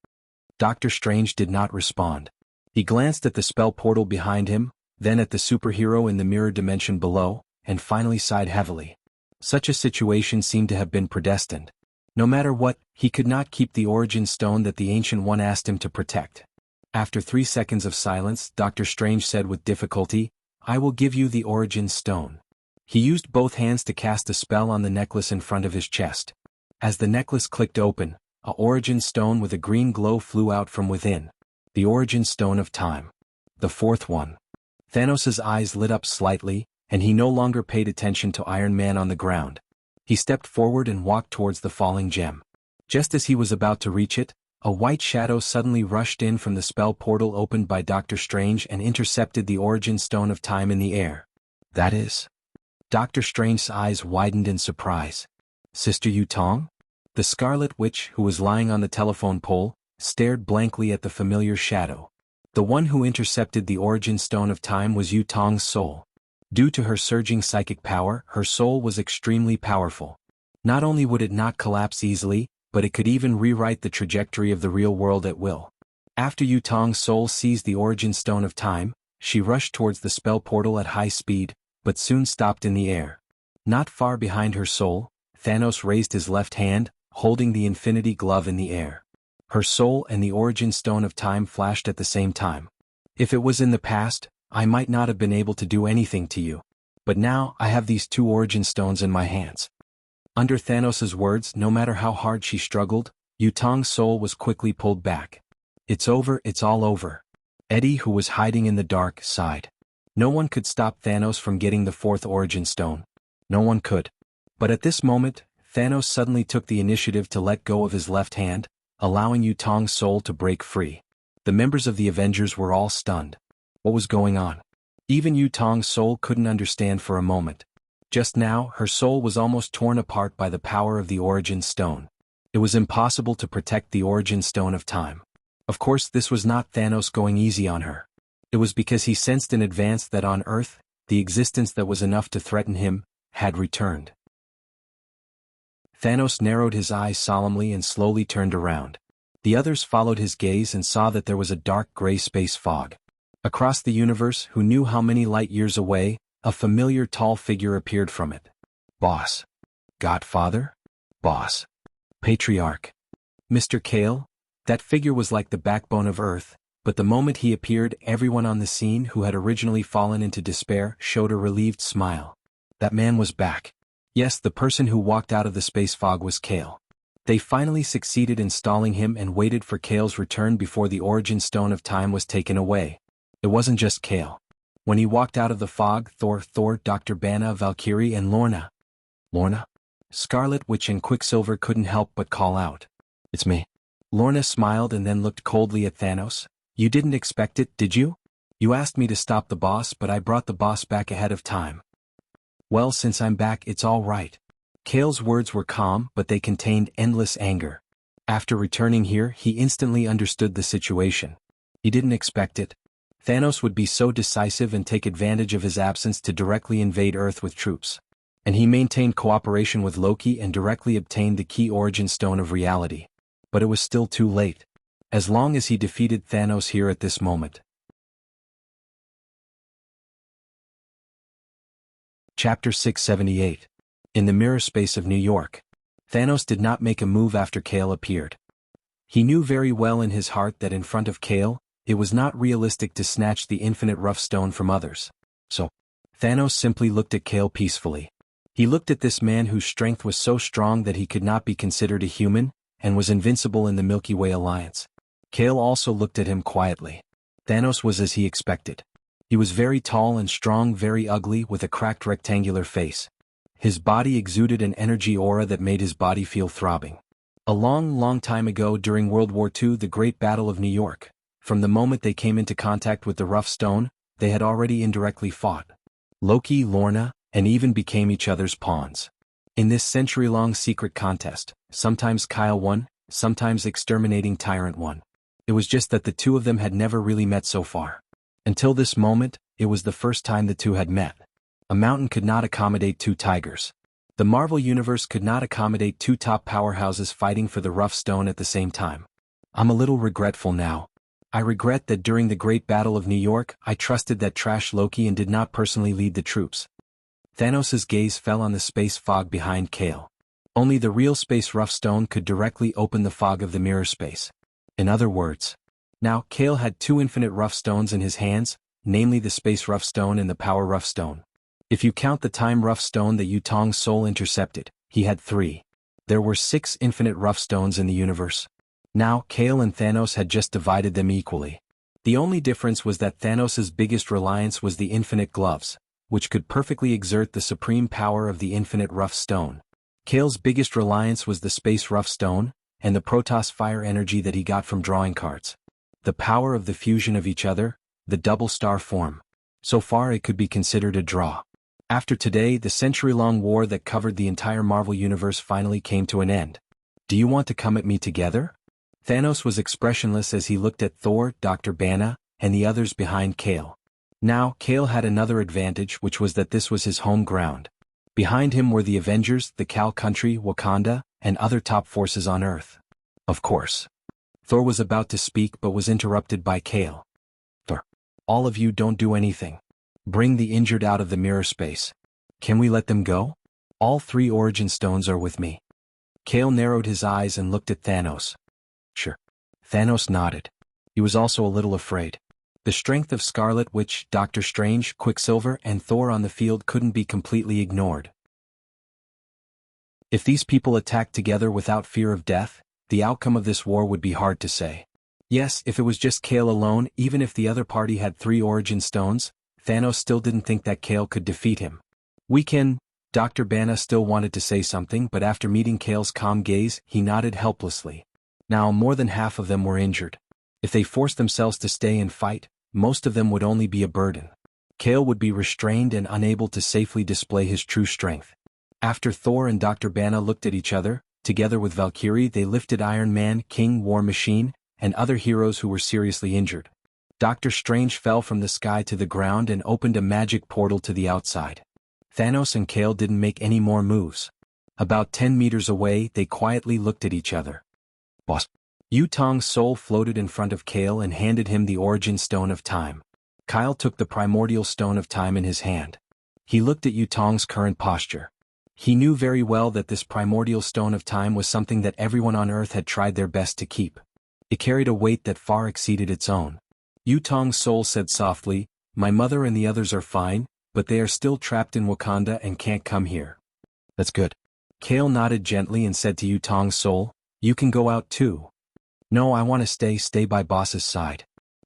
Doctor Strange did not respond. He glanced at the spell portal behind him, then at the superhero in the mirror dimension below, and finally sighed heavily. Such a situation seemed to have been predestined. No matter what, he could not keep the Origin Stone that the Ancient One asked him to protect. After 3 seconds of silence, Doctor Strange said with difficulty, I will give you the Origin Stone. He used both hands to cast a spell on the necklace in front of his chest. As the necklace clicked open, a Origin Stone with a green glow flew out from within. The Origin Stone of Time. The 4th one. Thanos' eyes lit up slightly, and he no longer paid attention to Iron Man on the ground. He stepped forward and walked towards the falling gem. Just as he was about to reach it, a white shadow suddenly rushed in from the spell portal opened by Doctor Strange and intercepted the Origin Stone of Time in the air. That is? Doctor Strange's eyes widened in surprise. Sister Yutong? The Scarlet Witch, who was lying on the telephone pole, stared blankly at the familiar shadow. The one who intercepted the Origin Stone of Time was Yutong's soul. Due to her surging psychic power, her soul was extremely powerful. Not only would it not collapse easily, but it could even rewrite the trajectory of the real world at will. After Yutong's soul seized the Origin Stone of Time, she rushed towards the spell portal at high speed, but soon stopped in the air. Not far behind her soul, Thanos raised his left hand, holding the Infinity Glove in the air. Her soul and the Origin Stone of Time flashed at the same time. If it was in the past, I might not have been able to do anything to you. But now, I have these 2 Origin Stones in my hands. Under Thanos' words, no matter how hard she struggled, Yutong's soul was quickly pulled back. It's over, it's all over. Eddie, who was hiding in the dark, sighed. No one could stop Thanos from getting the 4th Origin Stone. No one could. But at this moment, Thanos suddenly took the initiative to let go of his left hand, allowing Yu Tong's soul to break free. The members of the Avengers were all stunned. What was going on? Even Yu Tong's soul couldn't understand for a moment. Just now, her soul was almost torn apart by the power of the Origin Stone. It was impossible to protect the Origin Stone of Time. Of course, this was not Thanos going easy on her. It was because he sensed in advance that on Earth, the existence that was enough to threaten him had returned. Thanos narrowed his eyes solemnly and slowly turned around. The others followed his gaze and saw that there was a dark gray space fog. Across the universe, who knew how many light years away, a familiar tall figure appeared from it. Boss. Godfather? Boss. Patriarch. Mr. Kale? That figure was like the backbone of Earth, but the moment he appeared, everyone on the scene who had originally fallen into despair showed a relieved smile. That man was back. Yes, the person who walked out of the space fog was Kale. They finally succeeded in stalling him and waited for Kale's return before the Origin Stone of Time was taken away. It wasn't just Kale. When he walked out of the fog, Thor, Dr. Banner, Valkyrie and Lorna, Scarlet Witch and Quicksilver couldn't help but call out. It's me. Lorna smiled and then looked coldly at Thanos. You didn't expect it, did you? You asked me to stop the boss, but I brought the boss back ahead of time. Well, since I'm back, it's all right. Kale's words were calm, but they contained endless anger. After returning here, he instantly understood the situation. He didn't expect it. Thanos would be so decisive and take advantage of his absence to directly invade Earth with troops. And he maintained cooperation with Loki and directly obtained the key Origin Stone of Reality. But it was still too late. As long as he defeated Thanos here at this moment. Chapter 678. In the mirror space of New York. Thanos did not make a move after Kale appeared. He knew very well in his heart that in front of Kale, it was not realistic to snatch the infinite rough stone from others. So, Thanos simply looked at Kale peacefully. He looked at this man whose strength was so strong that he could not be considered a human, and was invincible in the Milky Way alliance. Kale also looked at him quietly. Thanos was as he expected. He was very tall and strong, very ugly, with a cracked rectangular face. His body exuded an energy aura that made his body feel throbbing. A long time ago during World War II, the Great Battle of New York, from the moment they came into contact with the rough stone, they had already indirectly fought. Loki, Lorna, and even became each other's pawns. In this century-long secret contest, sometimes Kyle won, sometimes Exterminating Tyrant won. It was just that the two of them had never really met so far. Until this moment, it was the first time the two had met. A mountain could not accommodate two tigers. The Marvel Universe could not accommodate two top powerhouses fighting for the rough stone at the same time. I'm a little regretful now. I regret that during the Great Battle of New York, I trusted that trash Loki and did not personally lead the troops. Thanos' gaze fell on the space fog behind Kale. Only the real space rough stone could directly open the fog of the mirror space. In other words, now Kale had two infinite rough stones in his hands, namely the space rough stone and the power rough stone. If you count the time rough stone that Yu Tong's soul intercepted, he had 3. There were 6 infinite rough stones in the universe. Now Kale and Thanos had just divided them equally. The only difference was that Thanos' biggest reliance was the infinite gloves, which could perfectly exert the supreme power of the infinite rough stone. Kale's biggest reliance was the space rough stone, and the Protoss fire energy that he got from drawing cards. The power of the fusion of each other, the double star form. So far it could be considered a draw. After today, the century-long war that covered the entire Marvel Universe finally came to an end. Do you want to come at me together? Thanos was expressionless as he looked at Thor, Dr. Banner, and the others behind Kale. Now, Kale had another advantage, which was that this was his home ground. Behind him were the Avengers, the Cal Country, Wakanda, and other top forces on Earth. Of course. Thor was about to speak but was interrupted by Kale. Thor, all of you don't do anything. Bring the injured out of the mirror space. Can we let them go? All 3 Origin Stones are with me. Kale narrowed his eyes and looked at Thanos. Sure. Thanos nodded. He was also a little afraid. The strength of Scarlet Witch, Doctor Strange, Quicksilver, and Thor on the field couldn't be completely ignored. If these people attacked together without fear of death, the outcome of this war would be hard to say. Yes, if it was just Kale alone, even if the other party had 3 Origin Stones, Thanos still didn't think that Kale could defeat him. We can Dr. Bana still wanted to say something, but after meeting Kale's calm gaze, he nodded helplessly. Now more than half of them were injured. If they forced themselves to stay and fight, most of them would only be a burden. Kale would be restrained and unable to safely display his true strength. After Thor and Dr. Bana looked at each other, together with Valkyrie they lifted Iron Man, King, War Machine, and other heroes who were seriously injured. Doctor Strange fell from the sky to the ground and opened a magic portal to the outside. Thanos and Kale didn't make any more moves. About 10 meters away they quietly looked at each other. Boss. Yutong's soul floated in front of Kale and handed him the Origin Stone of Time. Kyle took the Primordial Stone of Time in his hand. He looked at Yutong's current posture. He knew very well that this Primordial Stone of Time was something that everyone on Earth had tried their best to keep. It carried a weight that far exceeded its own. Yutong's soul said softly, "My mother and the others are fine, but they are still trapped in Wakanda and can't come here." "That's good." Kale nodded gently and said to Yutong's soul, "You can go out too." "No, I want to stay by boss's side."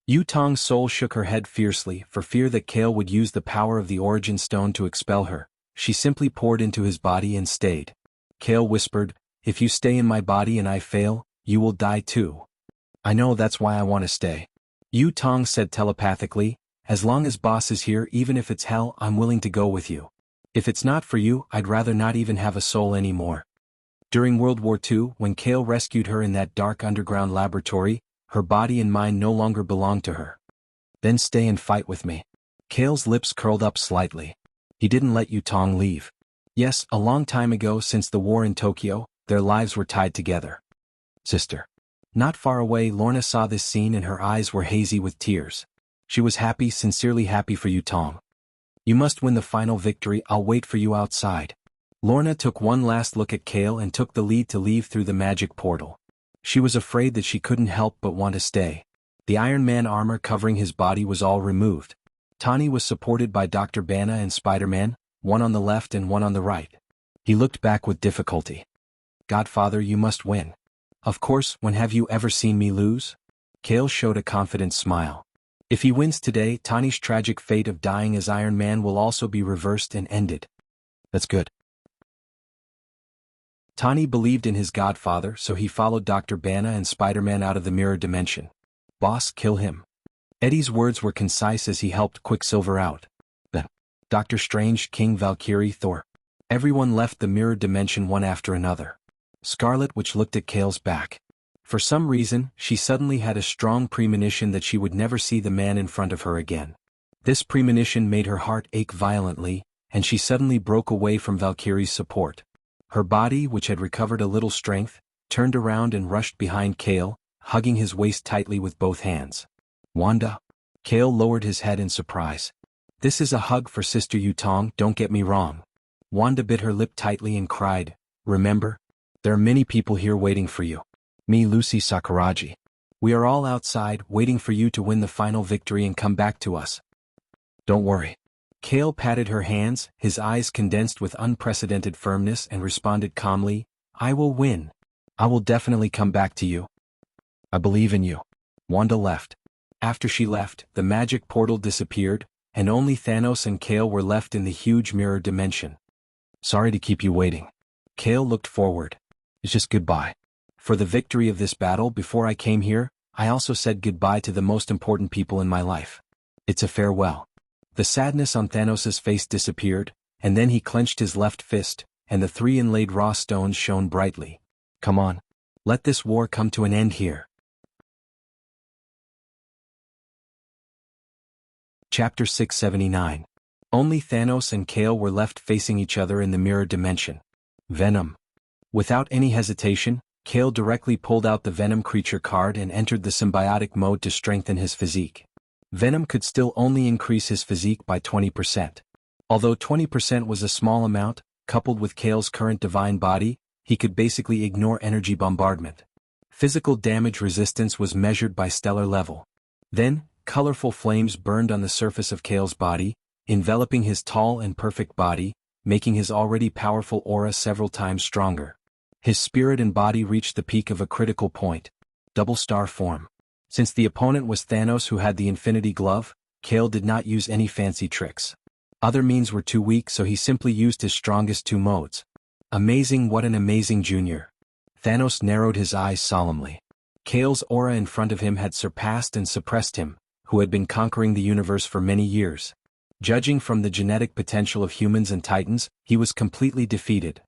Yutong's soul shook her head fiercely for fear that Kale would use the power of the Origin Stone to expel her. She simply poured into his body and stayed. Kale whispered, "If you stay in my body and I fail, you will die too." "I know, that's why I want to stay." Yutong said telepathically, "As long as boss is here, even if it's hell, I'm willing to go with you. If it's not for you, I'd rather not even have a soul anymore." During World War II, when Kale rescued her in that dark underground laboratory, her body and mind no longer belonged to her. "Then stay and fight with me." Kale's lips curled up slightly. He didn't let Yutong leave. Yes, a long time ago, since the war in Tokyo, their lives were tied together. "Sister." Not far away, Lorna saw this scene and her eyes were hazy with tears. She was happy, sincerely happy for Yutong. "You must win the final victory, I'll wait for you outside." Lorna took one last look at Kale and took the lead to leave through the magic portal. She was afraid that she couldn't help but want to stay. The Iron Man armor covering his body was all removed. Tani was supported by Dr. Bana and Spider-Man, one on the left and one on the right. He looked back with difficulty. "Godfather, you must win." "Of course, when have you ever seen me lose?" Kale showed a confident smile. If he wins today, Tani's tragic fate of dying as Iron Man will also be reversed and ended. "That's good." Tani believed in his godfather, so he followed Dr. Bana and Spider-Man out of the mirror dimension. "Boss, kill him." Eddie's words were concise as he helped Quicksilver out. Then, Doctor Strange, King, Valkyrie, Thor. Everyone left the mirror dimension one after another. Scarlet Witch looked at Kale's back. For some reason, she suddenly had a strong premonition that she would never see the man in front of her again. This premonition made her heart ache violently, and she suddenly broke away from Valkyrie's support. Her body, which had recovered a little strength, turned around and rushed behind Kale, hugging his waist tightly with both hands. "Wanda?" Kale lowered his head in surprise. "This is a hug for Sister Yutong, don't get me wrong." Wanda bit her lip tightly and cried, "Remember? There are many people here waiting for you. Me, Lucy, Sakuragi. We are all outside, waiting for you to win the final victory and come back to us. Don't worry." Kale patted her hands, his eyes condensed with unprecedented firmness, and responded calmly, "I will win. I will definitely come back to you. I believe in you." Wanda left. After she left, the magic portal disappeared, and only Thanos and Kale were left in the huge mirror dimension. "Sorry to keep you waiting." Kale looked forward. "It's just goodbye. For the victory of this battle before I came here, I also said goodbye to the most important people in my life. It's a farewell." The sadness on Thanos' face disappeared, and then he clenched his left fist, and the 3 inlaid raw stones shone brightly. "Come on. Let this war come to an end here." Chapter 679. Only Thanos and Kale were left facing each other in the mirror dimension. Venom. Without any hesitation, Kale directly pulled out the Venom creature card and entered the symbiotic mode to strengthen his physique. Venom could still only increase his physique by 20%. Although 20% was a small amount, coupled with Kale's current divine body, he could basically ignore energy bombardment. Physical damage resistance was measured by stellar level. Then, colorful flames burned on the surface of Kale's body, enveloping his tall and perfect body, making his already powerful aura several times stronger. His spirit and body reached the peak of a critical point. Double star form. Since the opponent was Thanos who had the Infinity Glove, Kale did not use any fancy tricks. Other means were too weak, so he simply used his strongest two modes. Amazing, what an amazing junior. Thanos narrowed his eyes solemnly. Kale's aura in front of him had surpassed and suppressed him, who had been conquering the universe for many years. Judging from the genetic potential of humans and titans, he was completely defeated.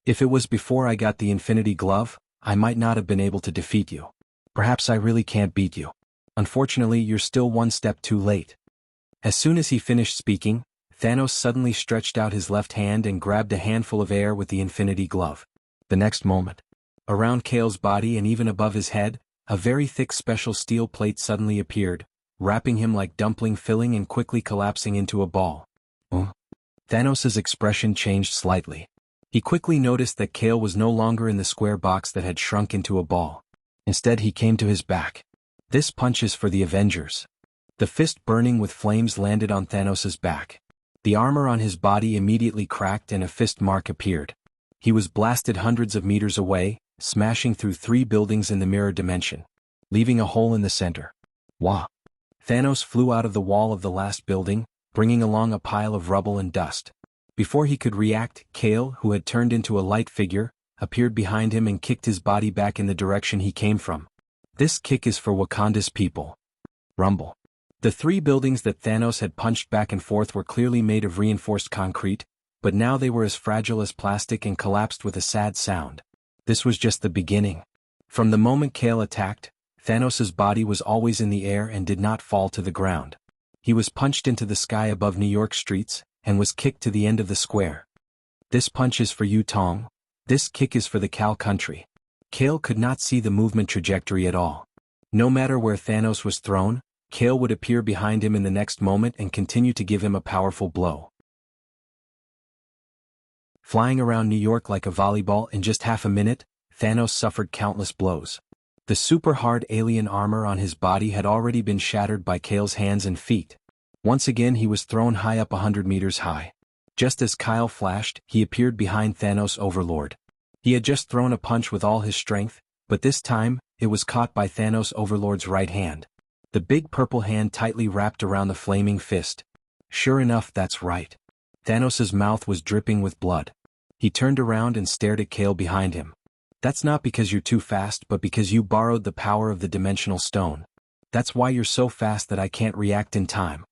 If it was before I got the Infinity Glove, I might not have been able to defeat you. Perhaps I really can't beat you. Unfortunately, you're still one step too late. As soon as he finished speaking, Thanos suddenly stretched out his left hand and grabbed a handful of air with the Infinity Glove. The next moment, around Kale's body and even above his head, a very thick special steel plate suddenly appeared, wrapping him like dumpling filling and quickly collapsing into a ball. Thanos' expression changed slightly. He quickly noticed that Kale was no longer in the square box that had shrunk into a ball. Instead, he came to his back. This punch is for the Avengers. The fist burning with flames landed on Thanos' back. The armor on his body immediately cracked and a fist mark appeared. He was blasted hundreds of meters away, smashing through 3 buildings in the mirror dimension, leaving a hole in the center. Wah! Thanos flew out of the wall of the last building, bringing along a pile of rubble and dust. Before he could react, Kale, who had turned into a light figure, appeared behind him and kicked his body back in the direction he came from. This kick is for Wakanda's people. Rumble. The 3 buildings that Thanos had punched back and forth were clearly made of reinforced concrete, but now they were as fragile as plastic and collapsed with a sad sound. This was just the beginning. From the moment Kale attacked, Thanos' body was always in the air and did not fall to the ground. He was punched into the sky above New York streets, and was kicked to the end of the square. This punch is for you, Tong. This kick is for the Cal country. Kale could not see the movement trajectory at all. No matter where Thanos was thrown, Kale would appear behind him in the next moment and continue to give him a powerful blow. Flying around New York like a volleyball in just half a minute, Thanos suffered countless blows. The super hard alien armor on his body had already been shattered by Kale's hands and feet. Once again he was thrown high up 100 meters high. Just as Kyle flashed, he appeared behind Thanos' Overlord. He had just thrown a punch with all his strength, but this time, it was caught by Thanos' Overlord's right hand. The big purple hand tightly wrapped around the flaming fist. Sure enough, that's right. Thanos' mouth was dripping with blood. He turned around and stared at Kale behind him. That's not because you're too fast, but because you borrowed the power of the Dimensional Stone. That's why you're so fast that I can't react in time.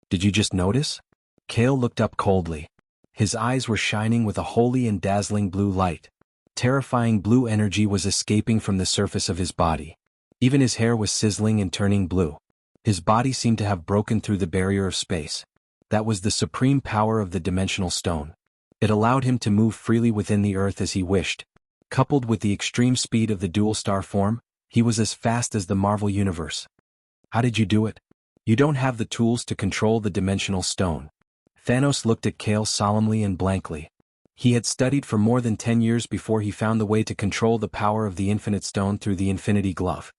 Did you just notice? Kale looked up coldly. His eyes were shining with a holy and dazzling blue light. Terrifying blue energy was escaping from the surface of his body. Even his hair was sizzling and turning blue. His body seemed to have broken through the barrier of space. That was the supreme power of the Dimensional Stone. It allowed him to move freely within the earth as he wished. Coupled with the extreme speed of the dual star form, he was as fast as the Marvel Universe. How did you do it? You don't have the tools to control the Dimensional Stone. Thanos looked at Kale solemnly and blankly. He had studied for more than 10 years before he found the way to control the power of the Infinite Stone through the Infinity Glove.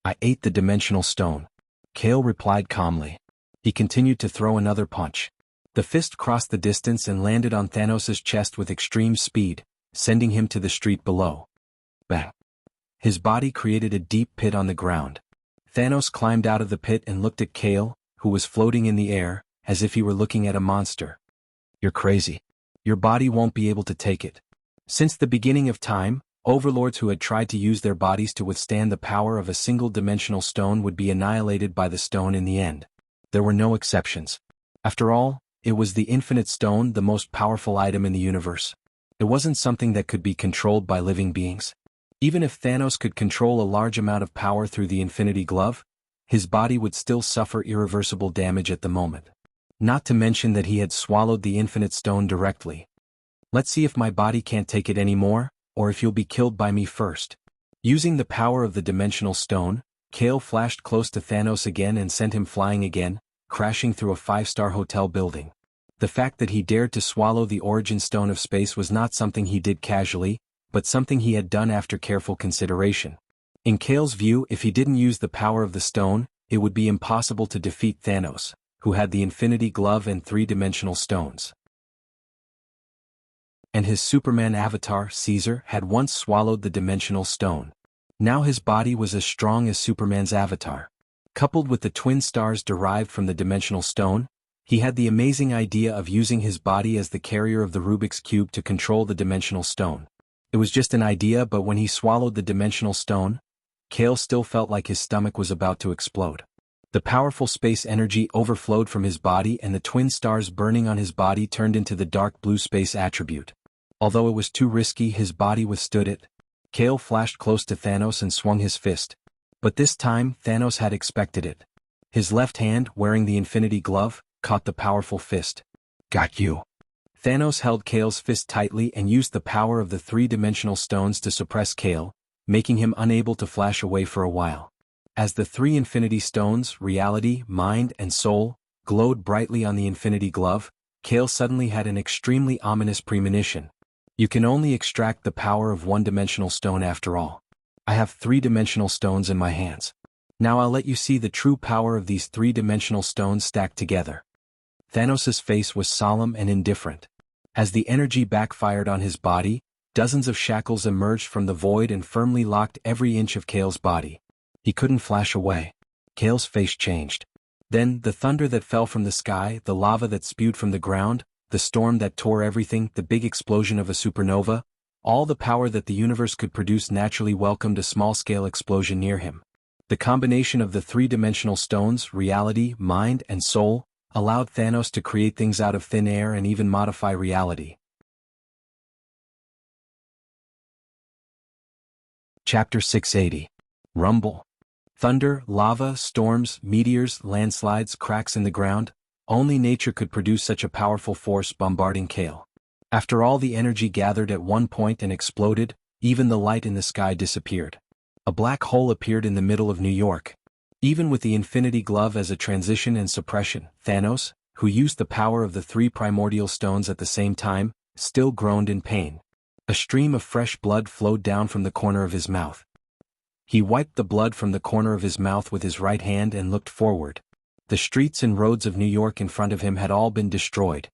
I ate the Dimensional Stone. Kale replied calmly. He continued to throw another punch. The fist crossed the distance and landed on Thanos' chest with extreme speed, sending him to the street below. Bang! His body created a deep pit on the ground. Thanos climbed out of the pit and looked at Kale, who was floating in the air, as if he were looking at a monster. You're crazy. Your body won't be able to take it. Since the beginning of time, overlords who had tried to use their bodies to withstand the power of a single-dimensional stone would be annihilated by the stone in the end. There were no exceptions. After all, it was the Infinite Stone, the most powerful item in the universe. It wasn't something that could be controlled by living beings. Even if Thanos could control a large amount of power through the Infinity Glove, his body would still suffer irreversible damage at the moment. Not to mention that he had swallowed the Infinite Stone directly. Let's see if my body can't take it anymore, or if you'll be killed by me first. Using the power of the Dimensional Stone, Kale flashed close to Thanos again and sent him flying again, crashing through a 5-star hotel building. The fact that he dared to swallow the Origin Stone of Space was not something he did casually, but something he had done after careful consideration. In Kale's view, if he didn't use the power of the stone, it would be impossible to defeat Thanos, who had the Infinity Glove and 3-dimensional stones. And his Superman avatar, Caesar, had once swallowed the Dimensional Stone. Now his body was as strong as Superman's avatar. Coupled with the twin stars derived from the Dimensional Stone, He had the amazing idea of using his body as the carrier of the Rubik's Cube to control the dimensional stone. It was just an idea, but when he swallowed the dimensional stone, Kale still felt like his stomach was about to explode. The powerful space energy overflowed from his body, and the twin stars burning on his body turned into the dark blue space attribute. Although it was too risky, his body withstood it. Kale flashed close to Thanos and swung his fist. But this time, Thanos had expected it. His left hand, wearing the Infinity Glove, caught the powerful fist. "Got you." Thanos held Kale's fist tightly and used the power of the three-dimensional stones to suppress Kale, making him unable to flash away for a while. As the three Infinity Stones, reality, mind, and soul, glowed brightly on the Infinity Glove, Kale suddenly had an extremely ominous premonition. You can only extract the power of one-dimensional stone after all. I have three-dimensional stones in my hands. Now I'll let you see the true power of these three-dimensional stones stacked together. Thanos' face was solemn and indifferent. As the energy backfired on his body, dozens of shackles emerged from the void and firmly locked every inch of Kale's body. He couldn't flash away. Kale's face changed. Then, the thunder that fell from the sky, the lava that spewed from the ground, the storm that tore everything, the big explosion of a supernova, all the power that the universe could produce naturally welcomed a small-scale explosion near him. The combination of the three-dimensional stones, reality, mind, and soul, allowed Thanos to create things out of thin air and even modify reality. Chapter 680. Rumble. Thunder, lava, storms, meteors, landslides, cracks in the ground, only nature could produce such a powerful force bombarding Kale. After all the energy gathered at one point and exploded, even the light in the sky disappeared. A black hole appeared in the middle of New York. Even with the Infinity Glove as a transition and suppression, Thanos, who used the power of the three primordial stones at the same time, still groaned in pain. A stream of fresh blood flowed down from the corner of his mouth. He wiped the blood from the corner of his mouth with his right hand and looked forward. The streets and roads of New York in front of him had all been destroyed.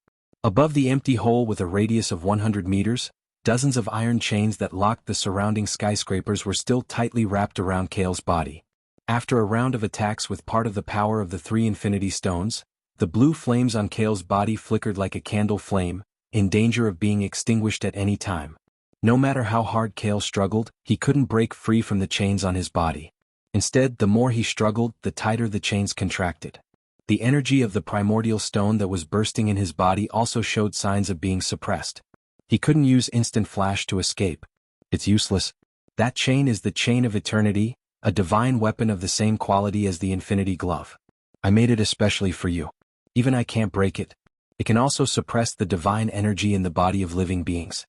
Above the empty hole with a radius of 100 meters, dozens of iron chains that locked the surrounding skyscrapers were still tightly wrapped around Kale's body. After a round of attacks with part of the power of the three Infinity Stones, the blue flames on Kale's body flickered like a candle flame, in danger of being extinguished at any time. No matter how hard Kale struggled, he couldn't break free from the chains on his body. Instead, the more he struggled, the tighter the chains contracted. The energy of the primordial stone that was bursting in his body also showed signs of being suppressed. He couldn't use instant flash to escape. It's useless. That chain is the chain of eternity, a divine weapon of the same quality as the Infinity Glove. I made it especially for you. Even I can't break it. It can also suppress the divine energy in the body of living beings.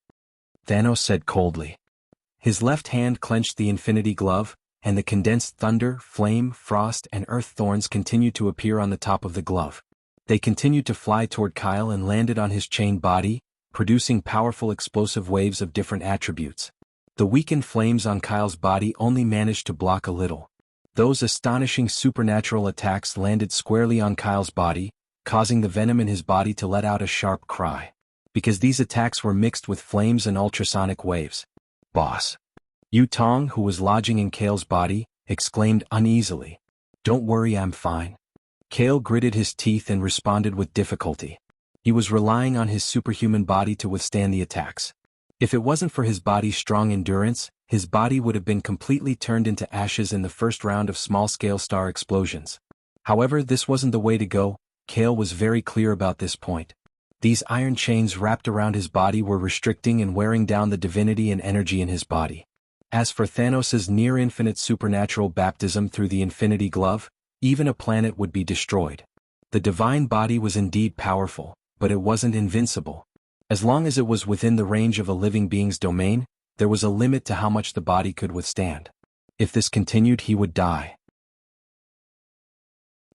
Thanos said coldly. His left hand clenched the Infinity Glove, and the condensed thunder, flame, frost, and earth thorns continued to appear on the top of the glove. They continued to fly toward Kyle and landed on his chained body, producing powerful explosive waves of different attributes. The weakened flames on Kyle's body only managed to block a little. Those astonishing supernatural attacks landed squarely on Kyle's body, causing the venom in his body to let out a sharp cry. Because these attacks were mixed with flames and ultrasonic waves. Boss. Yu Tong, who was lodging in Kale's body, exclaimed uneasily. Don't worry, I'm fine. Kale gritted his teeth and responded with difficulty. He was relying on his superhuman body to withstand the attacks. If it wasn't for his body's strong endurance, his body would have been completely turned into ashes in the first round of small-scale star explosions. However, this wasn't the way to go. Kale was very clear about this point. These iron chains wrapped around his body were restricting and wearing down the divinity and energy in his body. As for Thanos' near-infinite supernatural baptism through the Infinity Glove, even a planet would be destroyed. The divine body was indeed powerful, but it wasn't invincible. As long as it was within the range of a living being's domain, there was a limit to how much the body could withstand. If this continued, he would die.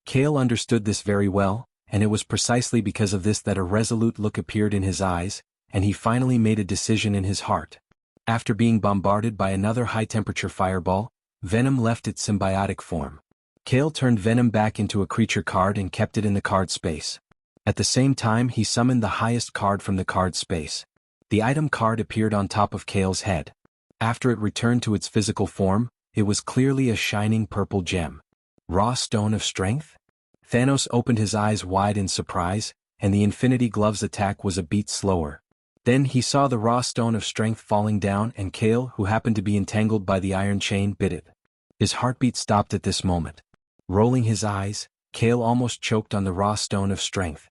Kale understood this very well, and it was precisely because of this that a resolute look appeared in his eyes, and he finally made a decision in his heart. After being bombarded by another high-temperature fireball, Venom left its symbiotic form. Kale turned Venom back into a creature card and kept it in the card space. At the same time, he summoned the highest card from the card space. The item card appeared on top of Kale's head. After it returned to its physical form, it was clearly a shining purple gem. Raw Stone of Strength? Thanos opened his eyes wide in surprise, and the Infinity Glove's attack was a beat slower. Then he saw the raw stone of strength falling down, and Kale, who happened to be entangled by the iron chain, bit it. His heartbeat stopped at this moment. Rolling his eyes, Kale almost choked on the raw stone of strength.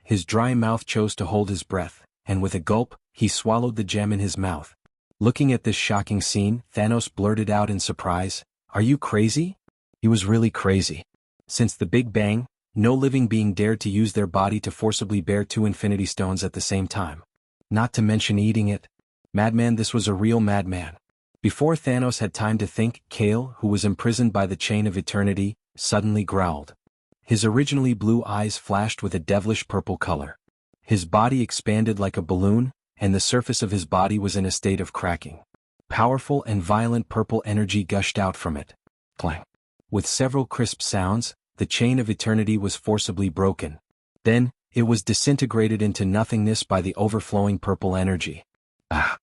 His dry mouth chose to hold his breath, and with a gulp, he swallowed the gem in his mouth. Looking at this shocking scene, Thanos blurted out in surprise, "Are you crazy?" He was really crazy. Since the Big Bang, no living being dared to use their body to forcibly bear two Infinity Stones at the same time. Not to mention eating it. Madman, this was a real madman. Before Thanos had time to think, Kale, who was imprisoned by the chain of eternity, suddenly growled. His originally blue eyes flashed with a devilish purple color. His body expanded like a balloon, and the surface of his body was in a state of cracking. Powerful and violent purple energy gushed out from it. Clang. With several crisp sounds, the chain of eternity was forcibly broken. Then, it was disintegrated into nothingness by the overflowing purple energy. Ah!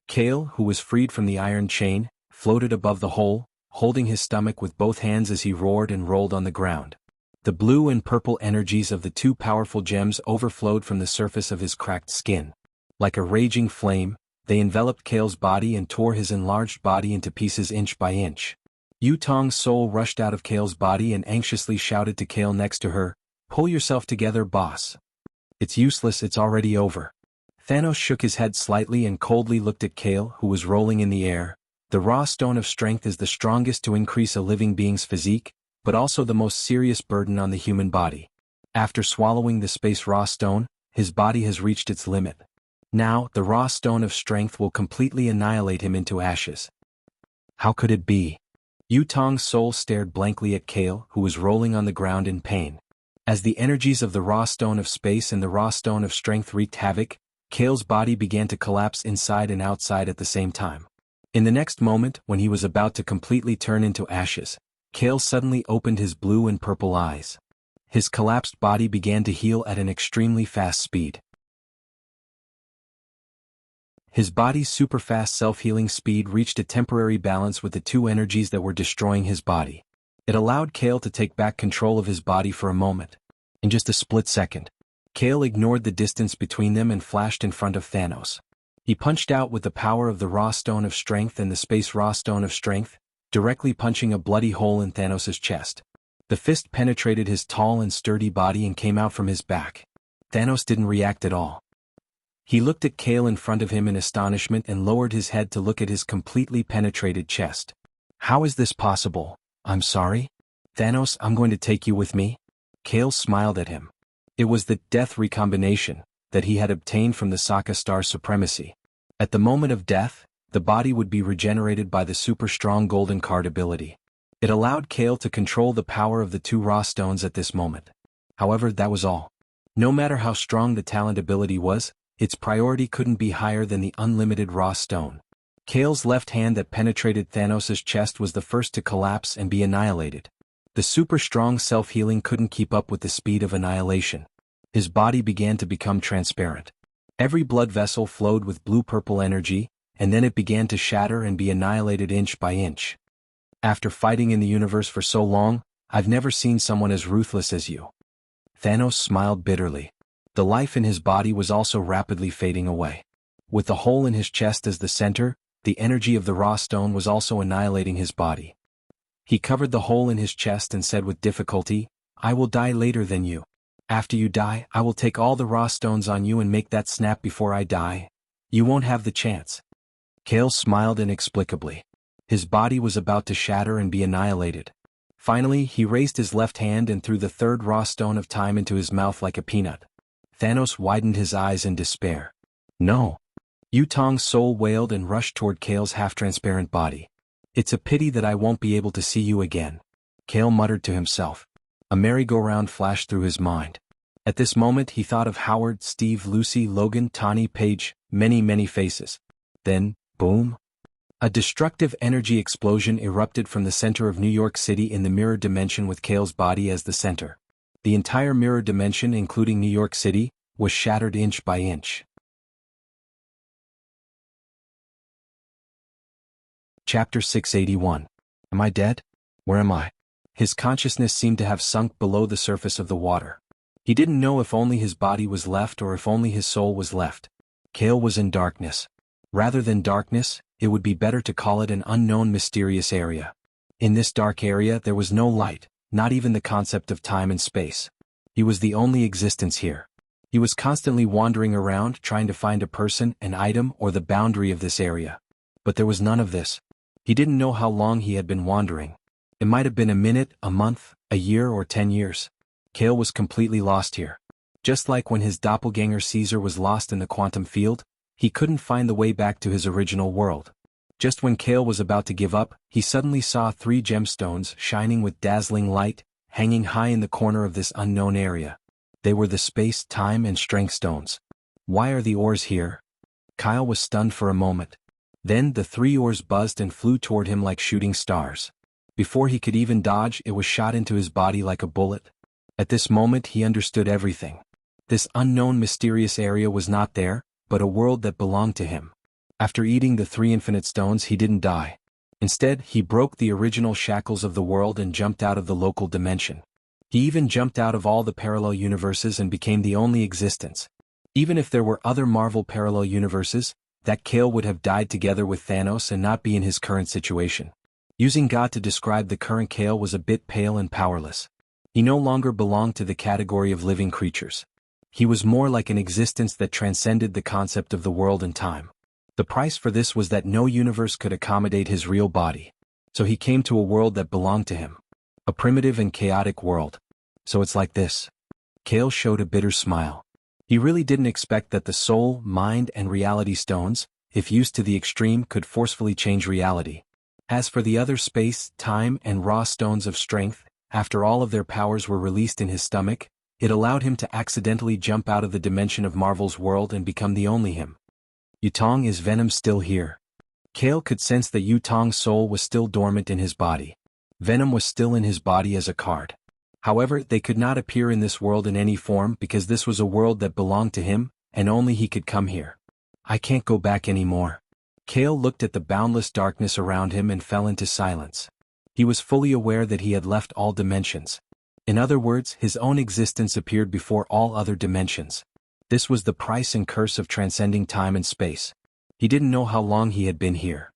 Kale, who was freed from the iron chain, floated above the hole, holding his stomach with both hands as he roared and rolled on the ground. The blue and purple energies of the two powerful gems overflowed from the surface of his cracked skin. Like a raging flame, they enveloped Kale's body and tore his enlarged body into pieces inch by inch. Yutong's soul rushed out of Kale's body and anxiously shouted to Kale next to her, "Pull yourself together, boss. It's useless, it's already over." Thanos shook his head slightly and coldly looked at Kale, who was rolling in the air. The raw stone of strength is the strongest to increase a living being's physique, but also the most serious burden on the human body. After swallowing the space raw stone, his body has reached its limit. Now, the raw stone of strength will completely annihilate him into ashes. How could it be? Yutong's soul stared blankly at Kale, who was rolling on the ground in pain. As the energies of the raw stone of space and the raw stone of strength wreaked havoc, Kale's body began to collapse inside and outside at the same time. In the next moment, when he was about to completely turn into ashes, Kale suddenly opened his blue and purple eyes. His collapsed body began to heal at an extremely fast speed. His body's super-fast self-healing speed reached a temporary balance with the two energies that were destroying his body. It allowed Kale to take back control of his body for a moment. In just a split second, Kale ignored the distance between them and flashed in front of Thanos. He punched out with the power of the raw stone of strength and the space raw stone of strength, directly punching a bloody hole in Thanos' chest. The fist penetrated his tall and sturdy body and came out from his back. Thanos didn't react at all. He looked at Kale in front of him in astonishment and lowered his head to look at his completely penetrated chest. "How is this possible? I'm sorry? Thanos, I'm going to take you with me?" Kale smiled at him. It was the death recombination that he had obtained from the Sokka Star Supremacy. At the moment of death, the body would be regenerated by the super-strong Golden Card ability. It allowed Kale to control the power of the two raw stones at this moment. However, that was all. No matter how strong the talent ability was, its priority couldn't be higher than the unlimited raw stone. Kale's left hand that penetrated Thanos' chest was the first to collapse and be annihilated. The super-strong self-healing couldn't keep up with the speed of annihilation. His body began to become transparent. Every blood vessel flowed with blue-purple energy, and then it began to shatter and be annihilated inch by inch. "After fighting in the universe for so long, I've never seen someone as ruthless as you." Thanos smiled bitterly. The life in his body was also rapidly fading away. With the hole in his chest as the center, the energy of the raw stone was also annihilating his body. He covered the hole in his chest and said with difficulty, "I will die later than you. After you die, I will take all the raw stones on you and make that snap before I die. You won't have the chance." Kale smiled inexplicably. His body was about to shatter and be annihilated. Finally, he raised his left hand and threw the third raw stone of time into his mouth like a peanut. Thanos widened his eyes in despair. "No." Yutong's soul wailed and rushed toward Kale's half-transparent body. "It's a pity that I won't be able to see you again." Kale muttered to himself. A merry-go-round flashed through his mind. At this moment he thought of Howard, Steve, Lucy, Logan, Tawny, Paige, many faces. Then, boom! A destructive energy explosion erupted from the center of New York City in the mirror dimension with Kale's body as the center. The entire mirror dimension, including New York City, was shattered inch by inch. Chapter 681. Am I dead? Where am I? His consciousness seemed to have sunk below the surface of the water. He didn't know if only his body was left or if only his soul was left. Kale was in darkness. Rather than darkness, it would be better to call it an unknown mysterious area. In this dark area there was no light, not even the concept of time and space. He was the only existence here. He was constantly wandering around trying to find a person, an item, or the boundary of this area. But there was none of this. He didn't know how long he had been wandering. It might have been a minute, a month, a year, or 10 years. Kale was completely lost here. Just like when his doppelganger Caesar was lost in the quantum field, he couldn't find the way back to his original world. Just when Kale was about to give up, he suddenly saw 3 gemstones shining with dazzling light, hanging high in the corner of this unknown area. They were the space, time, and strength stones. Why are the ores here? Kyle was stunned for a moment. Then the 3 ores buzzed and flew toward him like shooting stars. Before he could even dodge, it was shot into his body like a bullet. At this moment he understood everything. This unknown mysterious area was not there, but a world that belonged to him. After eating the 3 infinite stones he didn't die. Instead, he broke the original shackles of the world and jumped out of the local dimension. He even jumped out of all the parallel universes and became the only existence. Even if there were other Marvel parallel universes, that Kale would have died together with Thanos and not be in his current situation. Using God to describe the current Kale was a bit pale and powerless. He no longer belonged to the category of living creatures. He was more like an existence that transcended the concept of the world and time. The price for this was that no universe could accommodate his real body. So he came to a world that belonged to him. A primitive and chaotic world. So it's like this. Kale showed a bitter smile. He really didn't expect that the soul, mind, and reality stones, if used to the extreme, could forcefully change reality. As for the other space, time, and raw stones of strength, after all of their powers were released in his stomach, it allowed him to accidentally jump out of the dimension of Marvel's world and become the only him. Yutong, is Venom still here? Kale could sense that Yutong's soul was still dormant in his body. Venom was still in his body as a card. However, they could not appear in this world in any form because this was a world that belonged to him, and only he could come here. I can't go back anymore. Kale looked at the boundless darkness around him and fell into silence. He was fully aware that he had left all dimensions. In other words, his own existence appeared before all other dimensions. This was the price and curse of transcending time and space. He didn't know how long he had been here.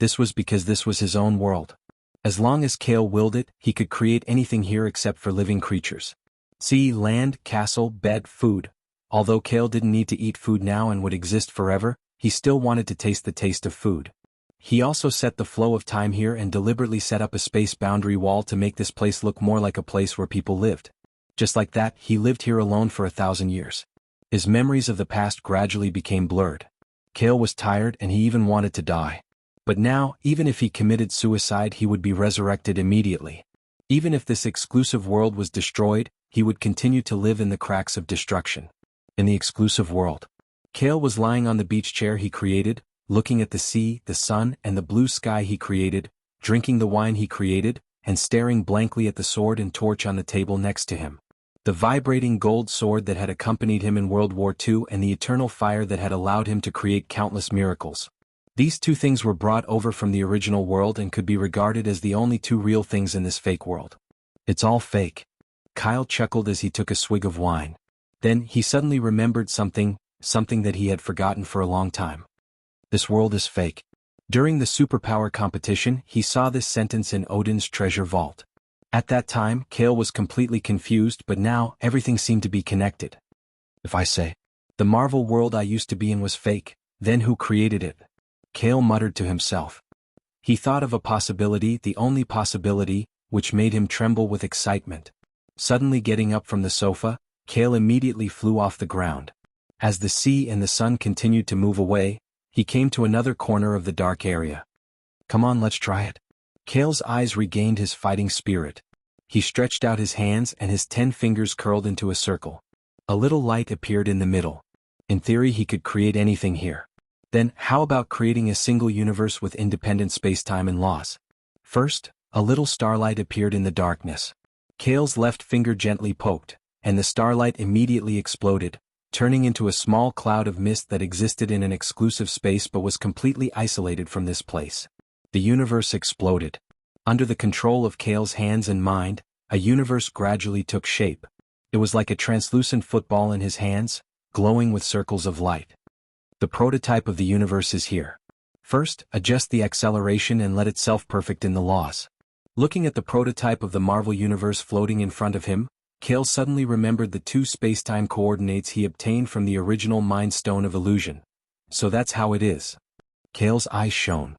This was because this was his own world. As long as Kale willed it, he could create anything here except for living creatures. Sea, land, castle, bed, food. Although Kale didn't need to eat food now and would exist forever, he still wanted to taste the taste of food. He also set the flow of time here and deliberately set up a space boundary wall to make this place look more like a place where people lived. Just like that, he lived here alone for 1,000 years. His memories of the past gradually became blurred. Kale was tired and he even wanted to die. But now, even if he committed suicide, he would be resurrected immediately. Even if this exclusive world was destroyed, he would continue to live in the cracks of destruction. In the exclusive world. Kale was lying on the beach chair he created, looking at the sea, the sun, and the blue sky he created, drinking the wine he created, and staring blankly at the sword and torch on the table next to him. The vibrating gold sword that had accompanied him in World War II and the eternal fire that had allowed him to create countless miracles. These 2 things were brought over from the original world and could be regarded as the only 2 real things in this fake world. It's all fake. Kyle chuckled as he took a swig of wine. Then, he suddenly remembered something that he had forgotten for a long time. This world is fake. During the superpower competition, he saw this sentence in Odin's treasure vault. At that time, Kale was completely confused, but now, everything seemed to be connected. If I say, the Marvel world I used to be in was fake, then who created it? Kale muttered to himself. He thought of a possibility, the only possibility, which made him tremble with excitement. Suddenly getting up from the sofa, Kale immediately flew off the ground. As the sea and the sun continued to move away, he came to another corner of the dark area. Come on, let's try it. Kale's eyes regained his fighting spirit. He stretched out his hands and his 10 fingers curled into a circle. A little light appeared in the middle. In theory, he could create anything here. Then, how about creating a single universe with independent spacetime and laws? First, a little starlight appeared in the darkness. Kale's left finger gently poked, and the starlight immediately exploded, turning into a small cloud of mist that existed in an exclusive space but was completely isolated from this place. The universe exploded. Under the control of Kale's hands and mind, a universe gradually took shape. It was like a translucent football in his hands, glowing with circles of light. The prototype of the universe is here. First, adjust the acceleration and let it self-perfect in the laws. Looking at the prototype of the Marvel Universe floating in front of him, Kale suddenly remembered the 2 space-time coordinates he obtained from the original Mind Stone of Illusion. So that's how it is. Kale's eyes shone.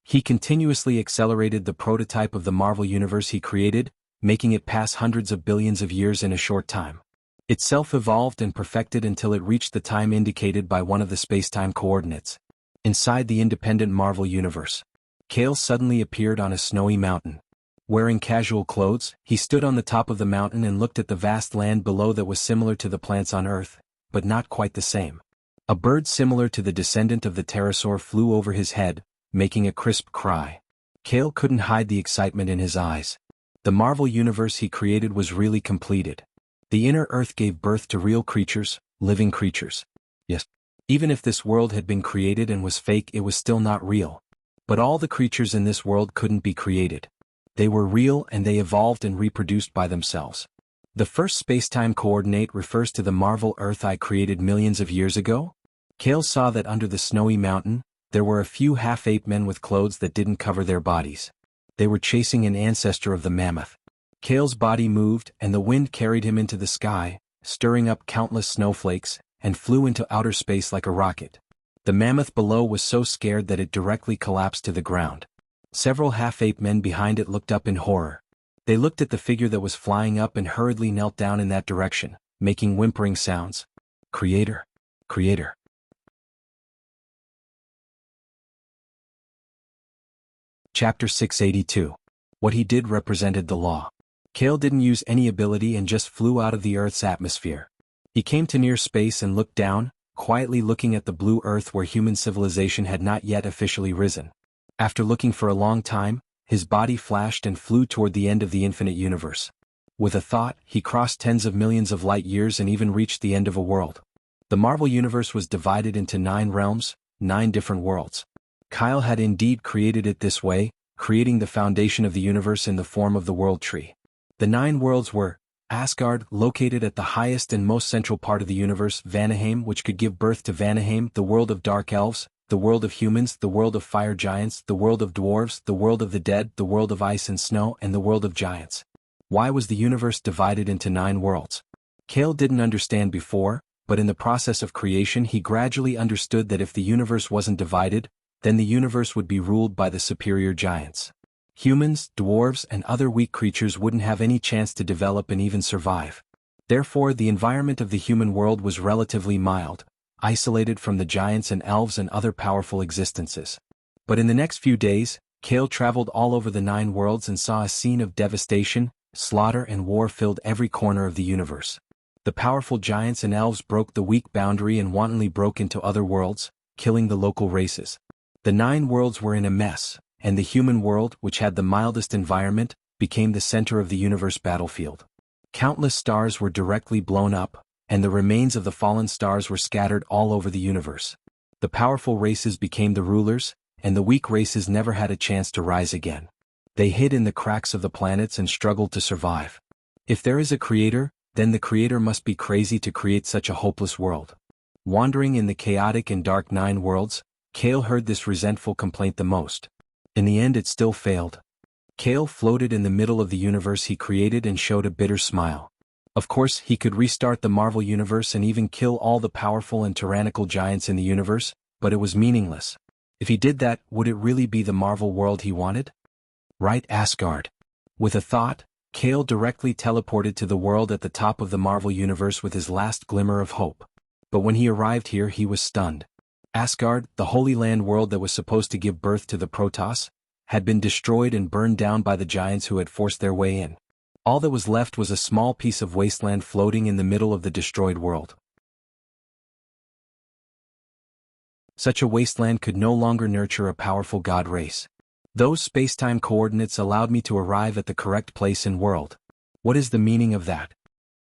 He continuously accelerated the prototype of the Marvel Universe he created, making it pass hundreds of billions of years in a short time. It self-evolved and perfected until it reached the time indicated by one of the space-time coordinates. Inside the independent Marvel Universe, Kale suddenly appeared on a snowy mountain. Wearing casual clothes, he stood on the top of the mountain and looked at the vast land below that was similar to the plants on Earth, but not quite the same. A bird similar to the descendant of the pterosaur flew over his head, making a crisp cry. Kale couldn't hide the excitement in his eyes. The Marvel Universe he created was really completed. The inner Earth gave birth to real creatures, living creatures. Yes. Even if this world had been created and was fake, it was still not real. But all the creatures in this world couldn't be created. They were real and they evolved and reproduced by themselves. The first space-time coordinate refers to the Marvel Earth I created millions of years ago. Kale saw that under the snowy mountain, there were a few half-ape men with clothes that didn't cover their bodies. They were chasing an ancestor of the mammoth. Kale's body moved and the wind carried him into the sky, stirring up countless snowflakes, and flew into outer space like a rocket. The mammoth below was so scared that it directly collapsed to the ground. Several half-ape men behind it looked up in horror. They looked at the figure that was flying up and hurriedly knelt down in that direction, making whimpering sounds. Creator. Creator. Chapter 682. What he did represented the law. Kale didn't use any ability and just flew out of the Earth's atmosphere. He came to near space and looked down, quietly looking at the blue Earth where human civilization had not yet officially risen. After looking for a long time, his body flashed and flew toward the end of the infinite universe. With a thought, he crossed tens of millions of light years and even reached the end of a world. The Marvel Universe was divided into 9 realms, 9 different worlds. Kyle had indeed created it this way, creating the foundation of the universe in the form of the World Tree. The 9 worlds were Asgard, located at the highest and most central part of the universe, Vanaheim, which could give birth to Vanaheim, the world of dark elves, the world of humans, the world of fire giants, the world of dwarves, the world of the dead, the world of ice and snow, and the world of giants. Why was the universe divided into 9 worlds? Kale didn't understand before, but in the process of creation he gradually understood that if the universe wasn't divided, then the universe would be ruled by the superior giants. Humans, dwarves, and other weak creatures wouldn't have any chance to develop and even survive. Therefore, the environment of the human world was relatively mild, isolated from the giants and elves and other powerful existences. But in the next few days, Kale traveled all over the 9 worlds and saw a scene of devastation, slaughter and war filled every corner of the universe. The powerful giants and elves broke the weak boundary and wantonly broke into other worlds, killing the local races. The 9 worlds were in a mess, and the human world, which had the mildest environment, became the center of the universe battlefield. Countless stars were directly blown up, and the remains of the fallen stars were scattered all over the universe. The powerful races became the rulers, and the weak races never had a chance to rise again. They hid in the cracks of the planets and struggled to survive. If there is a creator, then the creator must be crazy to create such a hopeless world. Wandering in the chaotic and dark 9 worlds, Kale heard this resentful complaint the most. In the end it still failed. Kale floated in the middle of the universe he created and showed a bitter smile. Of course, he could restart the Marvel Universe and even kill all the powerful and tyrannical giants in the universe, but it was meaningless. If he did that, would it really be the Marvel world he wanted? Right, Asgard. With a thought, Kale directly teleported to the world at the top of the Marvel Universe with his last glimmer of hope. But when he arrived here he was stunned. Asgard, the Holy Land world that was supposed to give birth to the Protoss, had been destroyed and burned down by the giants who had forced their way in. All that was left was a small piece of wasteland floating in the middle of the destroyed world. Such a wasteland could no longer nurture a powerful god race. Those space-time coordinates allowed me to arrive at the correct place in world. What is the meaning of that?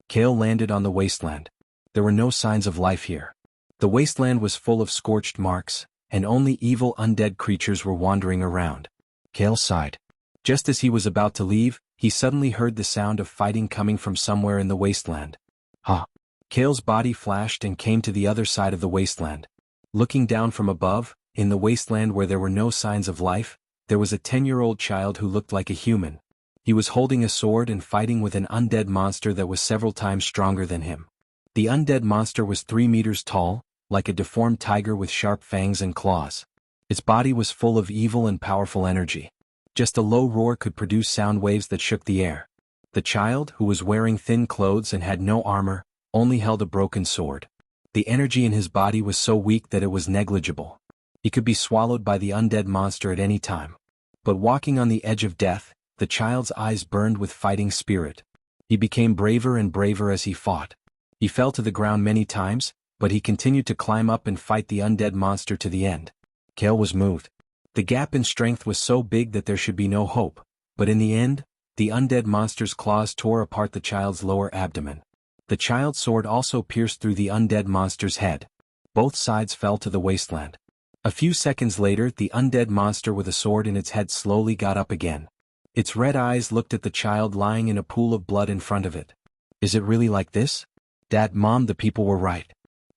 Kale landed on the wasteland. There were no signs of life here. The wasteland was full of scorched marks, and only evil undead creatures were wandering around. Kale sighed. Just as he was about to leave, he suddenly heard the sound of fighting coming from somewhere in the wasteland. Huh. Kale's body flashed and came to the other side of the wasteland. Looking down from above, in the wasteland where there were no signs of life, there was a 10-year-old child who looked like a human. He was holding a sword and fighting with an undead monster that was several times stronger than him. The undead monster was 3 meters tall, like a deformed tiger with sharp fangs and claws. Its body was full of evil and powerful energy. Just a low roar could produce sound waves that shook the air. The child, who was wearing thin clothes and had no armor, only held a broken sword. The energy in his body was so weak that it was negligible. He could be swallowed by the undead monster at any time. But walking on the edge of death, the child's eyes burned with fighting spirit. He became braver and braver as he fought. He fell to the ground many times, but he continued to climb up and fight the undead monster to the end. Kale was moved. The gap in strength was so big that there should be no hope, but in the end, the undead monster's claws tore apart the child's lower abdomen. The child's sword also pierced through the undead monster's head. Both sides fell to the wasteland. A few seconds later, the undead monster with a sword in its head slowly got up again. Its red eyes looked at the child lying in a pool of blood in front of it. Is it really like this? Dad, Mom, the people were right.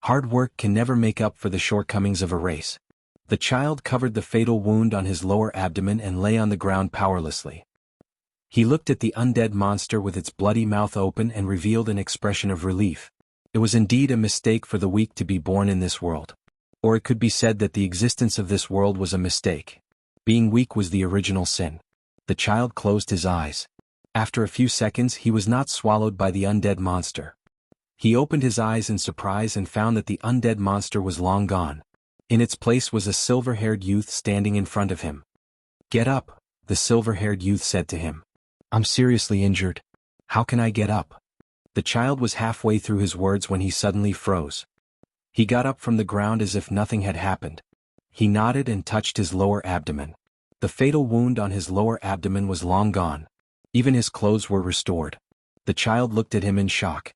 Hard work can never make up for the shortcomings of a race. The child covered the fatal wound on his lower abdomen and lay on the ground powerlessly. He looked at the undead monster with its bloody mouth open and revealed an expression of relief. It was indeed a mistake for the weak to be born in this world. Or it could be said that the existence of this world was a mistake. Being weak was the original sin. The child closed his eyes. After a few seconds, he was not swallowed by the undead monster. He opened his eyes in surprise and found that the undead monster was long gone. In its place was a silver-haired youth standing in front of him. Get up, the silver-haired youth said to him. I'm seriously injured. How can I get up? The child was halfway through his words when he suddenly froze. He got up from the ground as if nothing had happened. He nodded and touched his lower abdomen. The fatal wound on his lower abdomen was long gone. Even his clothes were restored. The child looked at him in shock.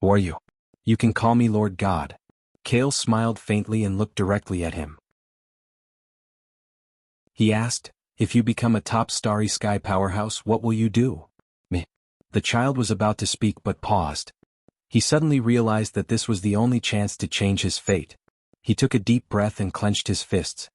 Who are you? You can call me Lord God. Kale smiled faintly and looked directly at him. He asked, if you become a top starry sky powerhouse, what will you do? Me. The child was about to speak but paused. He suddenly realized that this was the only chance to change his fate. He took a deep breath and clenched his fists.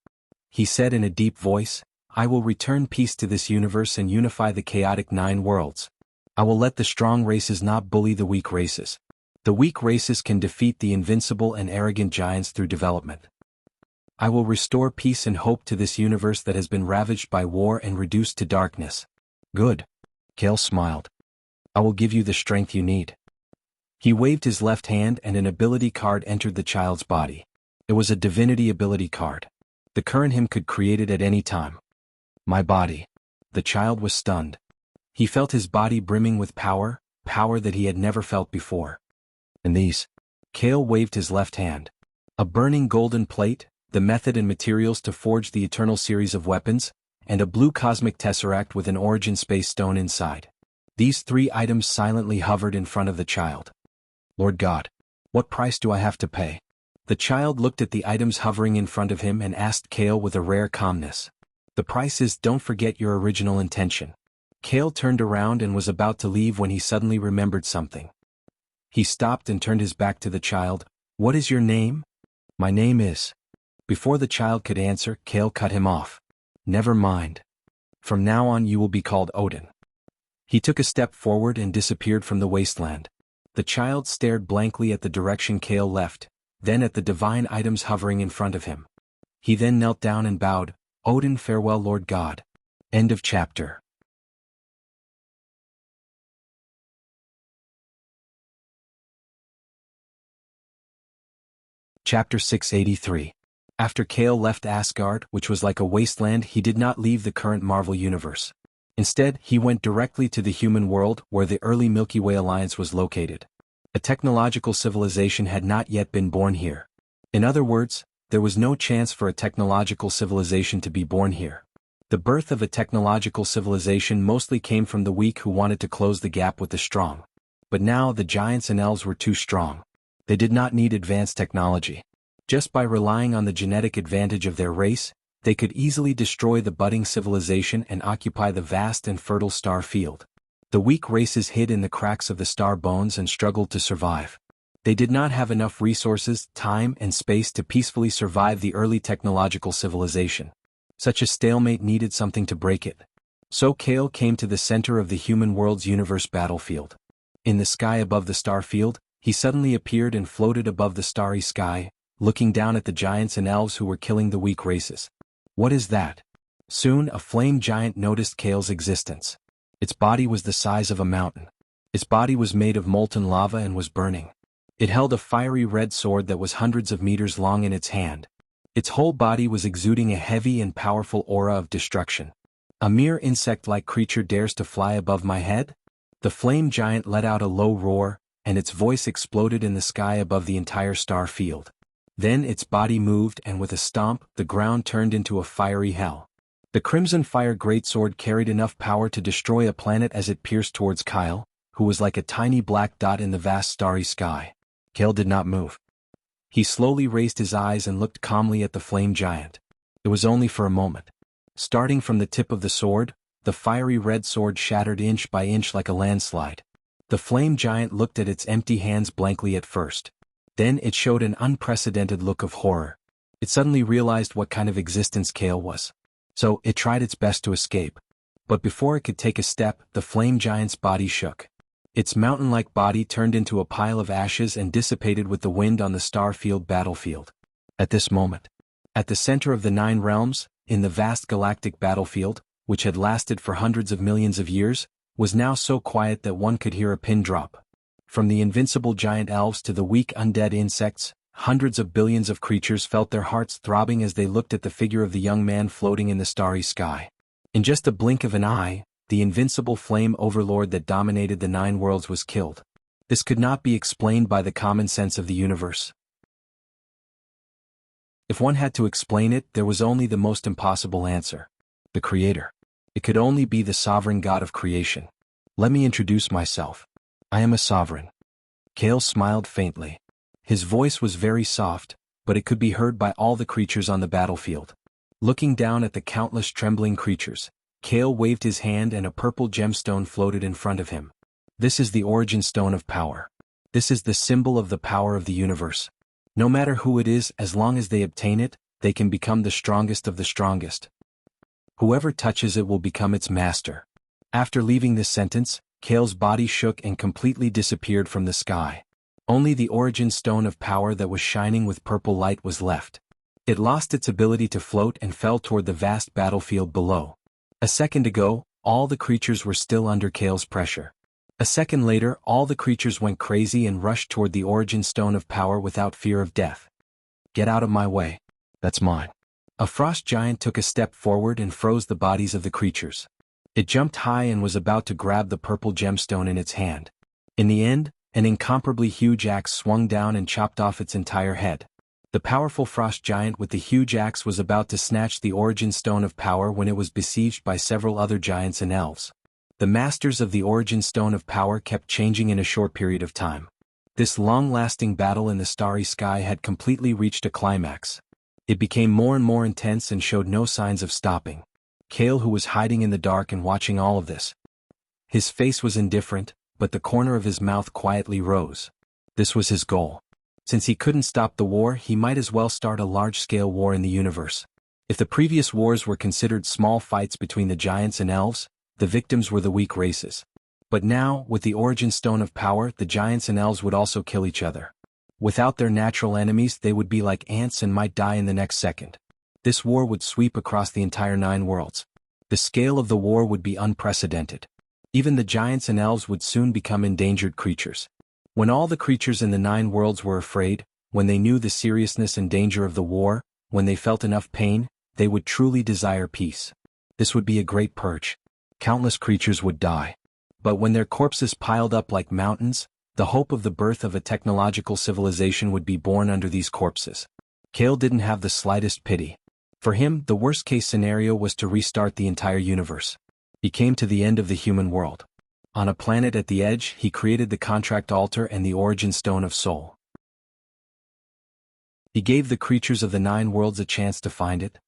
He said in a deep voice, I will return peace to this universe and unify the chaotic 9 worlds. I will let the strong races not bully the weak races. The weak races can defeat the invincible and arrogant giants through development. I will restore peace and hope to this universe that has been ravaged by war and reduced to darkness. Good. Kale smiled. I will give you the strength you need. He waved his left hand and an ability card entered the child's body. It was a divinity ability card. The current him could create it at any time. My body. The child was stunned. He felt his body brimming with power, power that he had never felt before. And these? Kale waved his left hand. A burning golden plate, the method and materials to forge the eternal series of weapons, and a blue cosmic tesseract with an origin space stone inside. These 3 items silently hovered in front of the child. Lord God, what price do I have to pay? The child looked at the items hovering in front of him and asked Kale with a rare calmness. The price is, don't forget your original intention. Kale turned around and was about to leave when he suddenly remembered something. He stopped and turned his back to the child. What is your name? My name is... Before the child could answer, Kale cut him off. Never mind. From now on you will be called Odin. He took a step forward and disappeared from the wasteland. The child stared blankly at the direction Kale left, then at the divine items hovering in front of him. He then knelt down and bowed. Odin, farewell, Lord God. End of chapter. Chapter 683. After Kale left Asgard, which was like a wasteland, he did not leave the current Marvel universe. Instead, he went directly to the human world where the early Milky Way alliance was located. A technological civilization had not yet been born here. In other words, there was no chance for a technological civilization to be born here. The birth of a technological civilization mostly came from the weak who wanted to close the gap with the strong. But now the giants and elves were too strong. They did not need advanced technology. Just by relying on the genetic advantage of their race, They could easily destroy the budding civilization and occupy the vast and fertile star field. The weak races hid in the cracks of the star bones and struggled to survive. They did not have enough resources, time, and space to peacefully survive the early technological civilization. Such a stalemate needed something to break it. So Kale came to the center of the human world's universe battlefield. In the sky above the star field, he suddenly appeared and floated above the starry sky, looking down at the giants and elves who were killing the weak races. What is that? Soon a flame giant noticed Kale's existence. Its body was the size of a mountain. Its body was made of molten lava and was burning. It held a fiery red sword that was hundreds of meters long in its hand. Its whole body was exuding a heavy and powerful aura of destruction. A mere insect-like creature dares to fly above my head? The flame giant let out a low roar, and its voice exploded in the sky above the entire star field. Then its body moved, and with a stomp, the ground turned into a fiery hell. The crimson fire greatsword carried enough power to destroy a planet as it pierced towards Kyle, who was like a tiny black dot in the vast starry sky. Kale did not move. He slowly raised his eyes and looked calmly at the flame giant. It was only for a moment. Starting from the tip of the sword, the fiery red sword shattered inch by inch like a landslide. The flame giant looked at its empty hands blankly at first. Then it showed an unprecedented look of horror. It suddenly realized what kind of existence Kale was. So it tried its best to escape. But before it could take a step, the flame giant's body shook. Its mountain-like body turned into a pile of ashes and dissipated with the wind on the Starfield battlefield. At this moment, at the center of the 9 realms, in the vast galactic battlefield, which had lasted for hundreds of millions of years, was now so quiet that one could hear a pin drop. From the invincible giant elves to the weak undead insects, hundreds of billions of creatures felt their hearts throbbing as they looked at the figure of the young man floating in the starry sky. In just a blink of an eye, the invincible flame overlord that dominated the 9 worlds was killed. This could not be explained by the common sense of the universe. If one had to explain it, there was only the most impossible answer. The Creator. It could only be the sovereign God of creation. Let me introduce myself. I am a sovereign. Kale smiled faintly. His voice was very soft, but it could be heard by all the creatures on the battlefield. Looking down at the countless trembling creatures, Kale waved his hand and a purple gemstone floated in front of him. This is the origin stone of power. This is the symbol of the power of the universe. No matter who it is, as long as they obtain it, they can become the strongest of the strongest. Whoever touches it will become its master. After leaving this sentence, Kale's body shook and completely disappeared from the sky. Only the origin stone of power that was shining with purple light was left. It lost its ability to float and fell toward the vast battlefield below. A second ago, all the creatures were still under Kale's pressure. A second later, all the creatures went crazy and rushed toward the origin stone of power without fear of death. Get out of my way. That's mine. A frost giant took a step forward and froze the bodies of the creatures. It jumped high and was about to grab the purple gemstone in its hand. In the end, an incomparably huge axe swung down and chopped off its entire head. The powerful frost giant with the huge axe was about to snatch the origin stone of power when it was besieged by several other giants and elves. The masters of the origin stone of power kept changing in a short period of time. This long-lasting battle in the starry sky had completely reached a climax. It became more and more intense and showed no signs of stopping. Kale, who was hiding in the dark and watching all of this. His face was indifferent, but the corner of his mouth quietly rose. This was his goal. Since he couldn't stop the war, he might as well start a large-scale war in the universe. If the previous wars were considered small fights between the giants and elves, the victims were the weak races. But now, with the origin stone of power, the giants and elves would also kill each other. Without their natural enemies, they would be like ants and might die in the next second. This war would sweep across the entire 9 worlds. The scale of the war would be unprecedented. Even the giants and elves would soon become endangered creatures. When all the creatures in the 9 worlds were afraid, when they knew the seriousness and danger of the war, when they felt enough pain, they would truly desire peace. This would be a great purge. Countless creatures would die. But when their corpses piled up like mountains, the hope of the birth of a technological civilization would be born under these corpses. Kale didn't have the slightest pity. For him, the worst-case scenario was to restart the entire universe. He came to the end of the human world. On a planet at the edge, he created the contract altar and the origin stone of soul. He gave the creatures of the 9 worlds a chance to find it.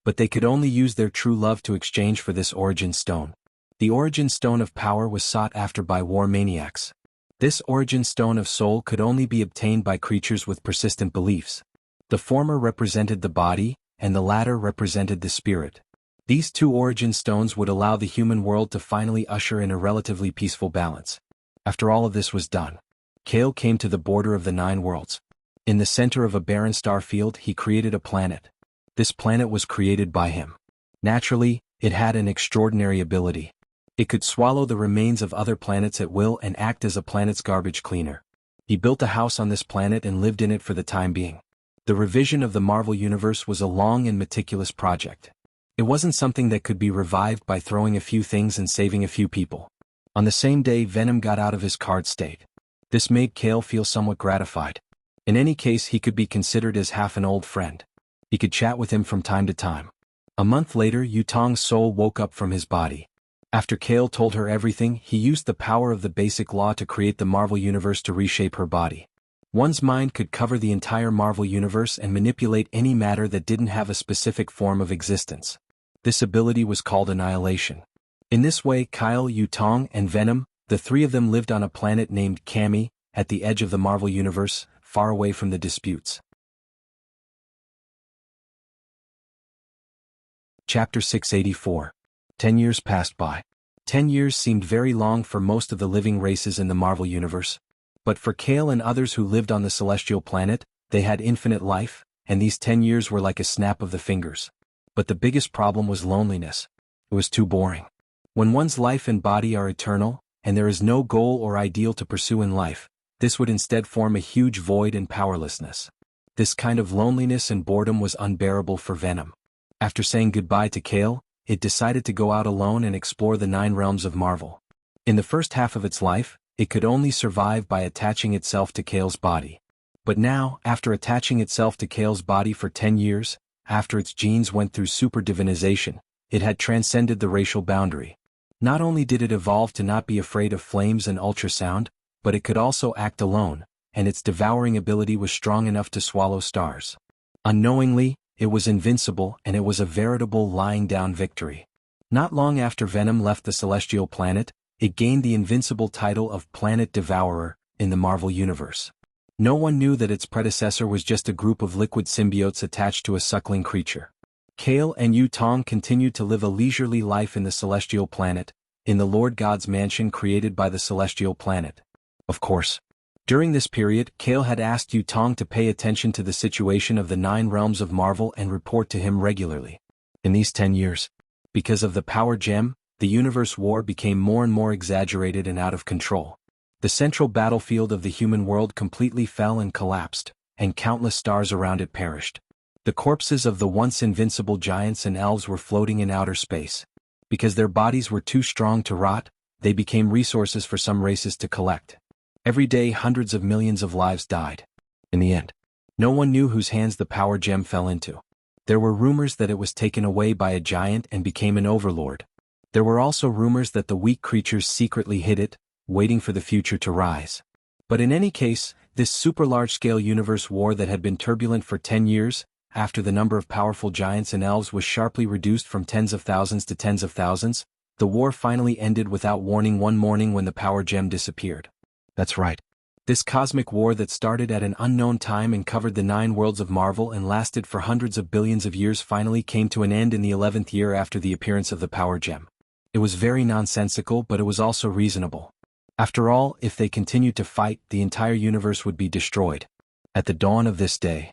but they could only use their true love to exchange for this origin stone. The origin stone of power was sought after by war maniacs. This origin stone of soul could only be obtained by creatures with persistent beliefs. The former represented the body, and the latter represented the spirit. These two origin stones would allow the human world to finally usher in a relatively peaceful balance. After all of this was done, Kale came to the border of the 9 worlds. In the center of a barren star field, he created a planet. This planet was created by him. Naturally, it had an extraordinary ability. It could swallow the remains of other planets at will and act as a planet's garbage cleaner. He built a house on this planet and lived in it for the time being. The revision of the Marvel Universe was a long and meticulous project. It wasn't something that could be revived by throwing a few things and saving a few people. On the same day, Venom got out of his card state. This made Kale feel somewhat gratified. In any case, he could be considered as half an old friend. He could chat with him from time to time. A month later, Yutong's soul woke up from his body. After Kale told her everything, he used the power of the basic law to create the Marvel Universe to reshape her body. One's mind could cover the entire Marvel Universe and manipulate any matter that didn't have a specific form of existence. This ability was called annihilation. In this way, Kyle, Yutong, and Venom, the 3 of them lived on a planet named Kami, at the edge of the Marvel Universe, far away from the disputes. Chapter 684. 10 years passed by. 10 years seemed very long for most of the living races in the Marvel Universe. But for Kale and others who lived on the celestial planet, they had infinite life, and these 10 years were like a snap of the fingers. But the biggest problem was loneliness. It was too boring. When one's life and body are eternal, and there is no goal or ideal to pursue in life, this would instead form a huge void and powerlessness. This kind of loneliness and boredom was unbearable for Venom. After saying goodbye to Kale, it decided to go out alone and explore the 9 realms of Marvel. In the first half of its life, it could only survive by attaching itself to Kale's body. But now, after attaching itself to Kale's body for 10 years, after its genes went through super divinization, it had transcended the racial boundary. Not only did it evolve to not be afraid of flames and ultrasound, but it could also act alone, and its devouring ability was strong enough to swallow stars. Unknowingly, it was invincible, and it was a veritable lying down victory. Not long after Venom left the celestial planet, it gained the invincible title of Planet Devourer in the Marvel Universe. No one knew that its predecessor was just a group of liquid symbiotes attached to a suckling creature. Kale and Yutong continued to live a leisurely life in the celestial planet, in the Lord God's mansion created by the celestial planet. Of course, during this period, Kale had asked Yutong to pay attention to the situation of the 9 realms of Marvel and report to him regularly. In these 10 years, because of the power gem, the universe war became more and more exaggerated and out of control. The central battlefield of the human world completely fell and collapsed, and countless stars around it perished. The corpses of the once invincible giants and elves were floating in outer space. Because their bodies were too strong to rot, they became resources for some races to collect. Every day hundreds of millions of lives died. In the end, no one knew whose hands the power gem fell into. There were rumors that it was taken away by a giant and became an overlord. There were also rumors that the weak creatures secretly hid it, waiting for the future to rise. But in any case, this super large-scale universe war that had been turbulent for 10 years, after the number of powerful giants and elves was sharply reduced from tens of thousands to tens of thousands, the war finally ended without warning one morning when the power gem disappeared. That's right. This cosmic war that started at an unknown time and covered the 9 worlds of Marvel and lasted for hundreds of billions of years finally came to an end in the 11th year after the appearance of the power gem. It was very nonsensical, but it was also reasonable. After all, if they continued to fight, the entire universe would be destroyed. At the dawn of this day,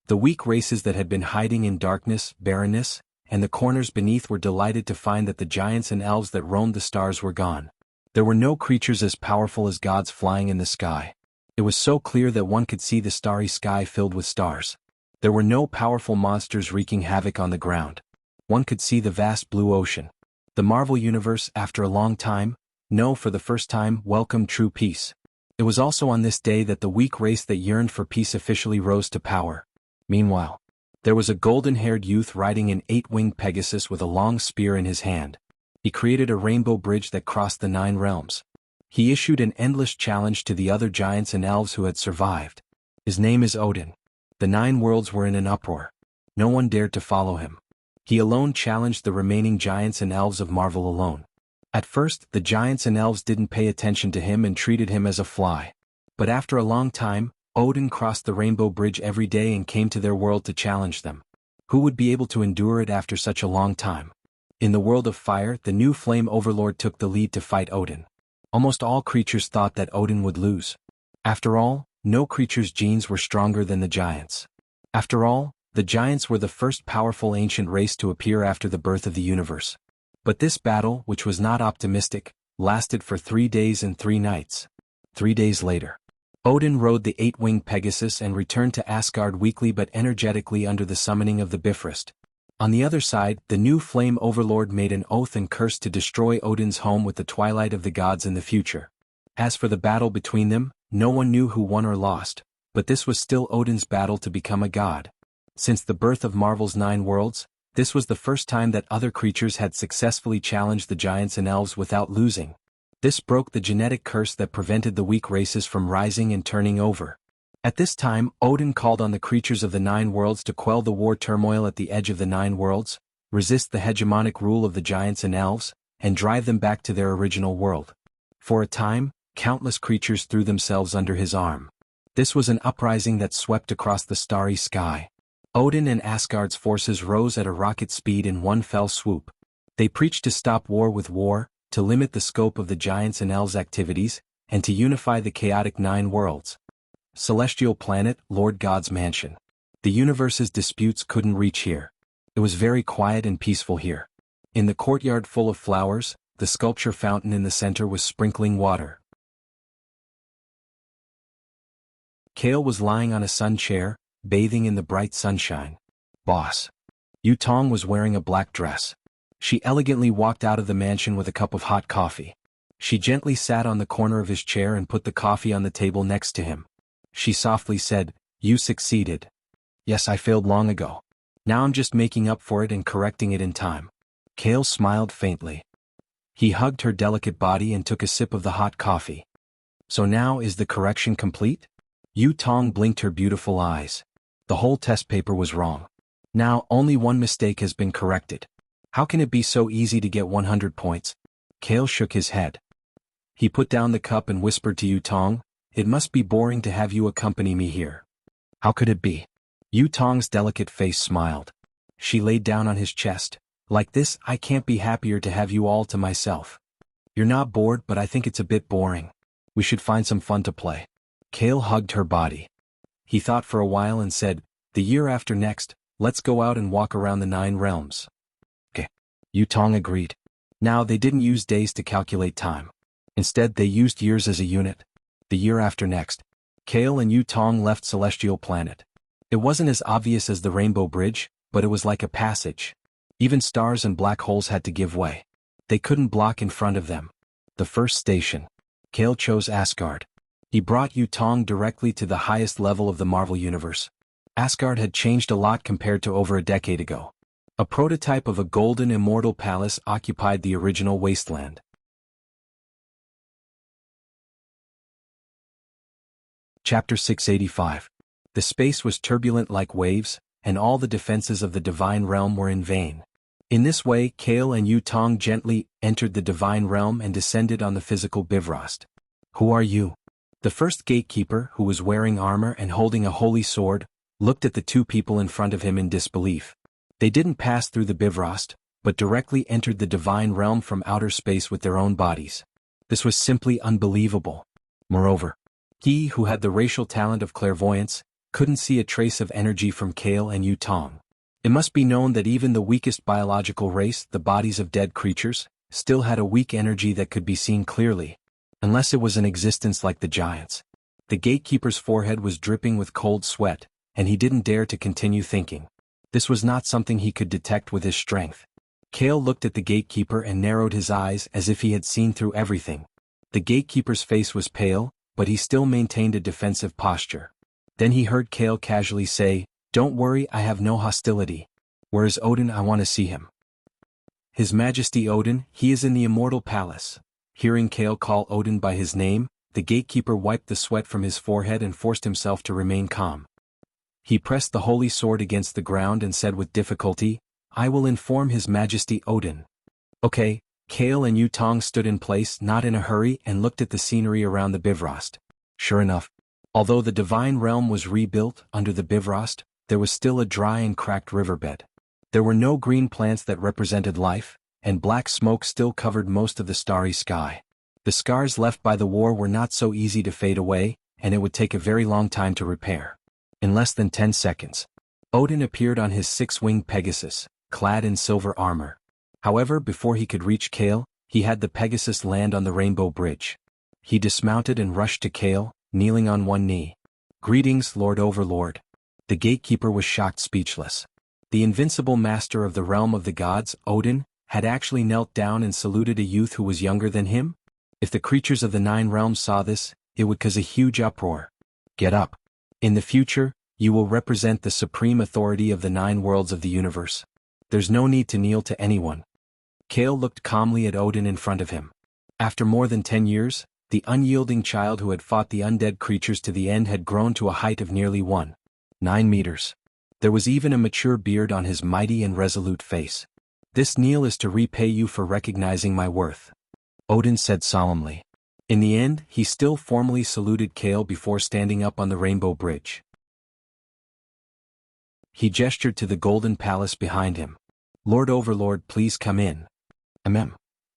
the weak races that had been hiding in darkness, barrenness, and the corners beneath were delighted to find that the giants and elves that roamed the stars were gone. There were no creatures as powerful as gods flying in the sky. It was so clear that one could see the starry sky filled with stars. There were no powerful monsters wreaking havoc on the ground. One could see the vast blue ocean. The Marvel Universe, after a long time, for the first time, welcomed true peace. It was also on this day that the weak race that yearned for peace officially rose to power. Meanwhile, there was a golden-haired youth riding an 8-winged Pegasus with a long spear in his hand. He created a rainbow bridge that crossed the 9 realms. He issued an endless challenge to the other giants and elves who had survived. His name is Odin. The 9 worlds were in an uproar. No one dared to follow him. He alone challenged the remaining giants and elves of Marvel alone. At first, the giants and elves didn't pay attention to him and treated him as a fly. But after a long time, Odin crossed the Rainbow Bridge every day and came to their world to challenge them. Who would be able to endure it after such a long time? In the world of fire, the new Flame Overlord took the lead to fight Odin. Almost all creatures thought that Odin would lose. After all, no creature's genes were stronger than the giants. After all, the giants were the first powerful ancient race to appear after the birth of the universe. But this battle, which was not optimistic, lasted for 3 days and 3 nights. 3 days later, Odin rode the 8-winged Pegasus and returned to Asgard weakly but energetically under the summoning of the Bifrost. On the other side, the new Flame Overlord made an oath and cursed to destroy Odin's home with the twilight of the gods in the future. As for the battle between them, no one knew who won or lost, but this was still Odin's battle to become a god. Since the birth of Marvel's 9 worlds, this was the first time that other creatures had successfully challenged the giants and elves without losing. This broke the genetic curse that prevented the weak races from rising and turning over. At this time, Odin called on the creatures of the 9 worlds to quell the war turmoil at the edge of the 9 worlds, resist the hegemonic rule of the giants and elves, and drive them back to their original world. For a time, countless creatures threw themselves under his arm. This was an uprising that swept across the starry sky. Odin and Asgard's forces rose at a rocket speed in one fell swoop. They preached to stop war with war, to limit the scope of the giants and elves' activities, and to unify the chaotic 9 worlds. Celestial planet, Lord God's mansion. The universe's disputes couldn't reach here. It was very quiet and peaceful here. In the courtyard full of flowers, the sculpture fountain in the center was sprinkling water. Kale was lying on a sun chair, bathing in the bright sunshine. Boss. Yu Tong was wearing a black dress. She elegantly walked out of the mansion with a cup of hot coffee. She gently sat on the corner of his chair and put the coffee on the table next to him. She softly said, "You succeeded." "Yes, I failed long ago. Now I'm just making up for it and correcting it in time." Kale smiled faintly. He hugged her delicate body and took a sip of the hot coffee. "So now is the correction complete?" Yu Tong blinked her beautiful eyes. The whole test paper was wrong. Now only one mistake has been corrected. How can it be so easy to get 100 points? Kale shook his head. He put down the cup and whispered to Yu Tong, "It must be boring to have you accompany me here." "How could it be?" Yu Tong's delicate face smiled. She laid down on his chest. "Like this, I can't be happier to have you all to myself." "You're not bored, but I think it's a bit boring. We should find some fun to play." Kale hugged her body. He thought for a while and said, "The year after next, let's go out and walk around the 9 realms." "Okay." Yu Tong agreed. Now they didn't use days to calculate time. Instead they used years as a unit. The year after next, Kale and Yu Tong left Celestial Planet. It wasn't as obvious as the Rainbow Bridge, but it was like a passage. Even stars and black holes had to give way. They couldn't block in front of them. The first station. Kale chose Asgard. He brought Yu Tong directly to the highest level of the Marvel Universe. Asgard had changed a lot compared to over a decade ago. A prototype of a golden immortal palace occupied the original wasteland. Chapter 685. The space was turbulent like waves, and all the defenses of the divine realm were in vain. In this way, Kale and Yu Tong gently entered the divine realm and descended on the physical Bifrost. "Who are you?" The first gatekeeper, who was wearing armor and holding a holy sword, looked at the 2 people in front of him in disbelief. They didn't pass through the Bifrost, but directly entered the divine realm from outer space with their own bodies. This was simply unbelievable. Moreover, he who had the racial talent of clairvoyance couldn't see a trace of energy from Kale and Yu Tong. It must be known that even the weakest biological race, the bodies of dead creatures, still had a weak energy that could be seen clearly, unless it was an existence like the giants. The gatekeeper's forehead was dripping with cold sweat, and he didn't dare to continue thinking. This was not something he could detect with his strength. Kale looked at the gatekeeper and narrowed his eyes as if he had seen through everything. The gatekeeper's face was pale, but he still maintained a defensive posture. Then he heard Kale casually say, "Don't worry, I have no hostility. Where is Odin? I want to see him." "His Majesty Odin, he is in the immortal palace." Hearing Kale call Odin by his name, the gatekeeper wiped the sweat from his forehead and forced himself to remain calm. He pressed the holy sword against the ground and said with difficulty, "I will inform His Majesty Odin." Okay, Kale and Yutong stood in place, not in a hurry, and looked at the scenery around the Bifrost. Sure enough, although the divine realm was rebuilt under the Bifrost, there was still a dry and cracked riverbed. There were no green plants that represented life, and black smoke still covered most of the starry sky. The scars left by the war were not so easy to fade away, and it would take a very long time to repair. In less than 10 seconds, Odin appeared on his six-winged Pegasus, clad in silver armor. However, before he could reach Kale, he had the Pegasus land on the Rainbow Bridge. He dismounted and rushed to Kale, kneeling on one knee. "Greetings, Lord Overlord." The gatekeeper was shocked speechless. The invincible master of the realm of the gods, Odin, had actually knelt down and saluted a youth who was younger than him? If the creatures of the 9 realms saw this, it would cause a huge uproar. "Get up. In the future, you will represent the supreme authority of the 9 worlds of the universe. There's no need to kneel to anyone." Kale looked calmly at Odin in front of him. After more than 10 years, the unyielding child who had fought the undead creatures to the end had grown to a height of nearly 1.9 meters. There was even a mature beard on his mighty and resolute face. "This kneel is to repay you for recognizing my worth," Odin said solemnly. In the end, he still formally saluted Kale before standing up on the Rainbow Bridge. He gestured to the golden palace behind him. "Lord Overlord, please come in."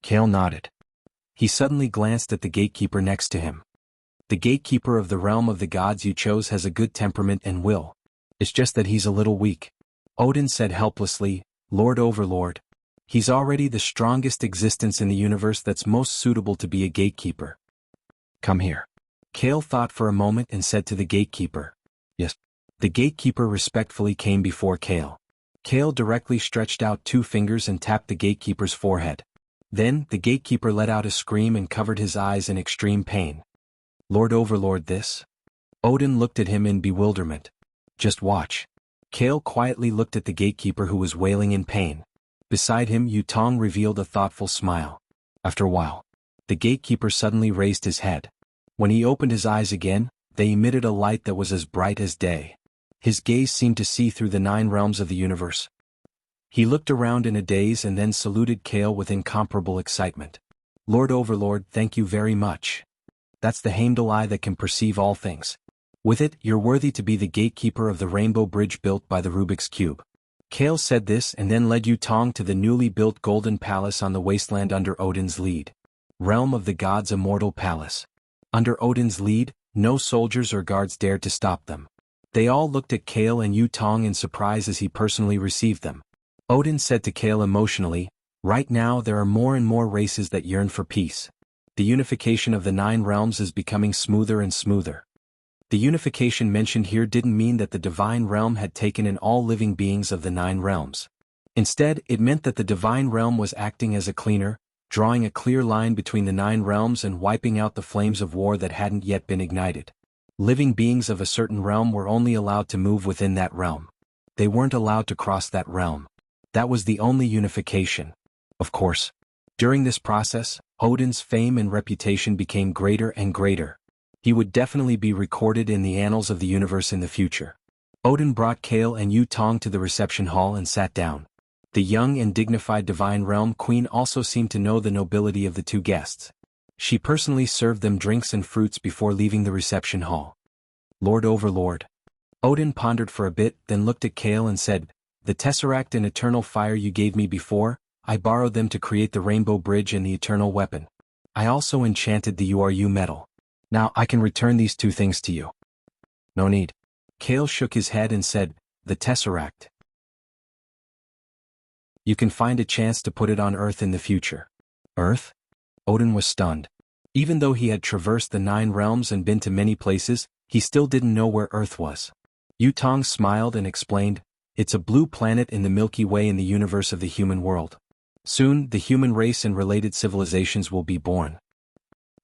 Kale nodded. He suddenly glanced at the gatekeeper next to him. "The gatekeeper of the realm of the gods you chose has a good temperament and will. It's just that he's a little weak," Odin said helplessly. "Lord Overlord, he's already the strongest existence in the universe that's most suitable to be a gatekeeper. Come here." Kale thought for a moment and said to the gatekeeper, "Yes." The gatekeeper respectfully came before Kale. Kale directly stretched out 2 fingers and tapped the gatekeeper's forehead. Then, the gatekeeper let out a scream and covered his eyes in extreme pain. "Lord Overlord, this?" Odin looked at him in bewilderment. "Just watch." Kale quietly looked at the gatekeeper who was wailing in pain. Beside him, Yutong revealed a thoughtful smile. After a while, the gatekeeper suddenly raised his head. When he opened his eyes again, they emitted a light that was as bright as day. His gaze seemed to see through the 9 realms of the universe. He looked around in a daze and then saluted Kale with incomparable excitement. "Lord Overlord, thank you very much. That's the Heimdall eye that can perceive all things. With it, you're worthy to be the gatekeeper of the Rainbow Bridge built by the Rubik's Cube." Kale said this and then led Yutong to the newly built Golden Palace on the wasteland under Odin's lead. Realm of the Gods' Immortal Palace. Under Odin's lead, no soldiers or guards dared to stop them. They all looked at Kale and Yutong in surprise as he personally received them. Odin said to Kale emotionally, "Right now there are more and more races that yearn for peace. The unification of the 9 realms is becoming smoother and smoother." The unification mentioned here didn't mean that the divine realm had taken in all living beings of the 9 realms. Instead, it meant that the divine realm was acting as a cleaner, drawing a clear line between the 9 realms and wiping out the flames of war that hadn't yet been ignited. Living beings of a certain realm were only allowed to move within that realm. They weren't allowed to cross that realm. That was the only unification. Of course, during this process, Odin's fame and reputation became greater and greater. He would definitely be recorded in the annals of the universe in the future. Odin brought Kale and Yutong to the reception hall and sat down. The young and dignified Divine Realm Queen also seemed to know the nobility of the 2 guests. She personally served them drinks and fruits before leaving the reception hall. "Lord Overlord." Odin pondered for a bit, then looked at Kale and said, "The Tesseract and Eternal Fire you gave me before, I borrowed them to create the Rainbow Bridge and the Eternal Weapon. I also enchanted the URU metal. Now I can return these 2 things to you." "No need." Kale shook his head and said, "The Tesseract. You can find a chance to put it on Earth in the future." "Earth?" Odin was stunned. Even though he had traversed the 9 realms and been to many places, he still didn't know where Earth was. Yutong smiled and explained, "It's a blue planet in the Milky Way in the universe of the human world. Soon, the human race and related civilizations will be born."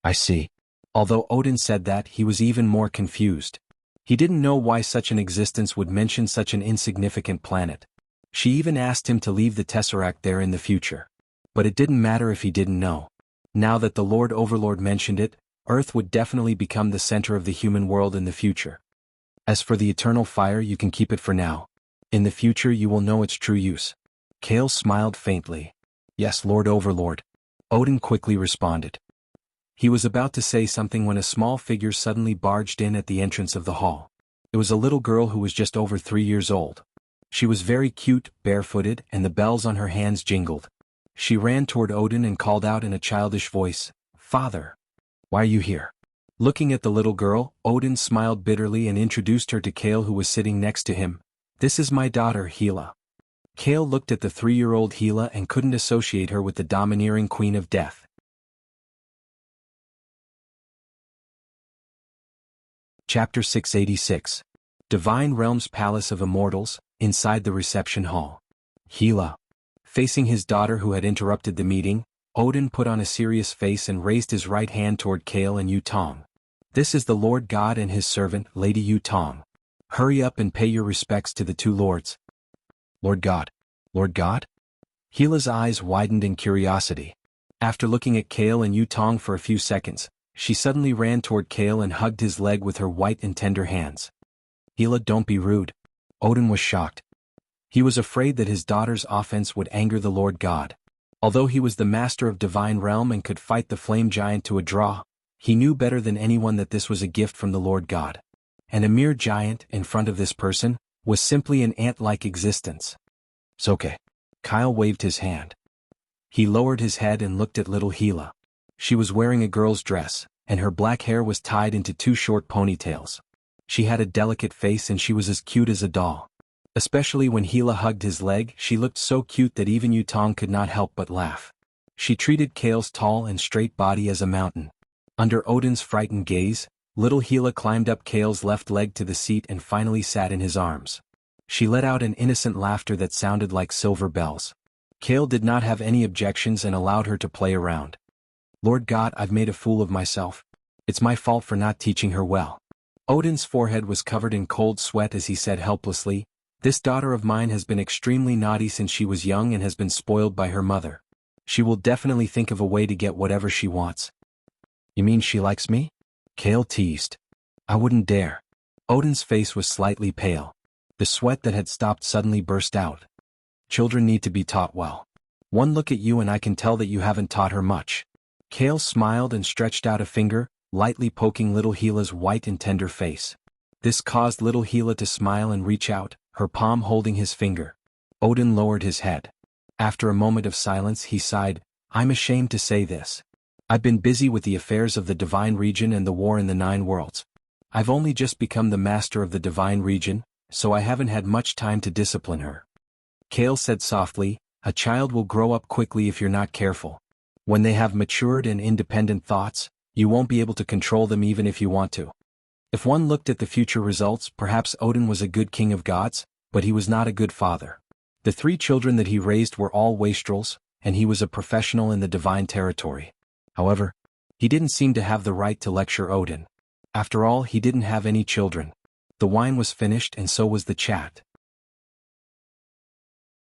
"I see." Although Odin said that, he was even more confused. He didn't know why such an existence would mention such an insignificant planet. She even asked him to leave the Tesseract there in the future. But it didn't matter if he didn't know. Now that the Lord Overlord mentioned it, Earth would definitely become the center of the human world in the future. As for the eternal fire, you can keep it for now. In the future you will know its true use. Kale smiled faintly. Yes, Lord Overlord. Odin quickly responded. He was about to say something when a small figure suddenly barged in at the entrance of the hall. It was a little girl who was just over 3 years old. She was very cute, barefooted, and the bells on her hands jingled. She ran toward Odin and called out in a childish voice, "Father! Why are you here?" Looking at the little girl, Odin smiled bitterly and introduced her to Kale, who was sitting next to him. "This is my daughter, Hela." Kale looked at the 3-year-old Hela and couldn't associate her with the domineering Queen of Death. Chapter 686. Divine Realms Palace of Immortals, inside the reception hall. Hela. Facing his daughter who had interrupted the meeting, Odin put on a serious face and raised his right hand toward Kale and Yutong. "This is the Lord God and his servant, Lady Yutong. Hurry up and pay your respects to the two lords." "Lord God? Lord God?" Hela's eyes widened in curiosity. After looking at Kale and Yutong for a few seconds, she suddenly ran toward Kale and hugged his leg with her white and tender hands. "Hela, don't be rude." Odin was shocked. He was afraid that his daughter's offense would anger the Lord God. Although he was the master of Divine Realm and could fight the flame giant to a draw, he knew better than anyone that this was a gift from the Lord God. And a mere giant, in front of this person, was simply an ant-like existence. "It's okay." Kyle waved his hand. He lowered his head and looked at little Hela. She was wearing a girl's dress, and her black hair was tied into 2 short ponytails. She had a delicate face and she was as cute as a doll. Especially when Hela hugged his leg, she looked so cute that even Yutong could not help but laugh. She treated Kale's tall and straight body as a mountain. Under Odin's frightened gaze, little Hela climbed up Kale's left leg to the seat and finally sat in his arms. She let out an innocent laughter that sounded like silver bells. Kale did not have any objections and allowed her to play around. "Lord God, I've made a fool of myself. It's my fault for not teaching her well." Odin's forehead was covered in cold sweat as he said helplessly, "This daughter of mine has been extremely naughty since she was young and has been spoiled by her mother. She will definitely think of a way to get whatever she wants." "You mean she likes me?" Kale teased. "I wouldn't dare." Odin's face was slightly pale. The sweat that had stopped suddenly burst out. "Children need to be taught well. One look at you and I can tell that you haven't taught her much." Kale smiled and stretched out a finger, lightly poking little Hela's white and tender face. This caused little Hela to smile and reach out, her palm holding his finger. Odin lowered his head. After a moment of silence he sighed, "I'm ashamed to say this. I've been busy with the affairs of the Divine Region and the war in the 9 worlds. I've only just become the master of the Divine Region, so I haven't had much time to discipline her." Kale said softly, "A child will grow up quickly if you're not careful. When they have matured and independent thoughts, you won't be able to control them even if you want to." If one looked at the future results, perhaps Odin was a good king of gods, but he was not a good father. The 3 children that he raised were all wastrels, and he was a professional in the divine territory. However, he didn't seem to have the right to lecture Odin. After all, he didn't have any children. The wine was finished and so was the chat.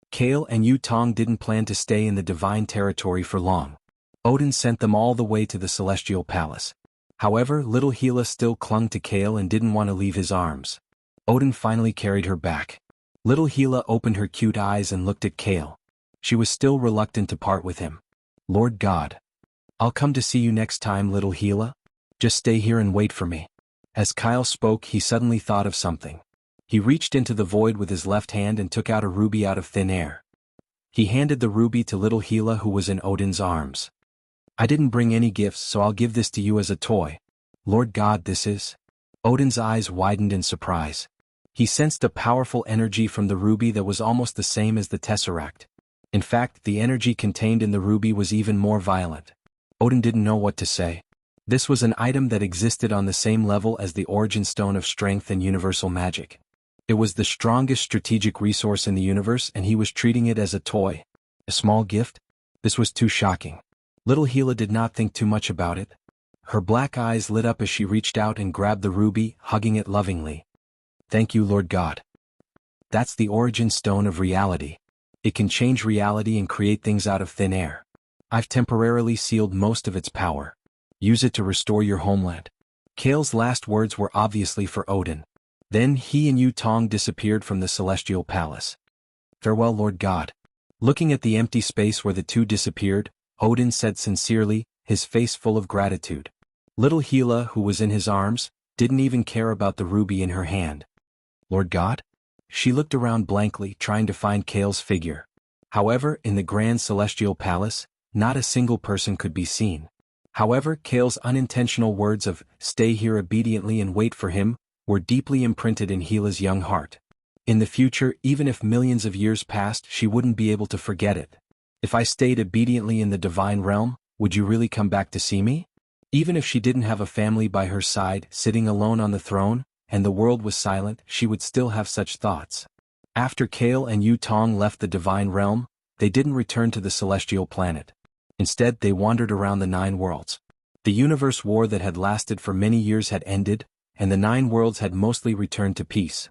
Kale and Yutong didn't plan to stay in the divine territory for long. Odin sent them all the way to the celestial palace. However, little Hela still clung to Kale and didn't want to leave his arms. Odin finally carried her back. Little Hela opened her cute eyes and looked at Kale. She was still reluctant to part with him. "Lord God. I'll come to see you next time, little Hela. Just stay here and wait for me." As Kyle spoke, he suddenly thought of something. He reached into the void with his left hand and took out a ruby out of thin air. He handed the ruby to little Hela, who was in Odin's arms. "I didn't bring any gifts, so I'll give this to you as a toy." "Lord God, this is?" Odin's eyes widened in surprise. He sensed a powerful energy from the ruby that was almost the same as the tesseract. In fact, the energy contained in the ruby was even more violent. Odin didn't know what to say. This was an item that existed on the same level as the origin stone of strength and universal magic. It was the strongest strategic resource in the universe, and he was treating it as a toy. A small gift? This was too shocking. Little Hela did not think too much about it. Her black eyes lit up as she reached out and grabbed the ruby, hugging it lovingly. "Thank you, Lord God. That's the origin stone of reality. It can change reality and create things out of thin air. I've temporarily sealed most of its power. Use it to restore your homeland." Kale's last words were obviously for Odin. Then he and Yu Tong disappeared from the celestial palace. Farewell, Lord God. Looking at the empty space where the two disappeared, Odin said sincerely, his face full of gratitude. Little Hela, who was in his arms, didn't even care about the ruby in her hand. Lord God? She looked around blankly, trying to find Kale's figure. However, in the grand celestial palace, not a single person could be seen. However, Kale's unintentional words of, "Stay here obediently and wait for him," were deeply imprinted in Hela's young heart. In the future, even if millions of years passed, she wouldn't be able to forget it. If I stayed obediently in the divine realm, would you really come back to see me? Even if she didn't have a family by her side, sitting alone on the throne, and the world was silent, she would still have such thoughts. After Kale and Yu Tong left the divine realm, they didn't return to the celestial planet. Instead, they wandered around the 9 worlds. The universe war that had lasted for many years had ended, and the 9 worlds had mostly returned to peace.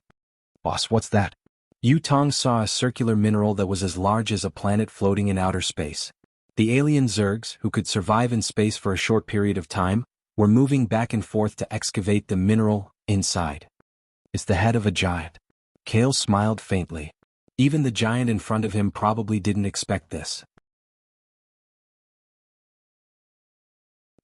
Boss, what's that? Yu Tong saw a circular mineral that was as large as a planet floating in outer space. The alien Zergs, who could survive in space for a short period of time, were moving back and forth to excavate the mineral inside. It's the head of a giant. Kale smiled faintly. Even the giant in front of him probably didn't expect this.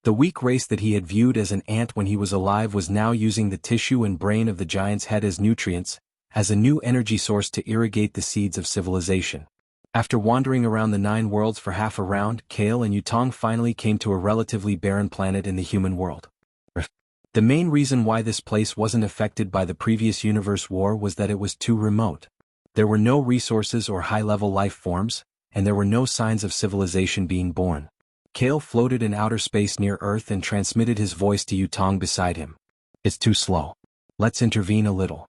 The weak race that he had viewed as an ant when he was alive was now using the tissue and brain of the giant's head as nutrients, as a new energy source to irrigate the seeds of civilization. After wandering around the 9 worlds for half a round, Kale and Yu Tong finally came to a relatively barren planet in the human world. The main reason why this place wasn't affected by the previous universe war was that it was too remote. There were no resources or high-level life forms, and there were no signs of civilization being born. Kale floated in outer space near Earth and transmitted his voice to Yu Tong beside him. It's too slow. Let's intervene a little.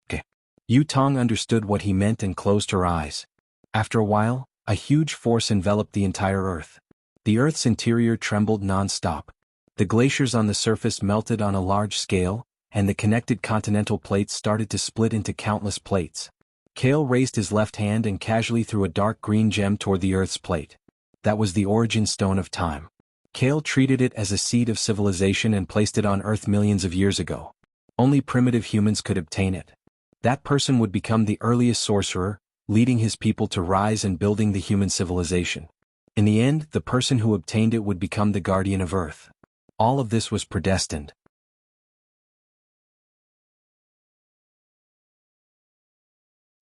Okay. Yu Tong understood what he meant and closed her eyes. After a while, a huge force enveloped the entire Earth. The Earth's interior trembled non-stop. The glaciers on the surface melted on a large scale, and the connected continental plates started to split into countless plates. Kale raised his left hand and casually threw a dark green gem toward the Earth's plate. That was the origin stone of time. Kale treated it as a seed of civilization and placed it on Earth millions of years ago. Only primitive humans could obtain it. That person would become the earliest sorcerer, leading his people to rise and building the human civilization. In the end, the person who obtained it would become the guardian of Earth. All of this was predestined.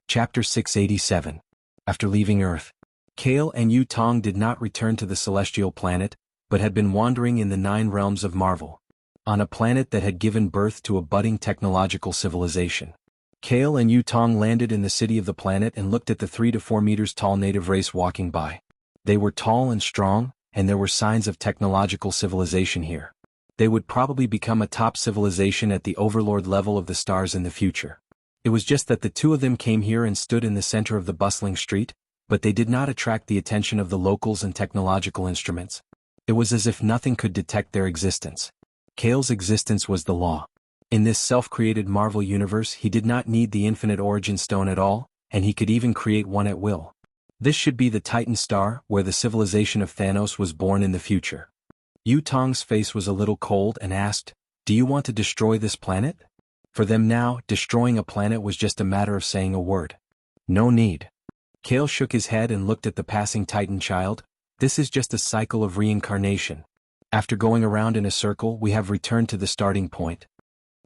Chapter 687. After leaving Earth, Kale and Yu Tong did not return to the celestial planet, but had been wandering in the 9 realms of Marvel, on a planet that had given birth to a budding technological civilization. Kale and Yu Tong landed in the city of the planet and looked at the 3 to 4 meters tall native race walking by. They were tall and strong, and there were signs of technological civilization here. They would probably become a top civilization at the overlord level of the stars in the future. It was just that the two of them came here and stood in the center of the bustling street, but they did not attract the attention of the locals and technological instruments. It was as if nothing could detect their existence. Kale's existence was the law. In this self-created Marvel universe, he did not need the infinite origin stone at all, and he could even create one at will. This should be the Titan star, where the civilization of Thanos was born in the future. Yu Tong's face was a little cold and asked, "Do you want to destroy this planet?" For them now, destroying a planet was just a matter of saying a word. No need. Kale shook his head and looked at the passing Titan child. This is just a cycle of reincarnation. After going around in a circle, we have returned to the starting point.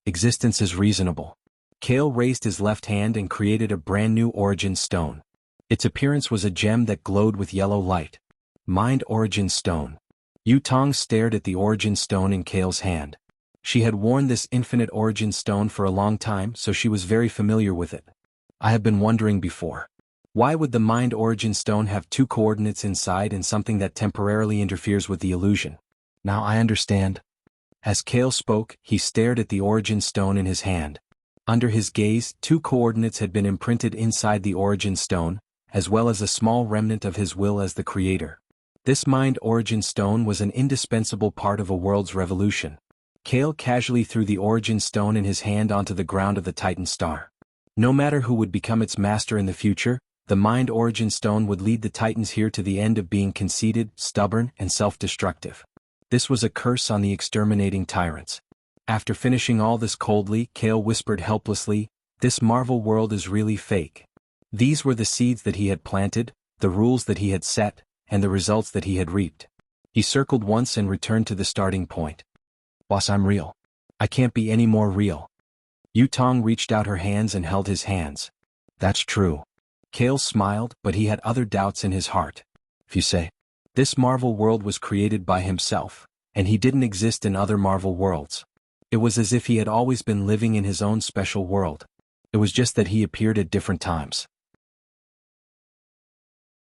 Existence is reasonable. Kale raised his left hand and created a brand new origin stone. Its appearance was a gem that glowed with yellow light. Mind Origin Stone. Yu Tong stared at the origin stone in Kale's hand. She had worn this infinite origin stone for a long time, so she was very familiar with it. I have been wondering before. Why would the Mind Origin Stone have 2 coordinates inside and something that temporarily interferes with the illusion? Now I understand. As Kale spoke, he stared at the origin stone in his hand. Under his gaze, 2 coordinates had been imprinted inside the origin stone, as well as a small remnant of his will as the creator. This Mind Origin Stone was an indispensable part of a world's revolution. Kale casually threw the origin stone in his hand onto the ground of the Titan star. No matter who would become its master in the future, the Mind Origin Stone would lead the Titans here to the end of being conceited, stubborn, and self-destructive. This was a curse on the exterminating tyrants. After finishing all this coldly, Kale whispered helplessly, "This Marvel world is really fake." These were the seeds that he had planted, the rules that he had set, and the results that he had reaped. He circled once and returned to the starting point. "Boss, I'm real. I can't be any more real." Yu Tong reached out her hands and held his hands. "That's true." Kale smiled, but he had other doubts in his heart. "If you say, this Marvel world was created by himself, and he didn't exist in other Marvel worlds. It was as if he had always been living in his own special world. It was just that he appeared at different times."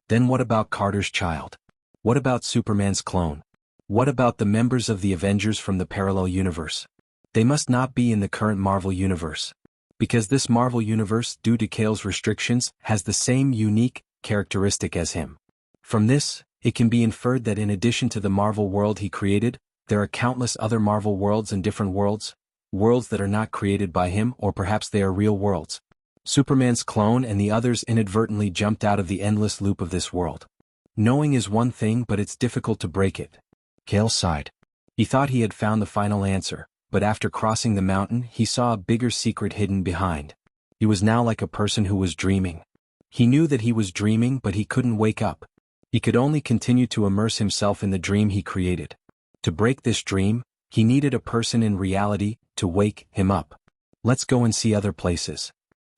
Then what about Carter's child? What about Superman's clone? What about the members of the Avengers from the parallel universe? They must not be in the current Marvel universe. Because this Marvel universe, due to Kale's restrictions, has the same unique characteristic as him. From this, it can be inferred that in addition to the Marvel world he created, there are countless other Marvel worlds and different worlds, worlds that are not created by him, or perhaps they are real worlds. Superman's clone and the others inadvertently jumped out of the endless loop of this world. Knowing is one thing, but it's difficult to break it. Kale sighed. He thought he had found the final answer, but after crossing the mountain he saw a bigger secret hidden behind. He was now like a person who was dreaming. He knew that he was dreaming, but he couldn't wake up. He could only continue to immerse himself in the dream he created. To break this dream, he needed a person in reality to wake him up. "Let's go and see other places."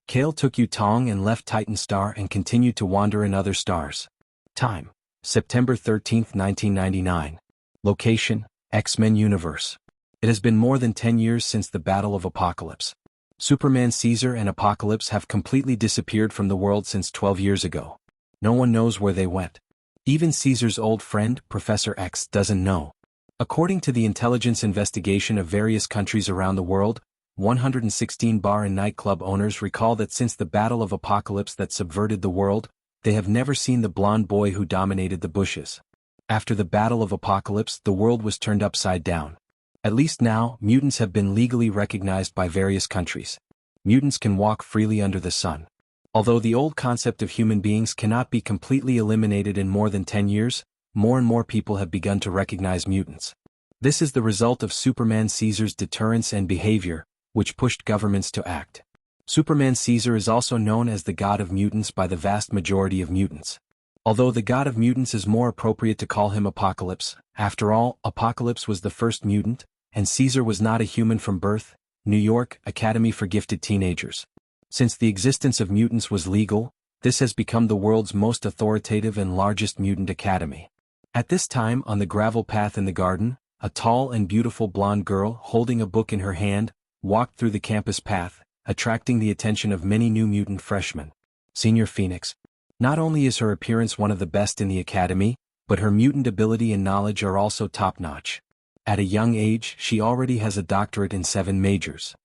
Kale took Yu Tong and left Titan Star and continued to wander in other stars. Time: September 13, 1999. Location: X-Men Universe. It has been more than 10 years since the Battle of Apocalypse. Superman, Caesar, and Apocalypse have completely disappeared from the world since 12 years ago. No one knows where they went. Even Caesar's old friend, Professor X, doesn't know. According to the intelligence investigation of various countries around the world, 116 bar and nightclub owners recall that since the Battle of Apocalypse that subverted the world, they have never seen the blonde boy who dominated the bushes. After the Battle of Apocalypse, the world was turned upside down. At least now, mutants have been legally recognized by various countries. Mutants can walk freely under the sun. Although the old concept of human beings cannot be completely eliminated in more than 10 years, more and more people have begun to recognize mutants. This is the result of Superman Caesar's deterrence and behavior, which pushed governments to act. Superman Caesar is also known as the god of mutants by the vast majority of mutants. Although the god of mutants is more appropriate to call him Apocalypse, after all, Apocalypse was the first mutant, and Caesar was not a human from birth. New York, Academy for Gifted Teenagers. Since the existence of mutants was legal, this has become the world's most authoritative and largest mutant academy. At this time, on the gravel path in the garden, a tall and beautiful blonde girl holding a book in her hand walked through the campus path, attracting the attention of many new mutant freshmen. Senior Phoenix. Not only is her appearance one of the best in the academy, but her mutant ability and knowledge are also top-notch. At a young age, she already has a doctorate in 7 majors.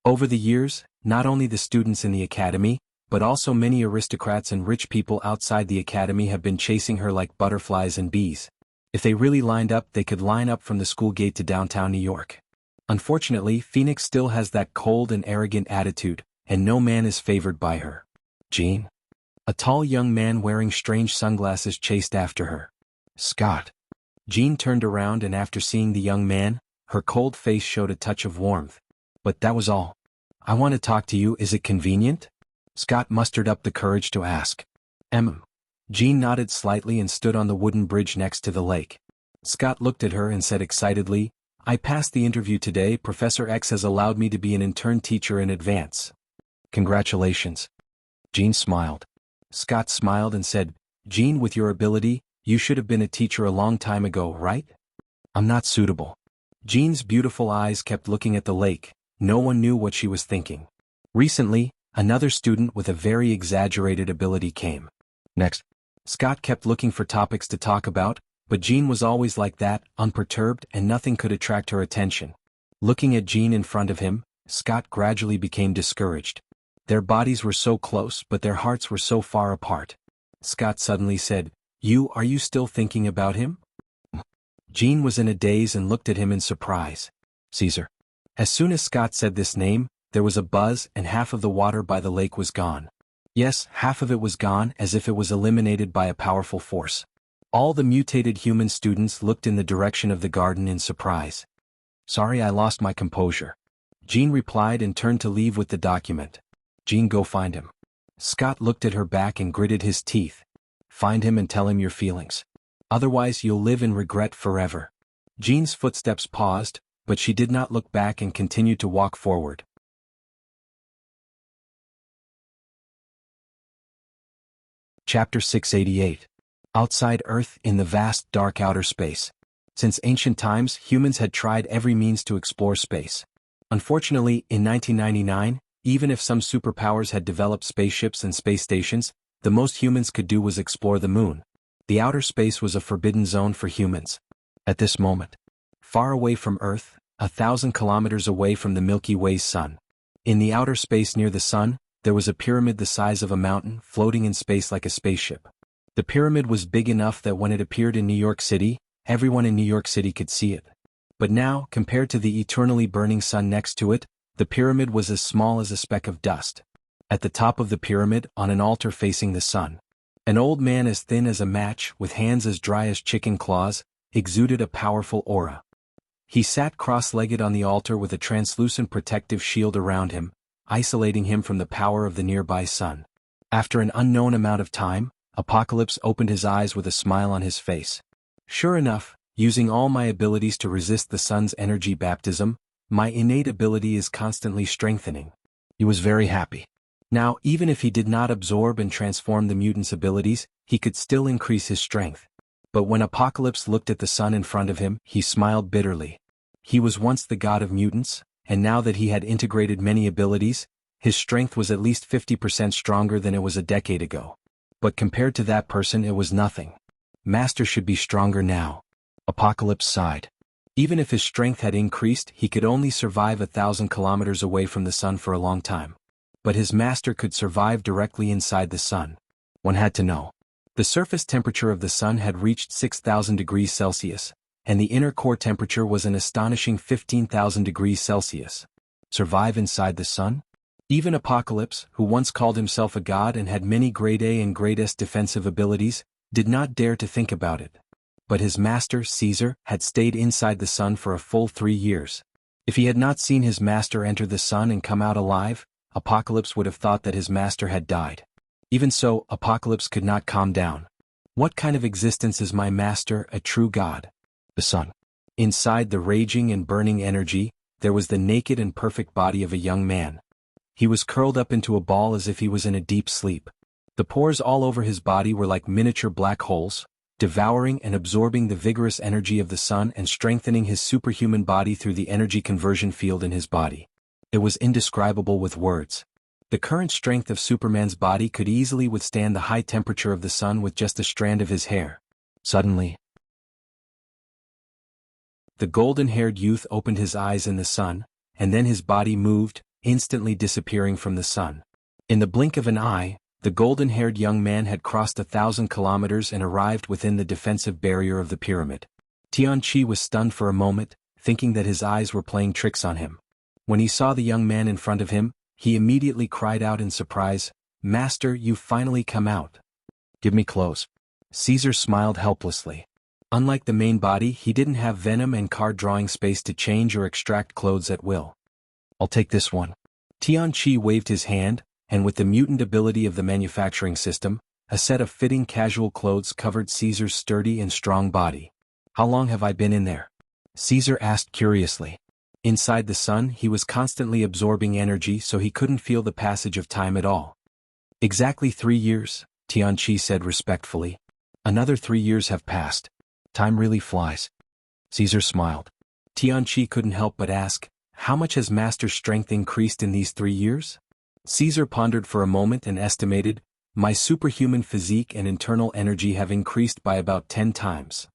Over the years, not only the students in the academy, but also many aristocrats and rich people outside the academy have been chasing her like butterflies and bees. If they really lined up, they could line up from the school gate to downtown New York. Unfortunately, Phoenix still has that cold and arrogant attitude, and no man is favored by her. Jean? A tall young man wearing strange sunglasses chased after her. Scott. Jean turned around, and after seeing the young man, her cold face showed a touch of warmth. But that was all. "I want to talk to you, is it convenient?" Scott mustered up the courage to ask. Jean nodded slightly and stood on the wooden bridge next to the lake. Scott looked at her and said excitedly, "I passed the interview today. Professor X has allowed me to be an intern teacher in advance." "Congratulations." Jean smiled. Scott smiled and said, "Jean, with your ability, you should have been a teacher a long time ago, right?" "I'm not suitable." Jean's beautiful eyes kept looking at the lake. No one knew what she was thinking. Recently, another student with a very exaggerated ability came. Next. Scott kept looking for topics to talk about, but Jean was always like that, unperturbed, and nothing could attract her attention. Looking at Jean in front of him, Scott gradually became discouraged. Their bodies were so close, but their hearts were so far apart. Scott suddenly said, Are you still thinking about him?" Jean was in a daze and looked at him in surprise. "Caesar." As soon as Scott said this name, there was a buzz and half of the water by the lake was gone. Yes, half of it was gone, as if it was eliminated by a powerful force. All the mutated human students looked in the direction of the garden in surprise. Sorry, I lost my composure. Jean replied and turned to leave with the document. Jean, go find him. Scott looked at her back and gritted his teeth. Find him and tell him your feelings. Otherwise you'll live in regret forever. Jean's footsteps paused, but she did not look back and continued to walk forward. Chapter 688. Outside Earth, in the vast dark outer space. Since ancient times, humans had tried every means to explore space. Unfortunately, in 1999, even if some superpowers had developed spaceships and space stations, the most humans could do was explore the moon. The outer space was a forbidden zone for humans. At this moment, far away from Earth, 1,000 kilometers away from the Milky Way's sun. In the outer space near the sun, there was a pyramid the size of a mountain floating in space like a spaceship. The pyramid was big enough that when it appeared in New York City, everyone in New York City could see it. But now, compared to the eternally burning sun next to it, the pyramid was as small as a speck of dust. At the top of the pyramid, on an altar facing the sun, an old man as thin as a match, with hands as dry as chicken claws, exuded a powerful aura. He sat cross-legged on the altar with a translucent protective shield around him, isolating him from the power of the nearby sun. After an unknown amount of time, Apocalypse opened his eyes with a smile on his face. Sure enough, using all my abilities to resist the sun's energy baptism, my innate ability is constantly strengthening. He was very happy. Now, even if he did not absorb and transform the mutant's abilities, he could still increase his strength. But when Apocalypse looked at the sun in front of him, he smiled bitterly. He was once the god of mutants, and now that he had integrated many abilities, his strength was at least 50% stronger than it was a decade ago. But compared to that person, it was nothing. Master should be stronger now. Apocalypse sighed. Even if his strength had increased, he could only survive 1,000 kilometers away from the sun for a long time. But his master could survive directly inside the sun. One had to know. The surface temperature of the sun had reached 6,000 degrees Celsius, and the inner core temperature was an astonishing 15,000 degrees Celsius. Survive inside the sun? Even Apocalypse, who once called himself a god and had many grade A and grade S defensive abilities, did not dare to think about it. But his master, Caesar, had stayed inside the sun for a full 3 years. If he had not seen his master enter the sun and come out alive, Apocalypse would have thought that his master had died. Even so, Apocalypse could not calm down. What kind of existence is my master, a true god? The sun. Inside the raging and burning energy, there was the naked and perfect body of a young man. He was curled up into a ball as if he was in a deep sleep. The pores all over his body were like miniature black holes, devouring and absorbing the vigorous energy of the sun and strengthening his superhuman body through the energy conversion field in his body. It was indescribable with words. The current strength of Superman's body could easily withstand the high temperature of the sun with just a strand of his hair. Suddenly, the golden-haired youth opened his eyes in the sun, and then his body moved, instantly disappearing from the sun. In the blink of an eye, the golden-haired young man had crossed 1,000 kilometers and arrived within the defensive barrier of the pyramid. Tianqi was stunned for a moment, thinking that his eyes were playing tricks on him. When he saw the young man in front of him, he immediately cried out in surprise, "Master, you've finally come out. Give me clothes." Caesar smiled helplessly. Unlike the main body, he didn't have venom and card-drawing space to change or extract clothes at will. "I'll take this one." Tianqi waved his hand, and with the mutant ability of the manufacturing system, a set of fitting casual clothes covered Caesar's sturdy and strong body. "How long have I been in there?" Caesar asked curiously. Inside the sun, he was constantly absorbing energy, so he couldn't feel the passage of time at all. "Exactly 3 years, Tianqi said respectfully. "Another 3 years have passed. Time really flies." Caesar smiled. Tianqi couldn't help but ask, "How much has Master's strength increased in these 3 years?" Caesar pondered for a moment and estimated, "My superhuman physique and internal energy have increased by about 10 times.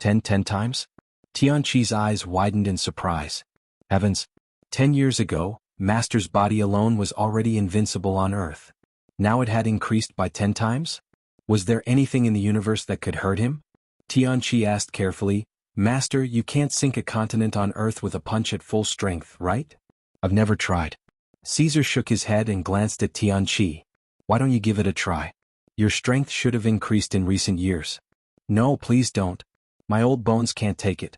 10 times? Tianqi's eyes widened in surprise. Heavens! 10 years ago, Master's body alone was already invincible on Earth. Now it had increased by 10 times? Was there anything in the universe that could hurt him? Tianqi asked carefully, "Master, you can't sink a continent on Earth with a punch at full strength, right?" "I've never tried." Caesar shook his head and glanced at Tianqi. "Why don't you give it a try? Your strength should have increased in recent years." No, please don't. My old bones can't take it.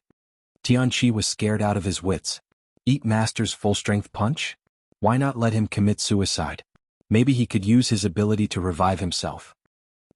Tianqi was scared out of his wits. Eat Master's full-strength punch? Why not let him commit suicide? Maybe he could use his ability to revive himself.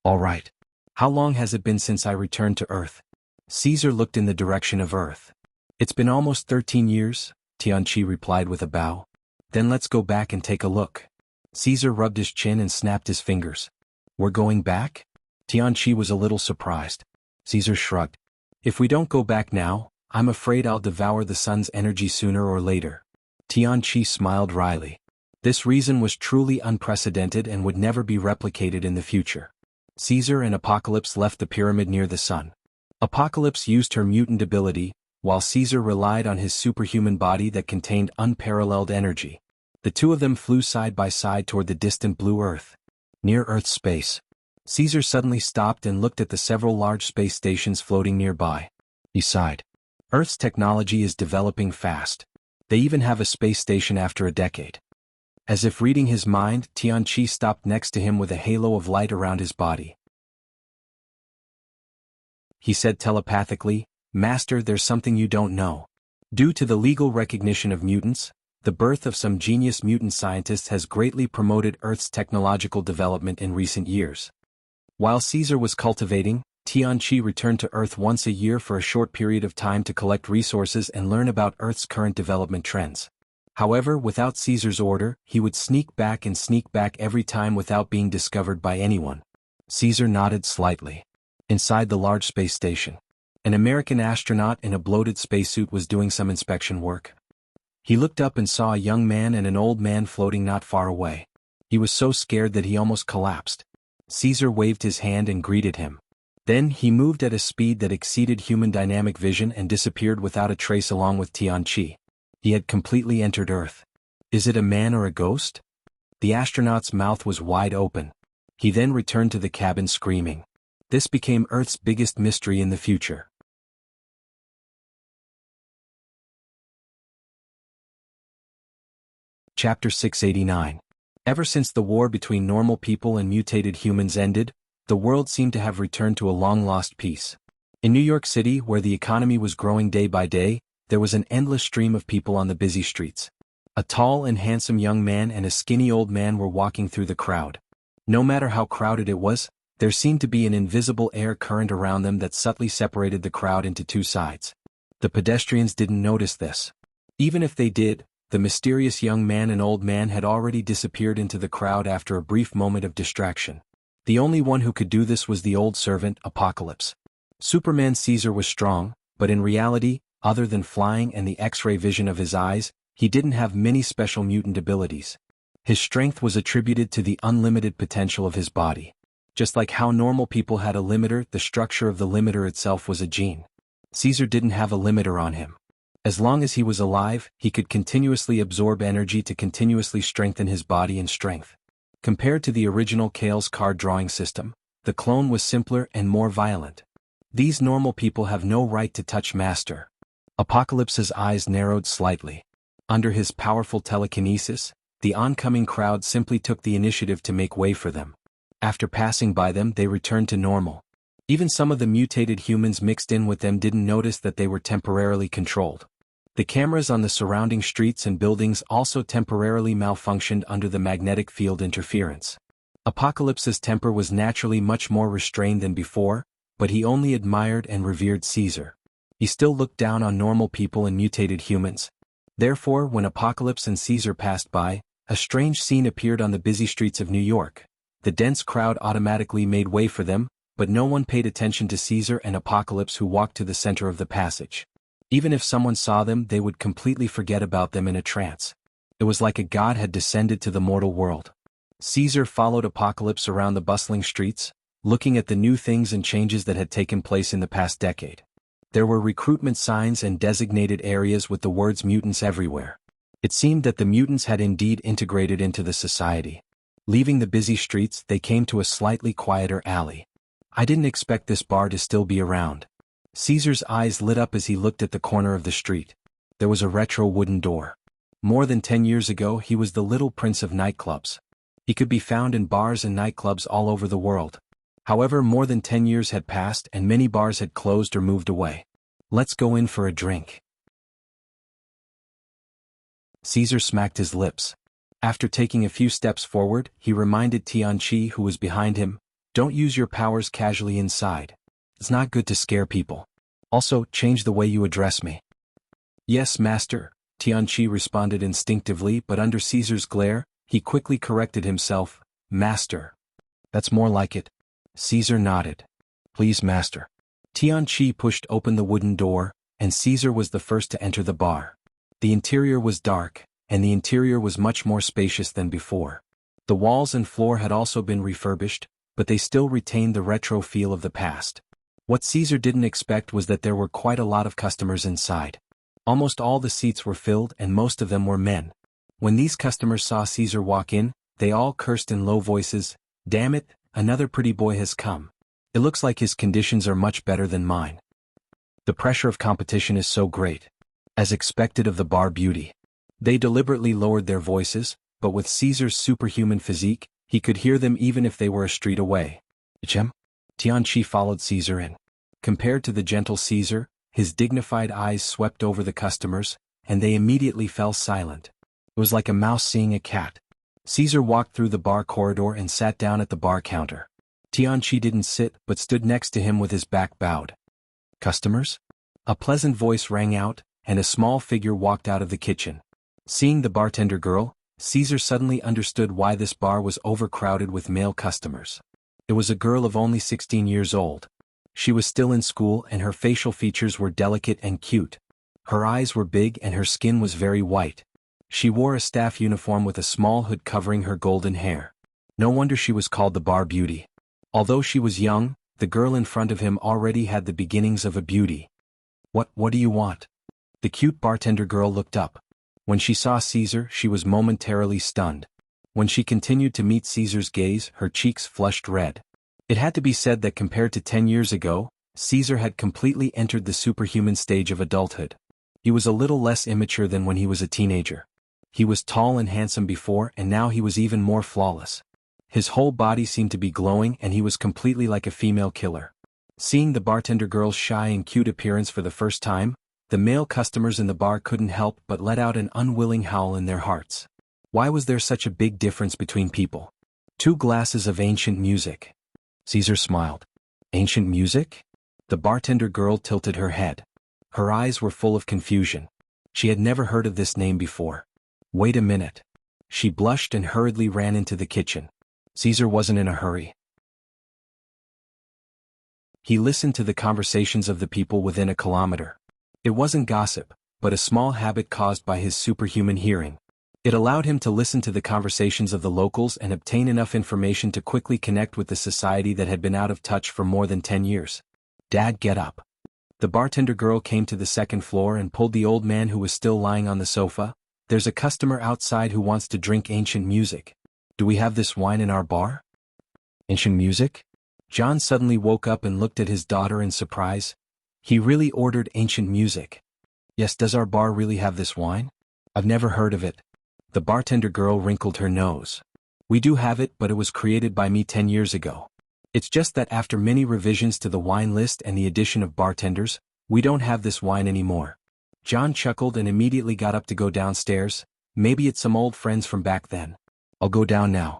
All right. How long has it been since I returned to Earth? Caesar looked in the direction of Earth. It's been almost 13 years, Tianqi replied with a bow. Then let's go back and take a look. Caesar rubbed his chin and snapped his fingers. We're going back? Tianqi was a little surprised. Caesar shrugged. If we don't go back now, I'm afraid I'll devour the sun's energy sooner or later. Tianqi smiled wryly. This reason was truly unprecedented and would never be replicated in the future. Caesar and Apocalypse left the pyramid near the sun. Apocalypse used her mutant ability, while Caesar relied on his superhuman body that contained unparalleled energy. The two of them flew side by side toward the distant blue Earth. Near Earth's space, Caesar suddenly stopped and looked at the several large space stations floating nearby. He sighed. Earth's technology is developing fast. They even have a space station after a decade. As if reading his mind, Tianqi stopped next to him with a halo of light around his body. He said telepathically, Master, there's something you don't know. Due to the legal recognition of mutants, the birth of some genius mutant scientists has greatly promoted Earth's technological development in recent years. While Caesar was cultivating, Tianqi returned to Earth once a year for a short period of time to collect resources and learn about Earth's current development trends. However, without Caesar's order, he would sneak back every time without being discovered by anyone. Caesar nodded slightly. Inside the large space station, an American astronaut in a bloated spacesuit was doing some inspection work. He looked up and saw a young man and an old man floating not far away. He was so scared that he almost collapsed. Caesar waved his hand and greeted him. Then he moved at a speed that exceeded human dynamic vision and disappeared without a trace along with Tianqi. He had completely entered Earth. Is it a man or a ghost? The astronaut's mouth was wide open. He then returned to the cabin screaming. This became Earth's biggest mystery in the future. Chapter 689. Ever since the war between normal people and mutated humans ended, the world seemed to have returned to a long-lost peace. In New York City, where the economy was growing day by day, there was an endless stream of people on the busy streets. A tall and handsome young man and a skinny old man were walking through the crowd. No matter how crowded it was, there seemed to be an invisible air current around them that subtly separated the crowd into two sides. The pedestrians didn't notice this. Even if they did, the mysterious young man and old man had already disappeared into the crowd after a brief moment of distraction. The only one who could do this was the old servant, Apocalypse. Superman Caesar was strong, but in reality, other than flying and the X-ray vision of his eyes, he didn't have many special mutant abilities. His strength was attributed to the unlimited potential of his body. Just like how normal people had a limiter, the structure of the limiter itself was a gene. Caesar didn't have a limiter on him. As long as he was alive, he could continuously absorb energy to continuously strengthen his body and strength. Compared to the original Kale's card drawing system, the clone was simpler and more violent. These normal people have no right to touch Master. Apocalypse's eyes narrowed slightly. Under his powerful telekinesis, the oncoming crowd simply took the initiative to make way for them. After passing by them, they returned to normal. Even some of the mutated humans mixed in with them didn't notice that they were temporarily controlled. The cameras on the surrounding streets and buildings also temporarily malfunctioned under the magnetic field interference. Apocalypse's temper was naturally much more restrained than before, but he only admired and revered Caesar. He still looked down on normal people and mutated humans. Therefore, when Apocalypse and Caesar passed by, a strange scene appeared on the busy streets of New York. The dense crowd automatically made way for them, but no one paid attention to Caesar and Apocalypse, who walked to the center of the passage. Even if someone saw them, they would completely forget about them in a trance. It was like a god had descended to the mortal world. Caesar followed Apocalypse around the bustling streets, looking at the new things and changes that had taken place in the past decade. There were recruitment signs and designated areas with the words mutants everywhere. It seemed that the mutants had indeed integrated into the society. Leaving the busy streets, they came to a slightly quieter alley. I didn't expect this bar to still be around. Caesar's eyes lit up as he looked at the corner of the street. There was a retro wooden door. More than 10 years ago, he was the little prince of nightclubs. He could be found in bars and nightclubs all over the world. However, more than 10 years had passed and many bars had closed or moved away. Let's go in for a drink. Caesar smacked his lips. After taking a few steps forward, he reminded Tianqi, who was behind him, "Don't use your powers casually inside. It's not good to scare people. Also, change the way you address me." "Yes, master," Tianqi responded instinctively, but under Caesar's glare, he quickly corrected himself. "Master. That's more like it." Caesar nodded. "Please, master." Tianqi pushed open the wooden door, and Caesar was the first to enter the bar. The interior was dark, and the interior was much more spacious than before. The walls and floor had also been refurbished, but they still retained the retro feel of the past. What Caesar didn't expect was that there were quite a lot of customers inside. Almost all the seats were filled and most of them were men. When these customers saw Caesar walk in, they all cursed in low voices, "Damn it, another pretty boy has come. It looks like his conditions are much better than mine." The pressure of competition is so great. As expected of the bar beauty. They deliberately lowered their voices, but with Caesar's superhuman physique, he could hear them even if they were a street away. "Chem?" Tianqi followed Caesar in. Compared to the gentle Caesar, his dignified eyes swept over the customers, and they immediately fell silent. It was like a mouse seeing a cat. Caesar walked through the bar corridor and sat down at the bar counter. Tianqi didn't sit but stood next to him with his back bowed. "Customers?" A pleasant voice rang out, and a small figure walked out of the kitchen. Seeing the bartender girl, Caesar suddenly understood why this bar was overcrowded with male customers. It was a girl of only 16 years old. She was still in school and her facial features were delicate and cute. Her eyes were big and her skin was very white. She wore a staff uniform with a small hood covering her golden hair. No wonder she was called the bar beauty. Although she was young, the girl in front of him already had the beginnings of a beauty. What do you want?" The cute bartender girl looked up. When she saw Caesar, she was momentarily stunned. When she continued to meet Caesar's gaze, her cheeks flushed red. It had to be said that compared to 10 years ago, Caesar had completely entered the superhuman stage of adulthood. He was a little less immature than when he was a teenager. He was tall and handsome before and now he was even more flawless. His whole body seemed to be glowing and he was completely like a female killer. Seeing the bartender girl's shy and cute appearance for the first time, the male customers in the bar couldn't help but let out an unwilling howl in their hearts. Why was there such a big difference between people? 2 glasses of ancient music. Caesar smiled. Ancient music? The bartender girl tilted her head. Her eyes were full of confusion. She had never heard of this name before. Wait a minute. She blushed and hurriedly ran into the kitchen. Caesar wasn't in a hurry. He listened to the conversations of the people within a kilometer. It wasn't gossip, but a small habit caused by his superhuman hearing. It allowed him to listen to the conversations of the locals and obtain enough information to quickly connect with the society that had been out of touch for more than 10 years. "Dad, get up." The bartender girl came to the second floor and pulled the old man who was still lying on the sofa. "There's a customer outside who wants to drink ancient music. Do we have this wine in our bar?" "Ancient music?" John suddenly woke up and looked at his daughter in surprise. He really ordered ancient music. "Yes, does our bar really have this wine? I've never heard of it." The bartender girl wrinkled her nose. "We do have it, but it was created by me 10 years ago. It's just that after many revisions to the wine list and the addition of bartenders, we don't have this wine anymore." John chuckled and immediately got up to go downstairs. "Maybe it's some old friends from back then. I'll go down now."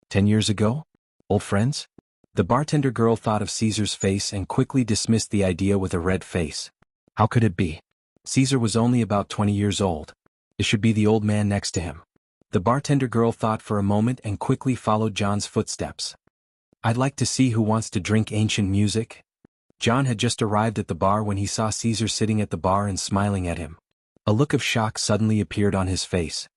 10 years ago? Old friends? The bartender girl thought of Caesar's face and quickly dismissed the idea with a red face. How could it be? Caesar was only about 20 years old. It should be the old man next to him. The bartender girl thought for a moment and quickly followed John's footsteps. "I'd like to see who wants to drink ancient music." John had just arrived at the bar when he saw Caesar sitting at the bar and smiling at him. A look of shock suddenly appeared on his face.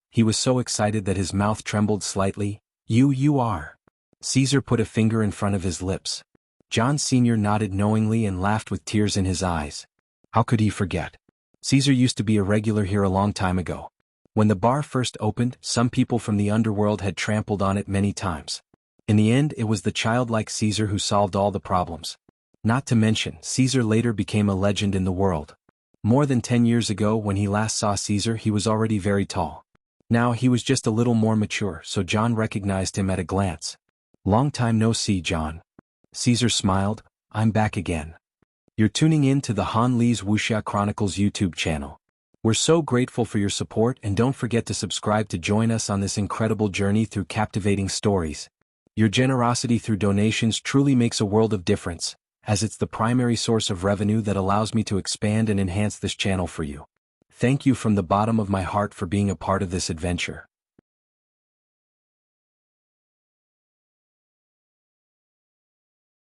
He was so excited that his mouth trembled slightly. You are." Caesar put a finger in front of his lips. John Sr. nodded knowingly and laughed with tears in his eyes. How could he forget? Caesar used to be a regular here a long time ago. When the bar first opened, some people from the underworld had trampled on it many times. In the end, it was the childlike Caesar who solved all the problems. Not to mention, Caesar later became a legend in the world. More than 10 years ago when he last saw Caesar, he was already very tall. Now he was just a little more mature, so John recognized him at a glance. Long time no see, John. Caesar smiled. I'm back again. You're tuning in to the Han Li's Wuxia Chronicles YouTube channel. We're so grateful for your support, and don't forget to subscribe to join us on this incredible journey through captivating stories. Your generosity through donations truly makes a world of difference, as it's the primary source of revenue that allows me to expand and enhance this channel for you. Thank you from the bottom of my heart for being a part of this adventure.